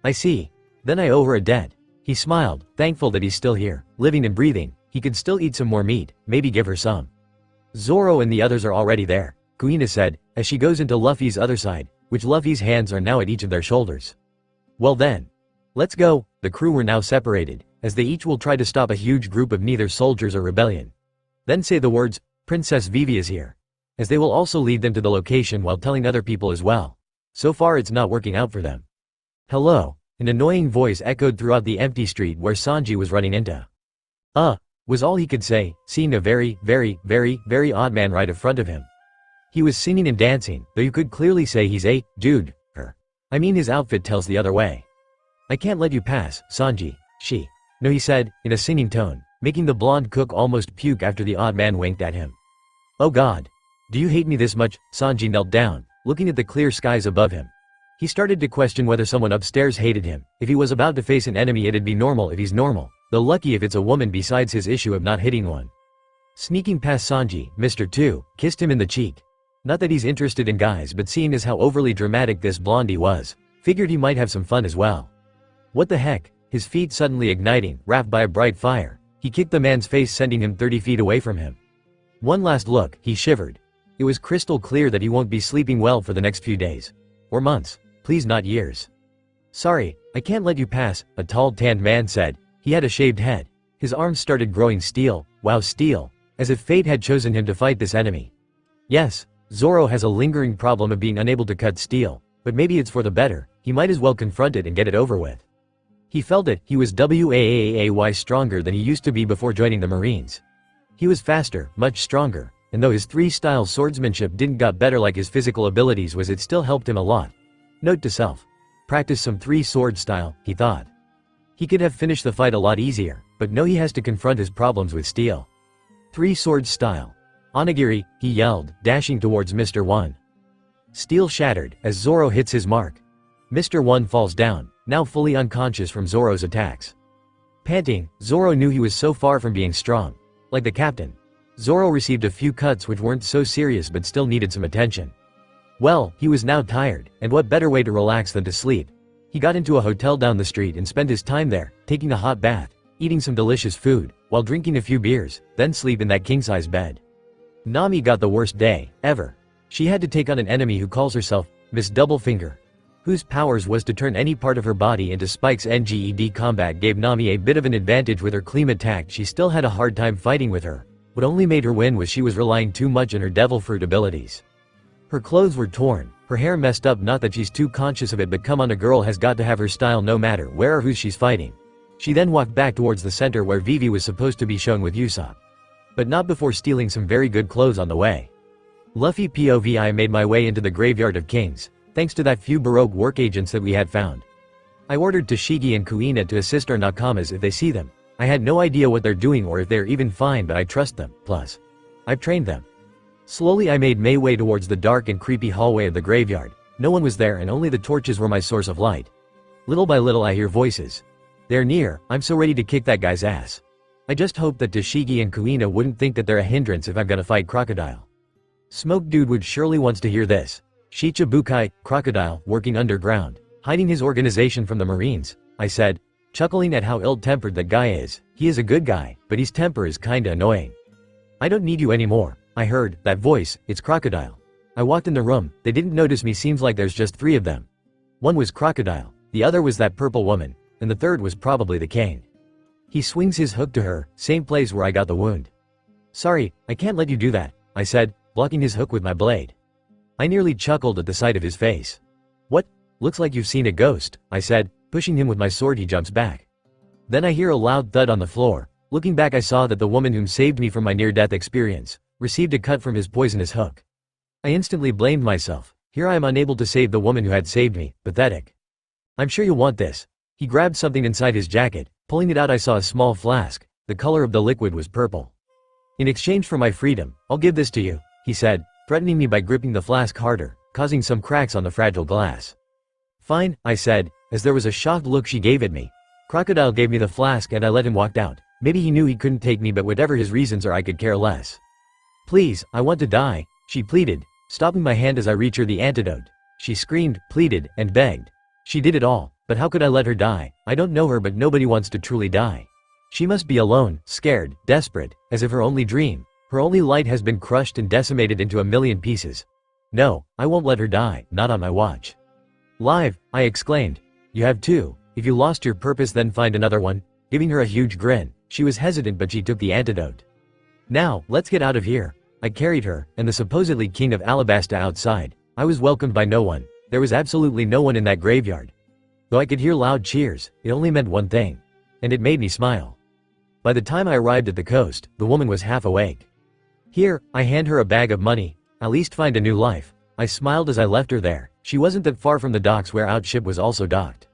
Speaker 3: "I see. Then I owe her a debt." He smiled, thankful that he's still here, living and breathing. He could still eat some more meat, maybe give her some. "Zoro and the others are already there," Kuina said, as she goes into Luffy's other side, which Luffy's hands are now at each of their shoulders. "Well then. Let's go." The crew were now separated, as they each will try to stop a huge group of neither soldiers or rebellion. Then say the words, "Princess Vivi is here," as they will also lead them to the location while telling other people as well. So far it's not working out for them. "Hello," an annoying voice echoed throughout the empty street where Sanji was running into. Was all he could say, seeing a very, very odd man right in front of him. He was singing and dancing, though you could clearly say he's a dude. I mean, his outfit tells the other way. "I can't let you pass, Sanji." "No," he said, in a singing tone, making the blonde cook almost puke after the odd man winked at him. "Oh God. Do you hate me this much?" Sanji knelt down, looking at the clear skies above him. He started to question whether someone upstairs hated him. If he was about to face an enemy, it'd be normal if he's normal, though lucky if it's a woman besides his issue of not hitting one. Sneaking past Sanji, Mr. 2 kissed him in the cheek. Not that he's interested in guys, but seeing as how overly dramatic this blondie was, figured he might have some fun as well. What the heck? His feet suddenly igniting, wrapped by a bright fire. He kicked the man's face, sending him 30 feet away from him. One last look, he shivered. It was crystal clear that he won't be sleeping well for the next few days. Or months. Please not years. "Sorry, I can't let you pass," a tall tanned man said. He had a shaved head. His arms started growing steel, wow steel, as if fate had chosen him to fight this enemy. Yes, Zoro has a lingering problem of being unable to cut steel, but maybe it's for the better. He might as well confront it and get it over with. He felt it. He was way stronger than he used to be before joining the Marines. He was faster, much stronger, and though his 3-style swordsmanship didn't got better like his physical abilities was, it still helped him a lot. Note to self. Practice some 3-sword style, he thought. He could have finished the fight a lot easier, but no, he has to confront his problems with steel. 3-sword style. "Onigiri," he yelled, dashing towards Mr. 1. Steel shattered, as Zoro hits his mark. Mr. 1 falls down, now fully unconscious from Zoro's attacks. Panting, Zoro knew he was so far from being strong. Like the captain. Zoro received a few cuts which weren't so serious but still needed some attention. Well, he was now tired, and what better way to relax than to sleep? He got into a hotel down the street and spent his time there, taking a hot bath, eating some delicious food, while drinking a few beers, then sleep in that king-size bed. Nami got the worst day, ever. She had to take on an enemy who calls herself Miss Doublefinger, whose powers was to turn any part of her body into spikes. NGED combat gave Nami a bit of an advantage with her clean attack. She still had a hard time fighting with her. What only made her win was she was relying too much on her devil fruit abilities. Her clothes were torn, her hair messed up, not that she's too conscious of it, but come on, a girl has got to have her style no matter where or who she's fighting. She then walked back towards the center where Vivi was supposed to be shown with Usopp. But not before stealing some very good clothes on the way. Luffy POV. I made my way into the Graveyard of Kings, thanks to that few Baroque work agents that we had found. I ordered Tashigi and Kuina to assist our Nakamas if they see them. I had no idea what they're doing or if they're even fine, but I trust them, plus I've trained them. Slowly I made my way towards the dark and creepy hallway of the graveyard. No one was there and only the torches were my source of light. Little by little I hear voices. They're near. I'm so ready to kick that guy's ass. I just hope that Tashigi and Kuina wouldn't think that they're a hindrance if I'm gonna fight Crocodile. Smoke Dude would surely wants to hear this. Shichibukai, Crocodile, working underground, hiding his organization from the Marines, I said, chuckling at how ill-tempered that guy is. He is a good guy, but his temper is kinda annoying. I don't need you anymore. I heard that voice. It's Crocodile. I walked in the room. They didn't notice me. Seems like there's just 3 of them. One was Crocodile, the other was that purple woman, and the third was probably the king. He swings his hook to her, same place where I got the wound. Sorry, I can't let you do that, I said, blocking his hook with my blade. I nearly chuckled at the sight of his face. What? Looks like you've seen a ghost, I said, pushing him with my sword. He jumps back. Then I hear a loud thud on the floor. Looking back I saw that the woman whom saved me from my near-death experience received a cut from his poisonous hook. I instantly blamed myself. Here I am unable to save the woman who had saved me. Pathetic. I'm sure you'll want this. He grabbed something inside his jacket. Pulling it out I saw a small flask. The color of the liquid was purple. In exchange for my freedom, I'll give this to you, he said, threatening me by gripping the flask harder, causing some cracks on the fragile glass. Fine, I said, as there was a shocked look she gave at me. Crocodile gave me the flask and I let him walk out. Maybe he knew he couldn't take me, but whatever his reasons are I could care less. Please, I want to die, she pleaded, stopping my hand as I reached her the antidote. She screamed, pleaded, and begged. She did it all, but how could I let her die? I don't know her, but nobody wants to truly die. She must be alone, scared, desperate, as if her only dream, her only light has been crushed and decimated into a million pieces. No, I won't let her die, not on my watch. Live, I exclaimed. You have two. If you lost your purpose then find another one, giving her a huge grin. She was hesitant but she took the antidote. Now, let's get out of here. I carried her, and the supposedly king of Alabasta outside. I was welcomed by no one. There was absolutely no one in that graveyard. Though I could hear loud cheers, it only meant one thing. And it made me smile. By the time I arrived at the coast, the woman was half awake. Here, I hand her a bag of money. At least find a new life. I smiled as I left her there. She wasn't that far from the docks where our ship was also docked.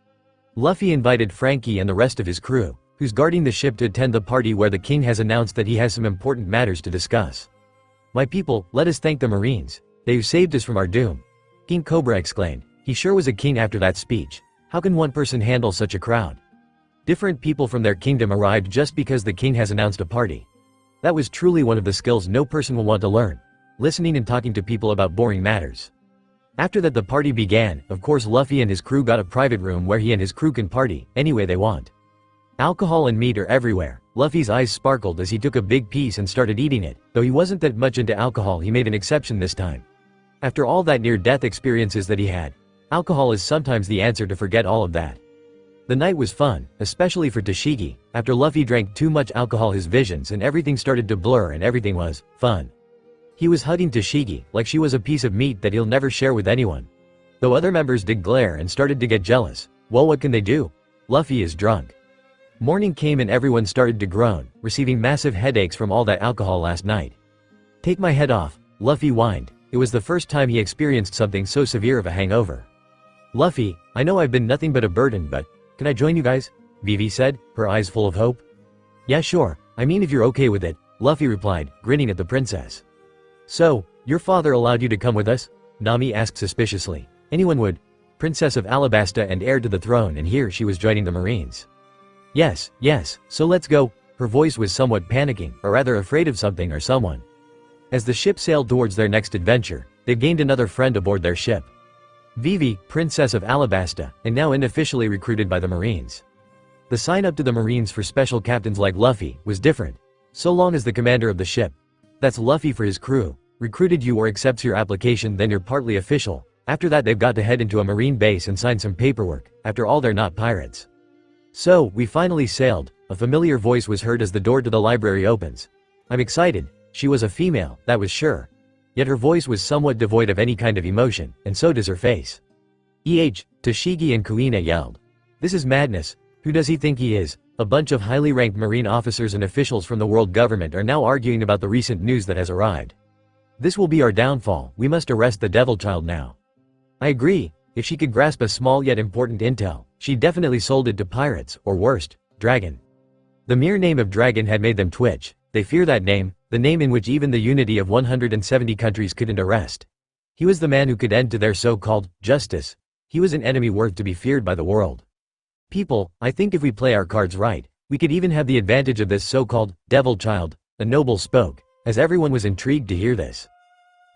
Speaker 3: Luffy invited Frankie and the rest of his crew, who's guarding the ship, to attend the party where the king has announced that he has some important matters to discuss. My people, let us thank the Marines. They who saved us from our doom. King Cobra exclaimed. He sure was a king after that speech. How can one person handle such a crowd? Different people from their kingdom arrived just because the king has announced a party. That was truly one of the skills no person will want to learn. Listening and talking to people about boring matters. After that the party began. Of course Luffy and his crew got a private room where he and his crew can party any way they want. Alcohol and meat are everywhere. Luffy's eyes sparkled as he took a big piece and started eating it. Though he wasn't that much into alcohol, he made an exception this time. After all that near-death experiences that he had, alcohol is sometimes the answer to forget all of that. The night was fun, especially for Tashigi. After Luffy drank too much alcohol his visions and everything started to blur and everything was fun. He was hugging Tashigi like she was a piece of meat that he'll never share with anyone. Though other members did glare and started to get jealous. Well, what can they do? Luffy is drunk. Morning came and everyone started to groan, receiving massive headaches from all that alcohol last night. Take my head off, Luffy whined. It was the first time he experienced something so severe of a hangover. Luffy, I know I've been nothing but a burden, but can I join you guys? Vivi said, her eyes full of hope. Yeah, sure. I mean, if you're okay with it, Luffy replied, grinning at the princess. So, your father allowed you to come with us? Nami asked suspiciously. Anyone would. Princess of Alabasta and heir to the throne, and here she was joining the Marines. Yes, so let's go. Her voice was somewhat panicking, or rather afraid of something or someone. As the ship sailed towards their next adventure, they gained another friend aboard their ship. Vivi, Princess of Alabasta, and now unofficially recruited by the Marines. The sign-up to the Marines for special captains like Luffy was different. So long as the commander of the ship, that's Luffy for his crew, recruited you or accepts your application, then you're partly official. After that they've got to head into a Marine base and sign some paperwork. After all, they're not pirates. So, we finally sailed. A familiar voice was heard as the door to the library opens. I'm excited. She was a female, that was sure. Yet her voice was somewhat devoid of any kind of emotion, and so does her face. Tashigi and Kuina yelled. This is madness. Who does he think he is? A bunch of highly ranked Marine officers and officials from the world government are now arguing about the recent news that has arrived. This will be our downfall, we must arrest the devil child now. I agree, if she could grasp a small yet important intel, she definitely sold it to pirates, or worst, dragon. The mere name of dragon had made them twitch, they fear that name, the name in which even the unity of 170 countries couldn't arrest. He was the man who could end to their so-called justice. He was an enemy worth to be feared by the world. People, I think if we play our cards right, we could even have the advantage of this so-called devil child, a noble spoke, as everyone was intrigued to hear this.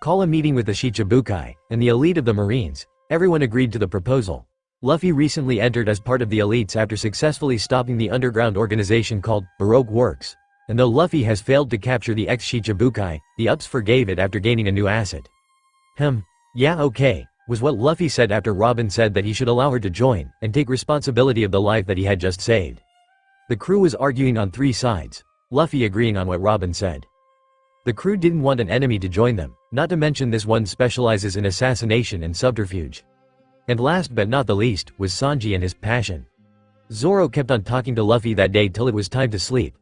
Speaker 3: Call a meeting with the Shichibukai, and the elite of the Marines. Everyone agreed to the proposal. Luffy recently entered as part of the elites after successfully stopping the underground organization called Baroque Works. And though Luffy has failed to capture the ex-Shichibukai, the Ups forgave it after gaining a new asset. Yeah okay, was what Luffy said after Robin said that he should allow her to join, and take responsibility of the life that he had just saved. The crew was arguing on three sides, Luffy agreeing on what Robin said. The crew didn't want an enemy to join them, not to mention this one specializes in assassination and subterfuge. And last but not the least, was Sanji and his passion. Zoro kept on talking to Luffy that day till it was time to sleep.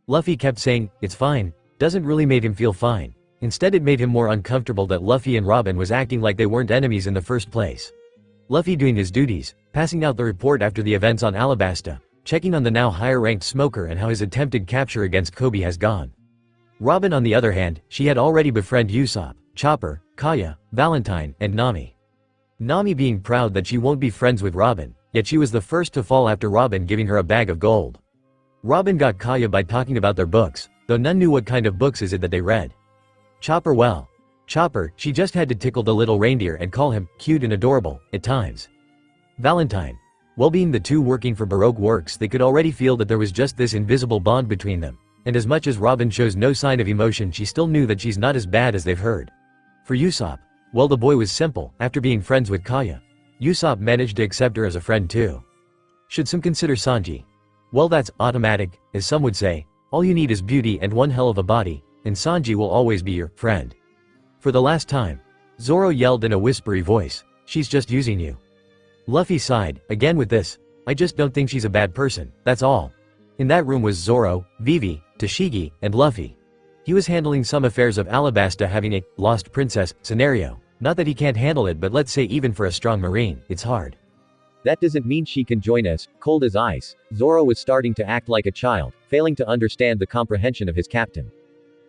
Speaker 3: Luffy kept saying, "It's fine," doesn't really made him feel fine. Instead it made him more uncomfortable that Luffy and Robin was acting like they weren't enemies in the first place. Luffy doing his duties, passing out the report after the events on Alabasta, checking on the now higher-ranked smoker and how his attempted capture against Kobe has gone. Robin on the other hand, she had already befriended Usopp, Chopper, Kaya, Valentine, and Nami. Nami being proud that she won't be friends with Robin, yet she was the first to fall after Robin giving her a bag of gold. Robin got Kaya by talking about their books, though none knew what kind of books is it that they read. Chopper well. Chopper, she just had to tickle the little reindeer and call him cute and adorable, at times. Valentine. Well, being the two working for Baroque Works, they could already feel that there was just this invisible bond between them, and as much as Robin shows no sign of emotion, she still knew that she's not as bad as they've heard. For Usopp, well, the boy was simple. After being friends with Kaya, Usopp managed to accept her as a friend too. Should some consider Sanji? Well, that's automatic, as some would say. All you need is beauty and one hell of a body, and Sanji will always be your friend. For the last time, Zoro yelled in a whispery voice, "She's just using you." Luffy sighed, again with this, "I just don't think she's a bad person, that's all." In that room was Zoro, Vivi, Tashigi, and Luffy. He was handling some affairs of Alabasta, having a lost princess scenario. Not that he can't handle it, but let's say even for a strong marine, it's hard.
Speaker 4: That doesn't mean she can join us, cold as ice. Zoro was starting to act like a child, failing to understand the comprehension of his captain.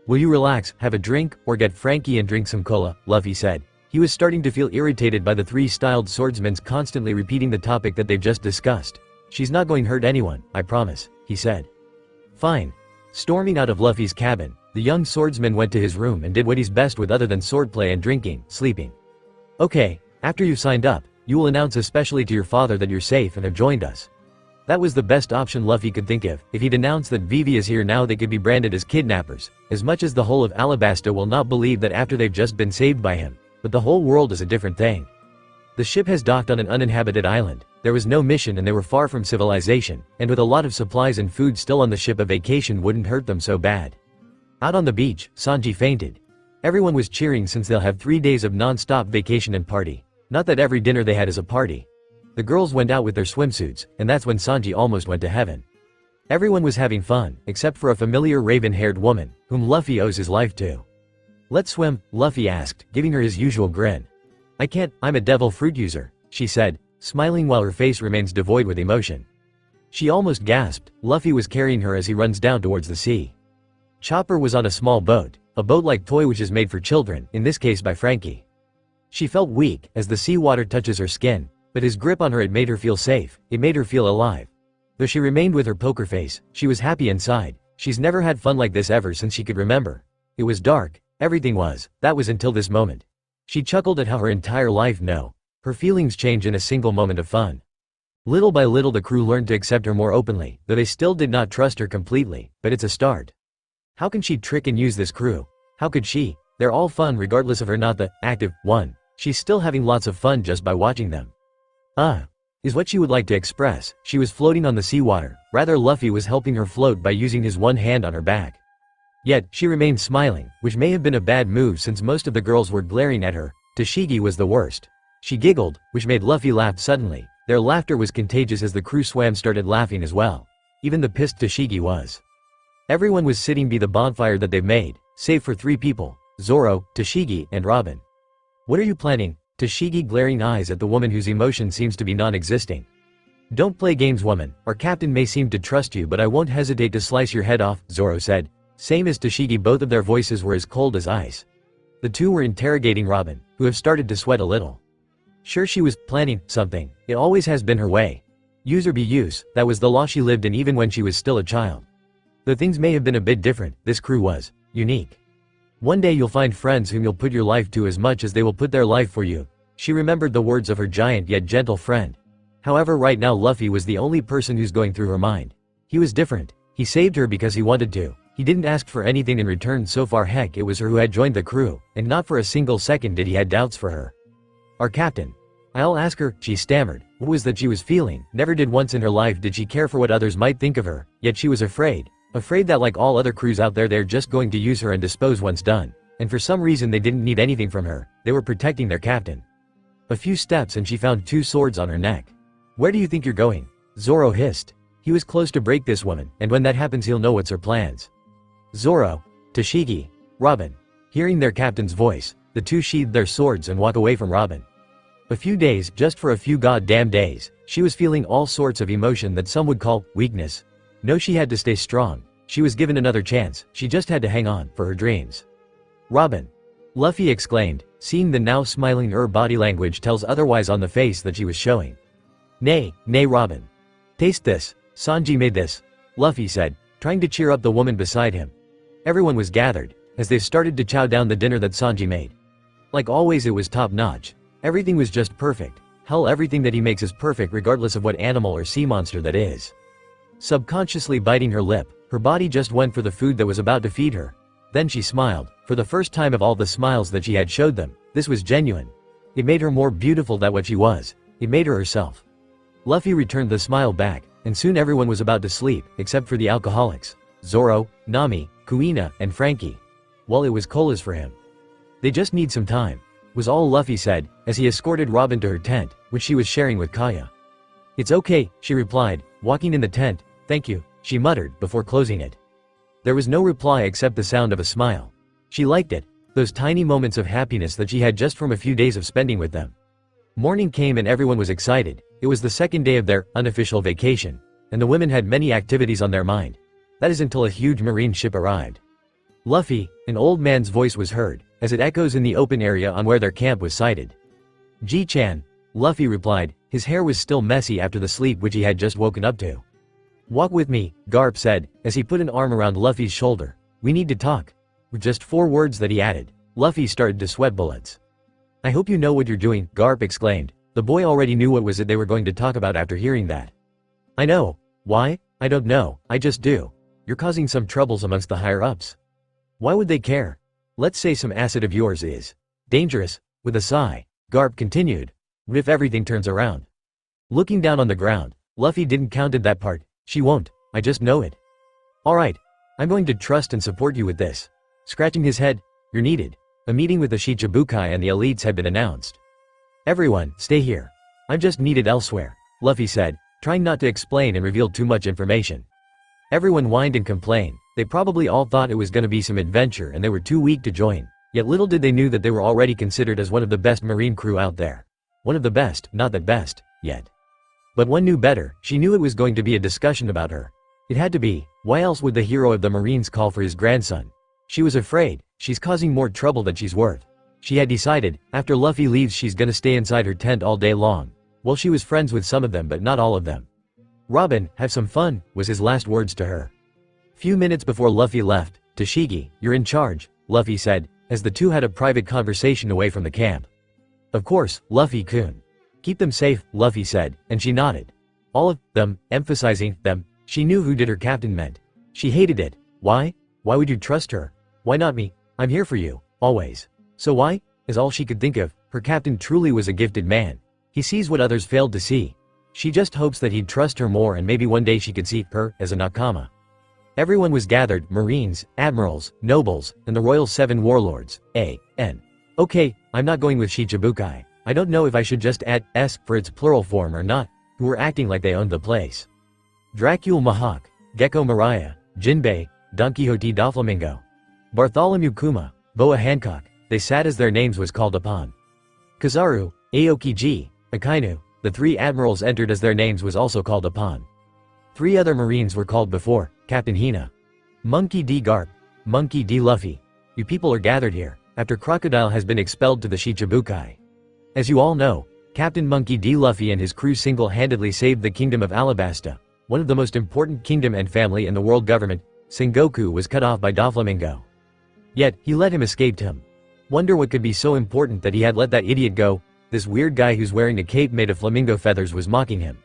Speaker 3: "Will you relax, have a drink, or get Frankie and drink some cola," Luffy said. He was starting to feel irritated by the three styled swordsmen constantly repeating the topic that they've just discussed. "She's not going to hurt anyone, I promise," he said. "Fine." Storming out of Luffy's cabin, the young swordsman went to his room and did what he's best with other than swordplay and drinking, sleeping. "Okay, after you've signed up, you will announce especially to your father that you're safe and have joined us." That was the best option Luffy could think of. If he'd announced that Vivi is here now, they could be branded as kidnappers, as much as the whole of Alabasta will not believe that after they've just been saved by him. But the whole world is a different thing. The ship has docked on an uninhabited island. There was no mission and they were far from civilization, and with a lot of supplies and food still on the ship, a vacation wouldn't hurt them so bad. Out on the beach, Sanji fainted. Everyone was cheering since they'll have 3 days of non-stop vacation and party. Not that every dinner they had is a party. The girls went out with their swimsuits, and that's when Sanji almost went to heaven. Everyone was having fun, except for a familiar raven-haired woman, whom Luffy owes his life to. "Let's swim," Luffy asked, giving her his usual grin. "I can't, I'm a devil fruit user," she said, smiling while her face remains devoid with emotion. She almost gasped. Luffy was carrying her as he runs down towards the sea. Chopper was on a small boat, a boat-like toy which is made for children, in this case by Frankie. She felt weak, as the seawater touches her skin, but his grip on her, it made her feel safe, it made her feel alive. Though she remained with her poker face, she was happy inside. She's never had fun like this ever since she could remember. It was dark, everything was, that was until this moment. She chuckled at how her entire life her feelings change in a single moment of fun. Little by little the crew learned to accept her more openly, though they still did not trust her completely, but it's a start. How can she trick and use this crew? How could she? They're all fun regardless of her not the active one. She's still having lots of fun just by watching them. Is what she would like to express. She was floating on the seawater, rather Luffy was helping her float by using his one hand on her back. Yet, she remained smiling, which may have been a bad move since most of the girls were glaring at her. Tashigi was the worst. She giggled, which made Luffy laugh suddenly. Their laughter was contagious as the crew swam started laughing as well. Even the pissed Tashigi was. Everyone was sitting by the bonfire that they've made, save for 3 people. Zoro, Tashigi, and Robin. What are you planning? Tashigi glaring eyes at the woman whose emotion seems to be non-existing. Don't play games, woman. Our captain may seem to trust you, but I won't hesitate to slice your head off, Zoro said. Same as Tashigi, both of their voices were as cold as ice. The two were interrogating Robin, who have started to sweat a little. Sure, she was planning something. It always has been her way. Use or be used, that was the law she lived in even when she was still a child. Though things may have been a bit different, this crew was unique. One day you'll find friends whom you'll put your life to as much as they will put their life for you. She remembered the words of her giant yet gentle friend. However, right now Luffy was the only person who's going through her mind. He was different. He saved her because he wanted to. He didn't ask for anything in return so far. Heck, it was her who had joined the crew, and not for a single second did he had doubts for her. Our captain. I'll ask her, she stammered. What was that she was feeling? Never did once in her life did she care for what others might think of her, yet she was afraid. Afraid that like all other crews out there they're just going to use her and dispose once done. And for some reason they didn't need anything from her, they were protecting their captain. A few steps and she found two swords on her neck. Where do you think you're going? Zoro hissed. He was close to break this woman, and when that happens he'll know what's her plans. Zoro, Tashigi, Robin. Hearing their captain's voice, the two sheathed their swords and walked away from Robin. A few days, just for a few goddamn days, she was feeling all sorts of emotion that some would call weakness. No, she had to stay strong. She was given another chance, she just had to hang on for her dreams. Robin. Luffy exclaimed, seeing the now smiling body language tells otherwise on the face that she was showing. Nay, Robin. Taste this. Sanji made this, Luffy said, trying to cheer up the woman beside him. Everyone was gathered, as they started to chow down the dinner that Sanji made. Like always, it was top-notch. Everything was just perfect. Hell, everything that he makes is perfect regardless of what animal or sea monster that is. Subconsciously biting her lip, her body just went for the food that was about to feed her. Then she smiled, for the first time of all the smiles that she had showed them. This was genuine. It made her more beautiful than what she was. It made her herself. Luffy returned the smile back, and soon everyone was about to sleep, except for the alcoholics. Zoro, Nami, Kuina, and Frankie. Well, it was colas for him. They just need some time, was all Luffy said, as he escorted Robin to her tent, which she was sharing with Kaya. It's okay, she replied, walking in the tent. Thank you, she muttered, before closing it. There was no reply except the sound of a smile. She liked it, those tiny moments of happiness that she had just from a few days of spending with them. Morning came and everyone was excited. It was the second day of their unofficial vacation, and the women had many activities on their mind. That is until a huge marine ship arrived. Luffy, an old man's voice was heard, as it echoes in the open area on where their camp was sited. Ji-chan, Luffy replied, his hair was still messy after the sleep which he had just woken up to. Walk with me, Garp said, as he put an arm around Luffy's shoulder. We need to talk. With just 4 words that he added, Luffy started to sweat bullets. I hope you know what you're doing, Garp exclaimed. The boy already knew what was it they were going to talk about after hearing that. I know. Why? I don't know, I just do. You're causing some troubles amongst the higher-ups. Why would they care? Let's say some asset of yours is dangerous. With a sigh, Garp continued. What if everything turns around? Looking down on the ground, Luffy didn't counted that part. She won't, I just know it. Alright. I'm going to trust and support you with this. Scratching his head, you're needed. A meeting with the Shichibukai and the elites had been announced. Everyone, stay here. I'm just needed elsewhere, Luffy said, trying not to explain and reveal too much information. Everyone whined and complained. They probably all thought it was gonna be some adventure and they were too weak to join. Yet little did they knew that they were already considered as one of the best marine crew out there. One of the best, not that best, yet. But one knew better. She knew it was going to be a discussion about her. It had to be. Why else would the hero of the Marines call for his grandson? She was afraid. She's causing more trouble than she's worth. She had decided, after Luffy leaves she's gonna stay inside her tent all day long. Well, she was friends with some of them but not all of them. Robin, have some fun, was his last words to her. Few minutes before Luffy left, Tashigi, you're in charge, Luffy said, as the two had a private conversation away from the camp. Of course, Luffy-kun. Keep them safe, Luffy said, and she nodded. All of them, emphasizing them. She knew who did her captain meant. She hated it. Why? Why would you trust her? Why not me? I'm here for you, always. So why? Is all she could think of. Her captain truly was a gifted man. He sees what others failed to see. She just hopes that he'd trust her more and maybe one day she could see her as a nakama. Everyone was gathered, marines, admirals, nobles, and the royal 7 warlords, A.N. Okay, I'm not going with Shichibukai. I don't know if I should just add S for its plural form or not, who were acting like they owned the place. Dracule Mahawk, Gecko Mariah, Jinbei, Don Quixote Doflamingo. Bartholomew Kuma, Boa Hancock, they sat as their names was called upon. Kizaru, Aokiji, Akainu, the 3 admirals entered as their names was also called upon. 3 other marines were called before, Captain Hina. Monkey D. Garp, Monkey D. Luffy. You people are gathered here, after Crocodile has been expelled to the Shichibukai. As you all know, Captain Monkey D. Luffy and his crew single-handedly saved the kingdom of Alabasta, one of the most important kingdom and family in the world government. Sengoku was cut off by Doflamingo. Yet, he let him escape him. Wonder what could be so important that he had let that idiot go. This weird guy who's wearing a cape made of flamingo feathers was mocking him.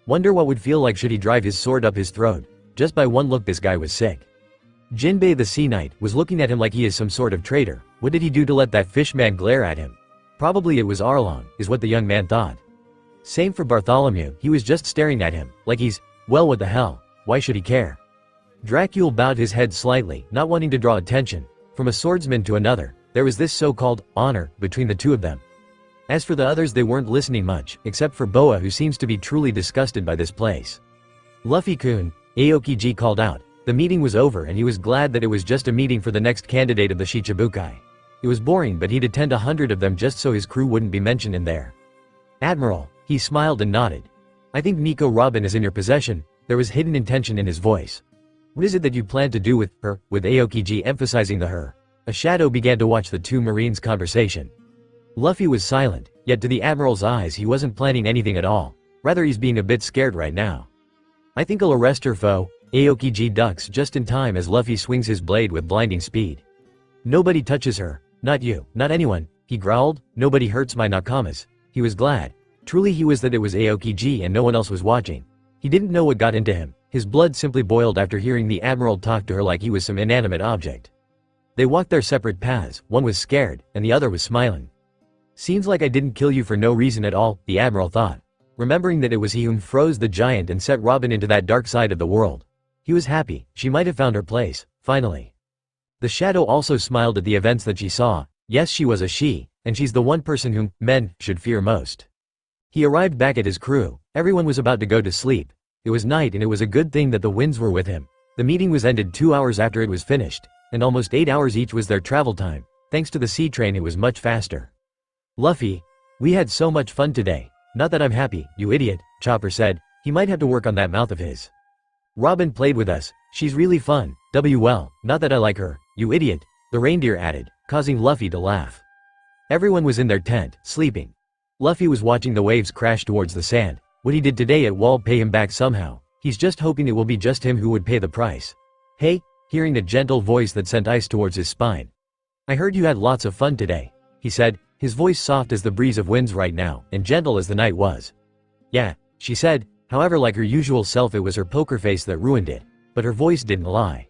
Speaker 3: Wonder what would feel like should he drive his sword up his throat. Just by one look this guy was sick. Jinbei the Sea Knight was looking at him like he is some sort of traitor. What did he do to let that fishman glare at him? Probably it was Arlong, is what the young man thought. Same for Bartholomew, he was just staring at him, like he's, well what the hell, why should he care? Dracule bowed his head slightly, not wanting to draw attention. From a swordsman to another, there was this so-called honor between the two of them. As for the others, they weren't listening much, except for Boa, who seems to be truly disgusted by this place. Luffy-kun, Aokiji called out. The meeting was over and he was glad that it was just a meeting for the next candidate of the Shichibukai. It was boring, but he'd attend 100 of them just so his crew wouldn't be mentioned in there. Admiral, he smiled and nodded. I think Nico Robin is in your possession. There was hidden intention in his voice. What is it that you plan to do with her, with Aokiji emphasizing the her? A shadow began to watch the 2 marines' conversation. Luffy was silent, yet to the Admiral's eyes he wasn't planning anything at all. Rather he's being a bit scared right now. I think I'll arrest her, foe. Aokiji ducks just in time as Luffy swings his blade with blinding speed. Nobody touches her. Not you, not anyone, he growled. Nobody hurts my nakamas. He was glad. Truly he was that it was Aokiji and no one else was watching. He didn't know what got into him. His blood simply boiled after hearing the Admiral talk to her like he was some inanimate object. They walked their separate paths, one was scared, and the other was smiling. Seems like I didn't kill you for no reason at all, the Admiral thought. Remembering that it was he who froze the giant and set Robin into that dark side of the world. He was happy, she might have found her place, finally. The shadow also smiled at the events that she saw. Yes, she was a she, and she's the one person whom men should fear most. He arrived back at his crew. Everyone was about to go to sleep. It was night and it was a good thing that the winds were with him. The meeting was ended 2 hours after it was finished, and almost 8 hours each was their travel time. Thanks to the sea train it was much faster. Luffy, we had so much fun today. Not that I'm happy, you idiot, Chopper said. He might have to work on that mouth of his. Robin played with us. She's really fun. Well, not that I like her, you idiot, the reindeer added, causing Luffy to laugh. Everyone was in their tent, sleeping. Luffy was watching the waves crash towards the sand. What he did today it will pay him back somehow. He's just hoping it will be just him who would pay the price. Hey, hearing a gentle voice that sent ice towards his spine. I heard you had lots of fun today, he said, his voice soft as the breeze of winds right now, and gentle as the night was. Yeah, she said, however like her usual self it was her poker face that ruined it, but her voice didn't lie.